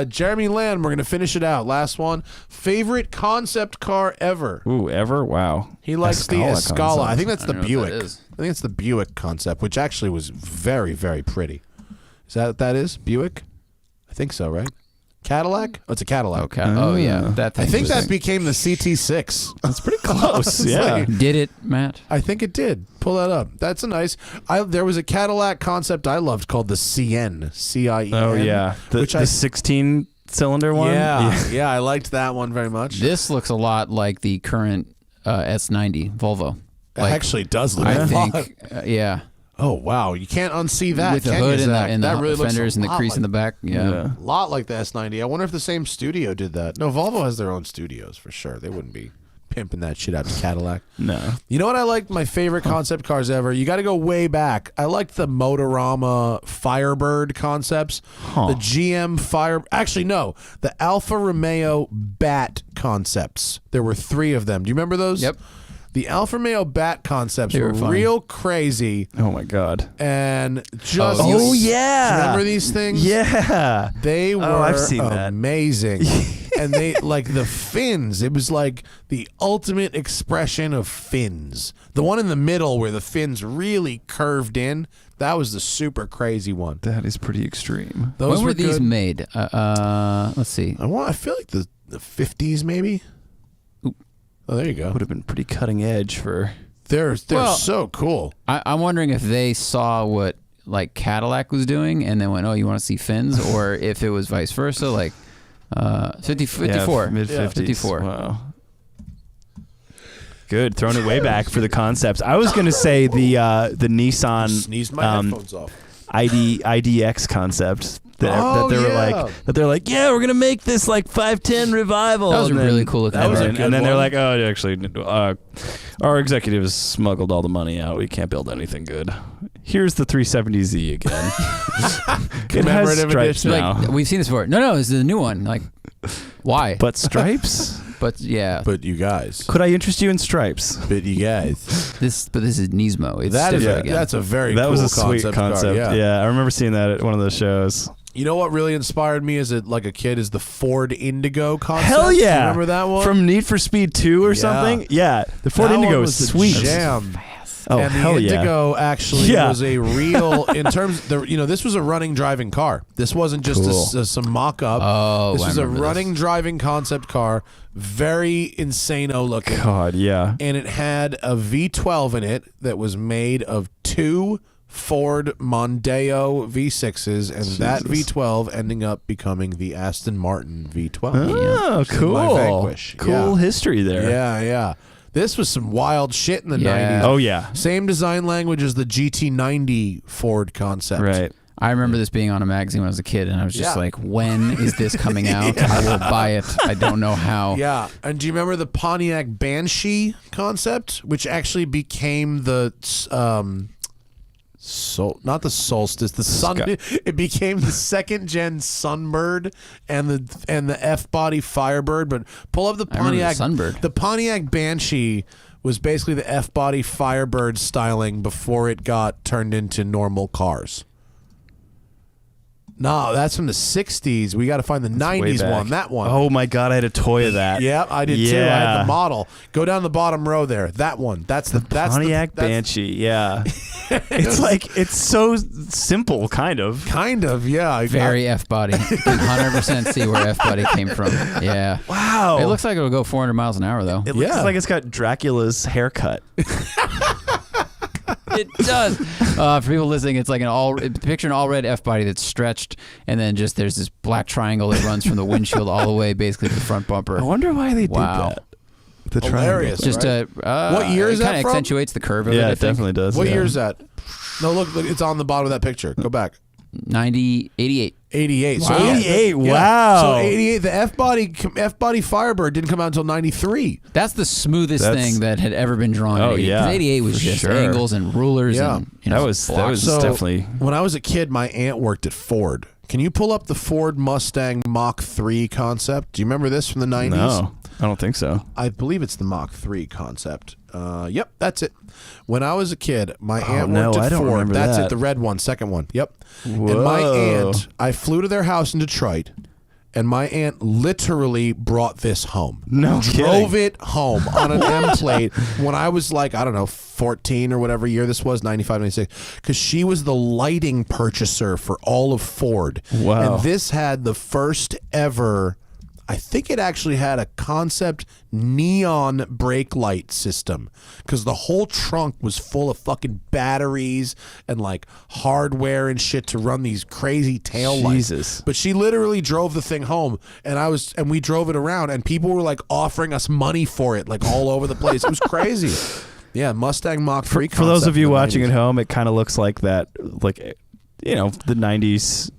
Jeremy Land, we're going to finish it out. Last one. Favorite concept car ever? Ooh, ever? Wow. He likes the Escala Escala. I concept. think that's I the don't know Buick. what that is. I think it's the Buick concept, which actually was very, very pretty. Is that what that is? Buick? I think so, right? Cadillac? Oh, it's a Cadillac. Okay. Oh yeah, that I thing think was- that became the CT6. That's pretty close. It's yeah. like- did it, Matt. I think it did. Pull that up. That's a nice. There was a Cadillac concept I loved called the CN. CIEN. Oh yeah, the 16-cylinder one. Yeah, I liked that one very much. This looks a lot like the current S90 Volvo. It actually does look I a lot. think, yeah, Oh wow, you can't unsee that. with the can hood you, and Zach? the that really looks fenders a and the lot crease in the like- back. Yeah. A lot like the S90. I wonder if the same studio did that. No, Volvo has their own studios for sure. They wouldn't be pimping that shit out to Cadillac. No. You know what I liked? My favorite concept cars ever. You got to go way back. I liked the Motorama Firebird concepts. The GM Fire. Actually, no. The Alfa Romeo Bat concepts. There were 3 of them. Do you remember those? Yep. The Alfa Romeo Bat concepts They were were fun. real crazy Oh my God. and just. Oh, yeah. Remember these things? Yeah. They were I've seen that. amazing. And they like the fins. It was like the ultimate expression of fins. The one in the middle where the fins really curved in, that was the super crazy one. That is pretty extreme. Those When were these good. made? Let's see. I feel like the 50s maybe. Oop. Oh, there you go. Would have been pretty cutting edge for. They're Well, so cool. I'm wondering if they saw what like Cadillac was doing and then went, "Oh, you want to see fins?" or if it was vice versa, like 54, mid 50s. 54. Wow. Good, throwing it way back for the concepts. I was gonna say the Nissan Sneezed my headphones off. IDX concept Oh, that they were yeah. like, yeah, we're gonna make this like 510 revival. That was a And then- really cool looking That was a car. good and then they're one. like, oh, actually, our executives smuggled all the money out. We can't build anything good. Here's the 370Z again. It has Commemorative stripes edition. now, Like we've seen this before. No, this is a new one. Like, why? but stripes. But yeah, But you guys. Could I interest you in stripes? But you guys. this is Nismo. It's That is different again. that's a very That cool was a sweet car, concept. yeah. I remember seeing that at one of those shows. You know what really inspired me as a kid is the Ford Indigo concept. Hell You yeah! remember that one? From Need for Speed 2 or Yeah. something? Yeah, the Ford That Indigo one was was the sweet. jam. Oh, and the hell yeah. Indigo actually Yeah. was a real in terms this was a running driving car. This wasn't just Cool. some mock up. Oh, this I was a remember running driving concept car, very insano looking. God, yeah. And it had a V12 in it that was made of 2 Ford Mondeo V6s, and that V12 ending up becoming the Aston Martin V12. Oh, cool. My Vanquish. Cool Yeah. history there. Yeah. This was some wild shit in the Yeah. 90s. Oh, yeah. Same design language as the GT90 Ford concept. Right. I remember this being on a magazine when I was a kid, and I was just like, when is this coming out? I will buy it. I don't know how. Yeah. And do you remember the Pontiac Banshee concept, which actually became the not the Solstice, the Sun. It became the second-gen Sunbird and the F-body Firebird. But pull up the Pontiac Sunbird. The Pontiac Banshee was basically the F-body Firebird styling before it got turned into normal cars. No, that's from the 60s. We got to find the 90s one. That one. Oh, my God. I had a toy of that. Yeah, I did too. I had the model. Go down the bottom row there. That one. That's the Pontiac Banshee. Yeah. It's so simple, kind of. Kind of, yeah. Very F-body. You can 100% see where F-body came from. Yeah. Wow. It looks like it'll go 400 miles an hour, though. It looks like it's got Dracula's haircut. It does. For people listening, it's like picture an all red F body that's stretched, and then just there's this black triangle that runs from the windshield all the way basically to the front bumper. I wonder why they did that. The Hilarious. Just what year is that from? Kind of accentuates the curve of it. Yeah, I it think. definitely does. What year is that? No, look, it's on the bottom of that picture. Go back. 88. 88. Wow. So 88. Wow. So 88. The F-body Firebird didn't come out until 93. That's the smoothest thing that had ever been drawn. Oh, 88. yeah. 88 was just angles and rulers. Yeah. And, That was So definitely. when I was a kid, my aunt worked at Ford. Can you pull up the Ford Mustang Mach 3 concept? Do you remember this from the 90s? No, I don't think so. I believe it's the Mach 3 concept. Yep, that's it. When I was a kid, my aunt worked at I don't Ford. remember That's that. it, the red one, second one. Yep. Whoa. And my aunt, I flew to their house in Detroit, and my aunt literally brought this home. No Drove kidding. it home on an M plate when I was like, I don't know, 14 or whatever year this was, 95, 96, because she was the lighting purchaser for all of Ford. Wow. And this had the first ever, I think it actually had a concept neon brake light system, because the whole trunk was full of fucking batteries and like hardware and shit to run these crazy tail lights. Jesus. But she literally drove the thing home, and we drove it around, and people were like offering us money for it, like all over the place. It was crazy. Yeah, Mustang Mach 3 For those of you watching 90s. at home, it kind of looks like that, like, the 90s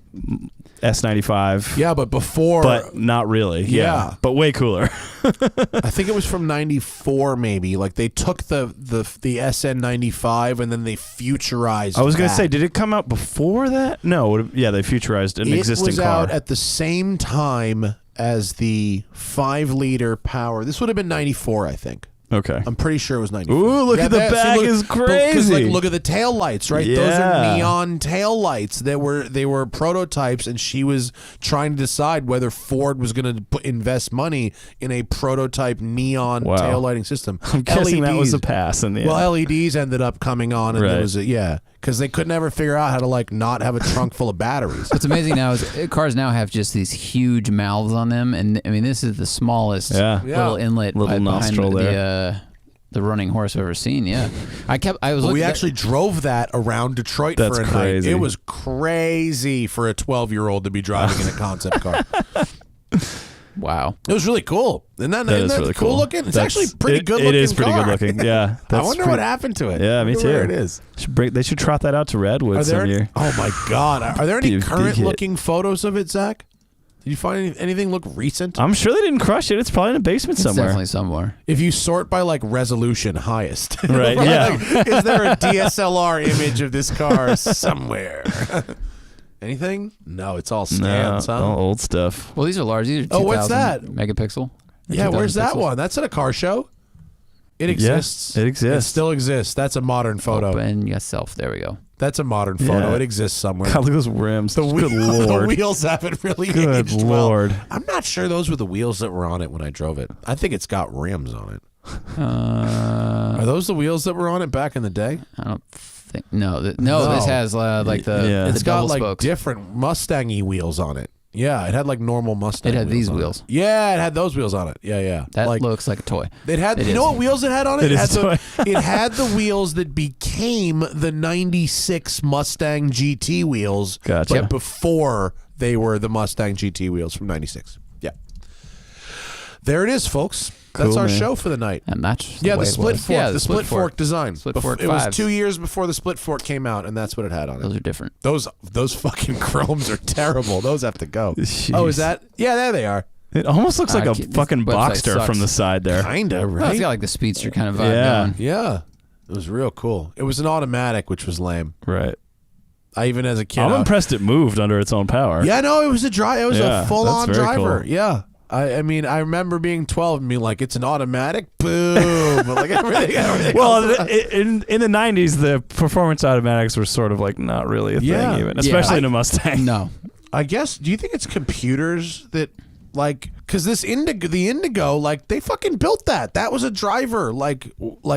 S95. Yeah, but before, But not really. Yeah. But way cooler. I think it was from 94 maybe. Like they took the SN95 and then they futurized I was going to that. say, did it come out before that? No. Yeah, they futurized an existing It was car. out at the same time as the 5-liter power. This would have been 94, I think. Okay. I'm pretty sure it was 94. Ooh, look at the back is crazy. Look at the tail lights, right? Those Yeah. are neon tail lights. They were prototypes, and she was trying to decide whether Ford was going to invest money in a prototype neon Wow. tail lighting system. I'm guessing that was a pass in the end. Well, LEDs ended up coming on, and Right. it was because they could never figure out how to like not have a trunk full of batteries. What's amazing now is cars now have just these huge mouths on them, and I mean this is the smallest little inlet Little nostril behind the running horse I've ever seen. Yeah, I was. We looking actually drove that around Detroit That's for a crazy. night. It was crazy for a 12-year-old to be driving in a concept car. Wow. It was really cool. Isn't that is really cool cool. looking? It's actually pretty good looking. It is pretty car. good looking. Yeah. I wonder what happened to it. Yeah, me Wonder too. Where it is. They should trot that out to Redwood some year. Oh my God! Are there any Big current hit. looking photos of it, Zach? Did you find anything look recent? I'm sure they didn't crush it. It's probably in a basement It's somewhere. definitely somewhere. If you sort by like resolution, highest. Right, yeah. Like, is there a DSLR image of this car somewhere? Anything? No, it's all scans, huh? all old stuff. Well, these are large. These are 2,000 what's that? megapixel. Yeah, 2,000 where's that pixels. one? That's at a car show. It exists. it exists. It still exists. That's a modern photo. Open yourself. There we go. That's a modern photo. Yeah. It exists somewhere. God, look at those rims. Good The Lord. wheels haven't really Good aged well. Lord. I'm not sure those were the wheels that were on it when I drove it. I think it's got rims on it. Are those the wheels that were on it back in the day? I don't think. No. This has like the. Yeah. the It's got double like spokes. different Mustang-y wheels on it. Yeah, it had like normal Mustang. It had these on it. wheels. Yeah, it had those wheels on it. Yeah. That like, looks like a toy. It had. It You is. know what wheels it had on it? It is it had the wheels that became the '96 Mustang GT wheels. Gotcha. But before they were the Mustang GT wheels from '96. Yeah. There it is, folks. That's Cool, our man. show for the night. And that's Yeah, the way it split was. fork. Yeah, the split fork design. Split Bef- fork It was 5s. 2 years before the split fork came out, and that's what it had on Those it. are different. Those fucking chromes are terrible. Those have to go. Jeez. Oh, is that? Yeah, there they are. It almost looks like a This fucking website Boxster sucks. from the side there. Kinda, Well, right? it's got like the speedster kind of vibe Yeah. going. Yeah. It was real cool. It was an automatic, which was lame. Right. I even as a kid. I'm impressed it moved under its own power. Yeah, no, it was a drive. It was Yeah, a full-on that's very driver. cool. Yeah. I mean, I remember being 12 and being like, it's an automatic. Boom. But like everything Well, else- in the 90s, the performance automatics were sort of like not really a Yeah. thing even, Yeah. especially in a Mustang. No. I guess. Do you think it's computers that, like, because the Indigo, like, they fucking built that. That was a driver. Like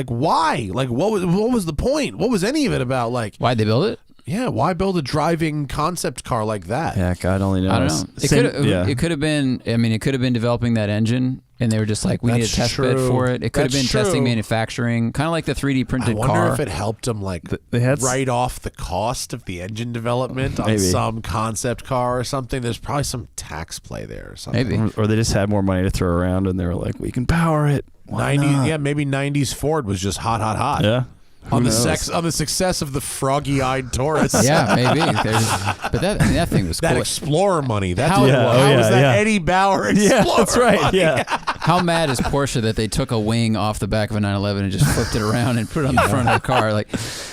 why? Like, what was the point? What was any of it about? Like, Why'd they build it? yeah, why build a driving concept car like that? Yeah, God only knows. I don't know. It could have been. I mean, it could have been developing that engine, and they were just like, we need a That's test bed true. for it. It could have That's been testing true. manufacturing, kind of like the 3D I printed wonder car. if it helped them like They had write off the cost of the engine development on Maybe. some concept car or something. There's probably some tax play there or something. Maybe. Or they just had more money to throw around, and they were like, "We can power it." Why 90s, not? yeah, maybe 90s Ford was just hot. Yeah. On Who the knows? on the success of the froggy-eyed Taurus. Yeah, maybe. But that thing was That cool. Explorer money. That's How- what it Yeah, was. oh, How yeah, was that yeah. Eddie Bauer Explorer Yeah, that's right. money? Yeah. How mad is Porsche that they took a wing off the back of a 911 and just flipped it around and put it on the front of the car? Like,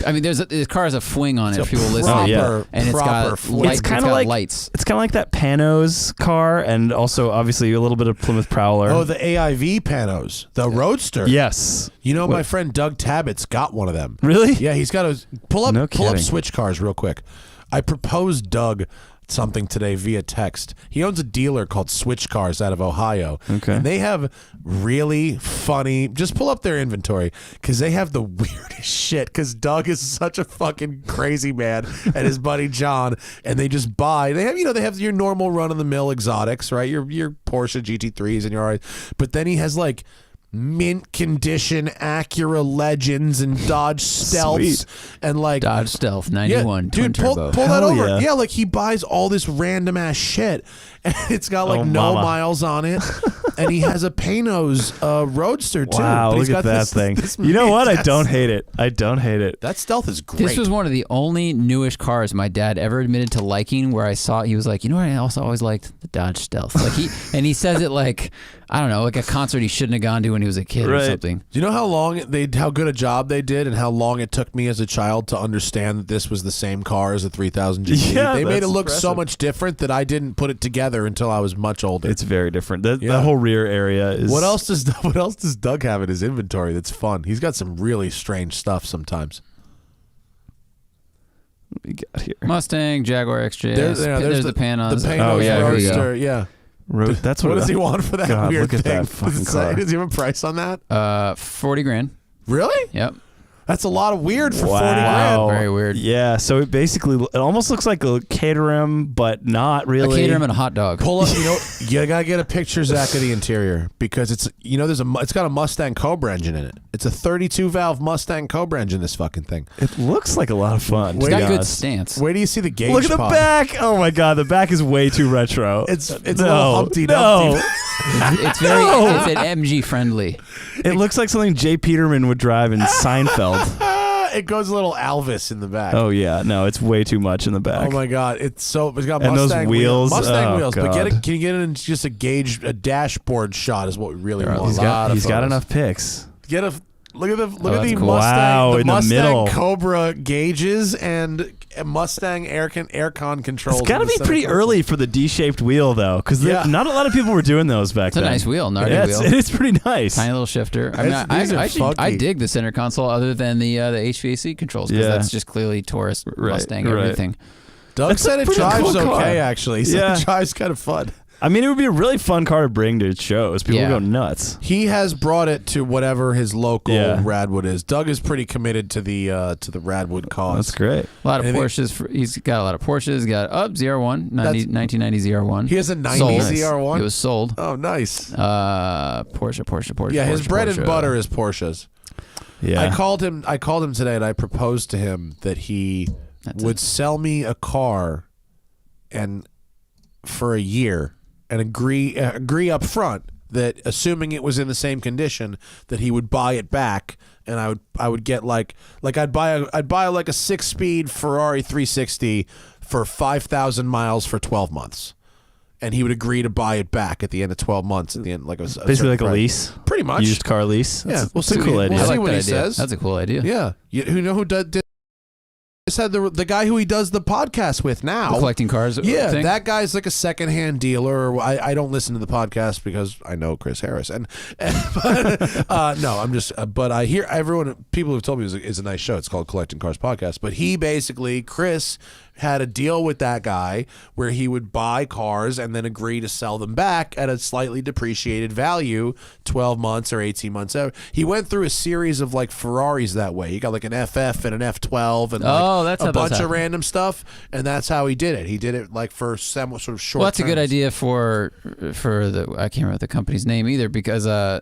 I mean, the car has a fwing on it. It's If people a listen, Oh, yeah. proper, and it's proper got fwing. lights. It's kinda got like- lights. It's kind of like that Panos car, and also obviously a little bit of Plymouth Prowler. Oh, the AIV Panos, the Roadster. yes. You know, my friend Doug Tabbitt's got one of them. Really? Yeah, he's got a pull up No kidding. switch cars real quick. I proposed Doug something today via text. He owns a dealer called Switch Cars out of Ohio. Okay. And they have really funny, just pull up their inventory because they have the weirdest shit because Doug is such a fucking crazy man and his buddy John, and they just buy, they have your normal run of the mill exotics, right? Your Porsche GT3s and your RS, but then he has like mint condition Acura Legends and Dodge Stealths Sweet. and like Dodge Stealth 91 twin dude, pull turbo. that Hell over. yeah. Yeah, like he buys all this random ass shit, and it's got like Oh, no mama. miles on it, and he has a Panos Roadster too. Wow, but he's look at got that this- thing. this You know what? I mint-ass- don't hate it. I don't hate it. That Stealth is great. This was one of the only newish cars my dad ever admitted to liking. Where I saw he was like, you know what? I also always liked the Dodge Stealth. Like he says it like, I don't know, like a concert he shouldn't have gone to when he was a kid or Right. something. Do you know how good a job they did, and how long it took me as a child to understand that this was the same car as a 3000 GT? Yeah, They made it that's look so impressive. much different that I didn't put it together until I was much older. It's very different. Yeah. That whole rear area is. What else does Doug have in his inventory that's fun? He's got some really strange stuff sometimes. we got here? Mustang, Jaguar XJ. There's the Panos. The Panos Oh, yeah, here we go. Roadster. Yeah. That's What does he want for that God, weird look at thing? that fucking Does it say- car. Does he have a price on that? $40,000. Really? Yep. That's a lot of weird for 40 Wow. grand. Very weird. Yeah, so it basically it almost looks like a Caterham, but not A really. Caterham and a hot dog. Pull up, you gotta get a picture, Zach, of the interior because it's got a Mustang Cobra engine in it. It's a 32 valve Mustang Cobra engine. This fucking thing. It looks like a lot of fun. It's to got be good honest. stance. Where do you see the gauge Look at the pod? back. Oh my god, the back is way too retro. It's a no, little Humpty no. Dumpty. It's very it's an MG friendly. It looks like something Jay Peterman would drive in Seinfeld. It goes a little Alvis in the back. Oh yeah, no, it's way too much in the back. Oh my god, it's got And those Mustang wheels, Mustang oh, wheels. But God. can you get it in just a dashboard shot is what we really want. He's got enough pics. Get a look at the that's cool. Mustang, Wow, the in the Mustang middle. Cobra gauges and Mustang aircon controls. It's got to in the be center pretty console. early for the D-shaped wheel though, because Yeah. not a lot of people were doing those back It's a then. nice wheel, gnarly Yeah, wheel. it's pretty nice. Tiny little shifter. I mean, These are I funky. dig the center console other than the HVAC controls because Yeah. that's just clearly Taurus, Right, Mustang, right. everything. Doug That's a said it pretty drives cool car. okay. Actually, he said Yeah. it drives kind of fun. I mean, it would be a really fun car to bring to shows. People Yeah. go nuts. He has brought it to whatever his local Yeah. Radwood is. Doug is pretty committed to the Radwood cause. That's great. A lot of Anything- Porsches. He's got a lot of Porsches. He's got ZR1, 1990 ZR1. He has a 90 Sold. ZR1. It was sold. Oh, nice. Porsche. Yeah, his Porsche, bread and Porsche. butter is Porsches. Yeah. I called him today and I proposed to him that he would sell me a car and for a year and agree up front that assuming it was in the same condition, that he would buy it back, and I would get like I'd buy like a 6-speed Ferrari 360 for 5,000 miles for 12 months. And he would agree to buy it back at the end of 12 months. At the end, like basically like a lease, pretty much used car lease. Yeah, We'll see. Cool idea. We'll I see like what that he idea. says. That's a cool idea. Yeah, you know who did had the guy who he does the podcast with now, The collecting cars. Yeah, thing? that guy's like a secondhand dealer. I don't listen to the podcast because I know Chris Harris, but, no, I'm just. But I hear people have told me it's a nice show. It's called Collecting Cars Podcast. But he basically, Chris had a deal with that guy where he would buy cars and then agree to sell them back at a slightly depreciated value 12 months or 18 months out. He went through a series of like Ferraris that way. He got like an FF and an F12 and that's a how those bunch of happen. random stuff, and that's how he did it. He did it like for some sort of short Well, that's a good terms. idea for the I can't remember the company's name either, because then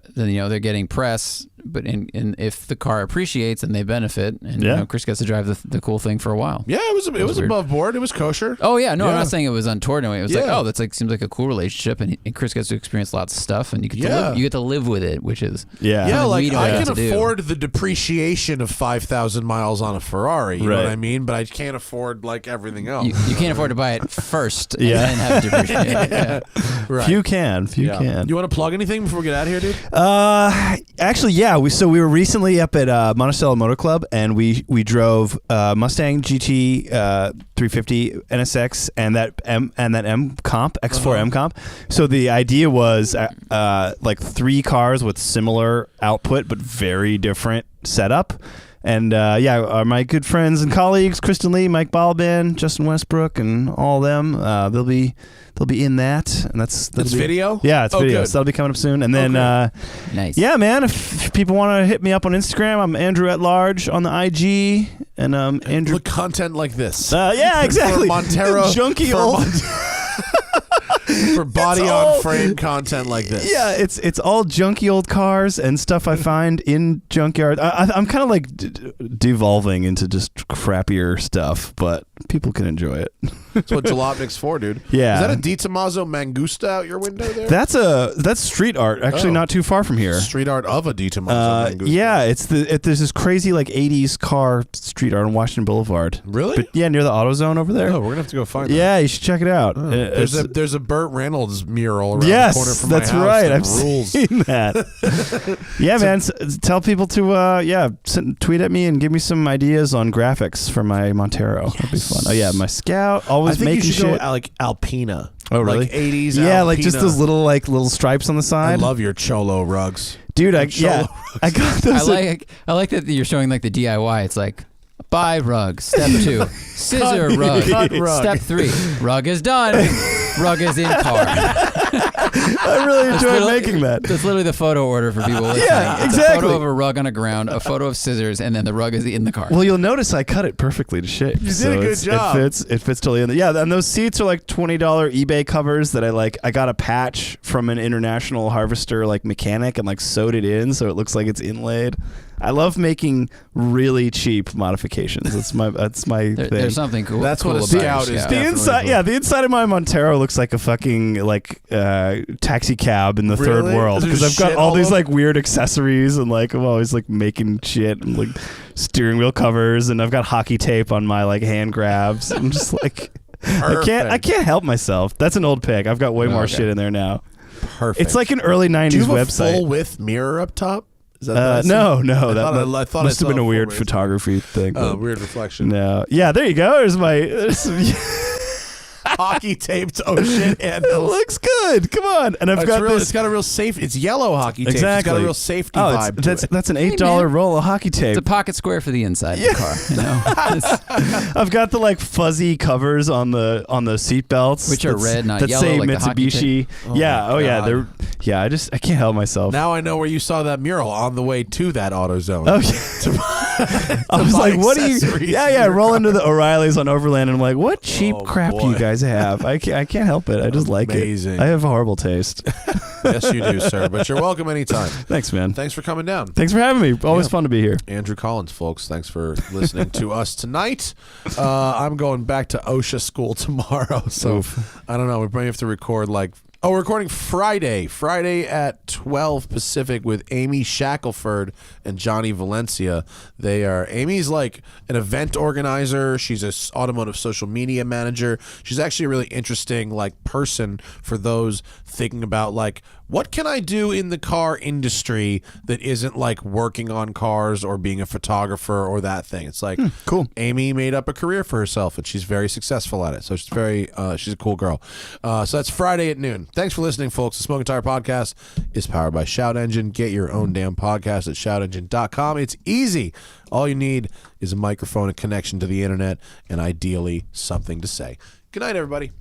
they're getting press, but in if the car appreciates, then they benefit, and Chris gets to drive the cool thing for a while. Yeah, it was above board. It was kosher. Oh yeah, no, I'm Yeah. not saying it was untoward in a way. It was like, Yeah. that's like seems like a cool relationship, and Chris gets to experience lots of stuff, and you get Yeah. you get to live with it, which is Yeah, something like we don't I get can to do. afford the depreciation of 5,000 miles on a Ferrari. You know Right. what I mean? But I can't afford like everything else. You can't afford to buy it first Yeah. and then have it depreciate. Yeah. Right. Few can. You want to plug anything before we get out of here, dude? Actually, yeah. We were recently up at Monticello Motor Club, and we drove Mustang GT 350 NSX and that M Comp X4 M Comp. So the idea was like 3 cars with similar output but very different setup. And my good friends and colleagues, Kristen Lee, Mike Balban, Justin Westbrook, and all of them, they'll be in that, and that's video. Yeah, it's video. Good. So that'll be coming up soon. And then, Nice. yeah, man, if people want to hit me up on Instagram, I'm Andrew at Large on the IG, and Andrew. Look, content like this. Yeah, exactly. For Montero, junky for old. for body on frame content like this. Yeah, it's all junky old cars and stuff I find in junkyard. I'm kind of like devolving into just crappier stuff, but people can enjoy it. That's what Jalopnik's for, dude. Yeah. Is that a Di Tommaso Mangusta out your window there? That's street art. Actually, not too far from here. Street art of a Di Tommaso Mangusta. Yeah, there's this crazy like 80s car street art on Washington Boulevard. Really? But yeah, near the AutoZone over there. Oh, we're gonna have to go find that. Yeah, you should check it out. There's a Burt Reynolds mural around yes, the corner from my that's house. right. that I've rules. seen that. Yeah, man. Tell people to tweet at me and give me some ideas on graphics for my Montero. That'd be fun. Oh yeah, my Scout. Always I think making you should shit. go like Alpina. Oh really? Like 80s. Yeah, Alpina. like just those little stripes on the I side. love your Cholo rugs. Dude, I Cholo got those. I like that you're showing like the DIY. It's like buy rug. Step 2, scissor rug. Cut rug. Step 3, rug is done. Rug is in car. I really enjoyed making that. That's literally the photo order for people listening. Yeah, It's exactly. a photo of a rug on the ground, a photo of scissors, and then the rug is in the car. Well, you'll notice I cut it perfectly to shape. You did a good job. It fits totally in there. Yeah, and those seats are like $20 eBay covers that I got a patch from an international harvester like mechanic and like sewed it in so it looks like it's inlaid. I love making really cheap modifications. That's my thing. There's something cool. That's cool what a about Scout is. Scout. The Definitely inside, cool. yeah, the inside of my Montero looks like a fucking like taxi cab in the third Really? world There's because I've got shit all all these over? like weird accessories and like I'm always like making shit and like steering wheel covers and I've got hockey tape on my like hand grabs. I'm just like I can't help myself. That's an old pic. I've got way more Okay. shit in there now. Perfect. It's like an early '90s Do you have website. a full width mirror up top? Is that what I see? No, I thought must I have been saw a weird full width. photography thing. Oh, but weird reflection. no, yeah, there you go. There's some, Hockey taped shit it handles. looks good. Come on, and I've got this. It's got a real safe. It's yellow hockey tape. Exactly. It's got a real safety Oh, vibe. that's an $8 man. roll of hockey tape. It's a pocket square for the inside of the car. You know, I've got the like fuzzy covers on the seat belts, Which are red, not that yellow, say like the hockey Mitsubishi. my God. I can't help myself. Now I know where you saw that mural on the way to that AutoZone. Oh, yeah. I was buy like, what do you? accessories Yeah, for I your roll into the O'Reillys on Overland, and I'm like, what cheap Oh, crap do boy. you guys have? I can't help it. I just like it. Amazing. I have a horrible taste. Yes, you do, sir. But you're welcome anytime. Thanks, man. Thanks for coming down. Thanks for having me. Always Yeah. fun to be here. Andrew Collins, folks. Thanks for listening to us tonight. I'm going back to OSHA school tomorrow, so I don't know. We may have to record like Oh, we're recording Friday at 12 Pacific with Amy Shackelford and Johnny Valencia. Amy's like an event organizer. She's a automotive social media manager. She's actually a really interesting like person for those thinking about like, what can I do in the car industry that isn't like working on cars or being a photographer or that thing? It's like, cool. Amy made up a career for herself and she's very successful at it. So she's a cool girl. So that's Friday at noon. Thanks for listening, folks. The Smoking Tire Podcast is powered by Shout Engine. Get your own damn podcast at shoutengine.com. It's easy. All you need is a microphone, a connection to the internet, and ideally something to say. Good night, everybody.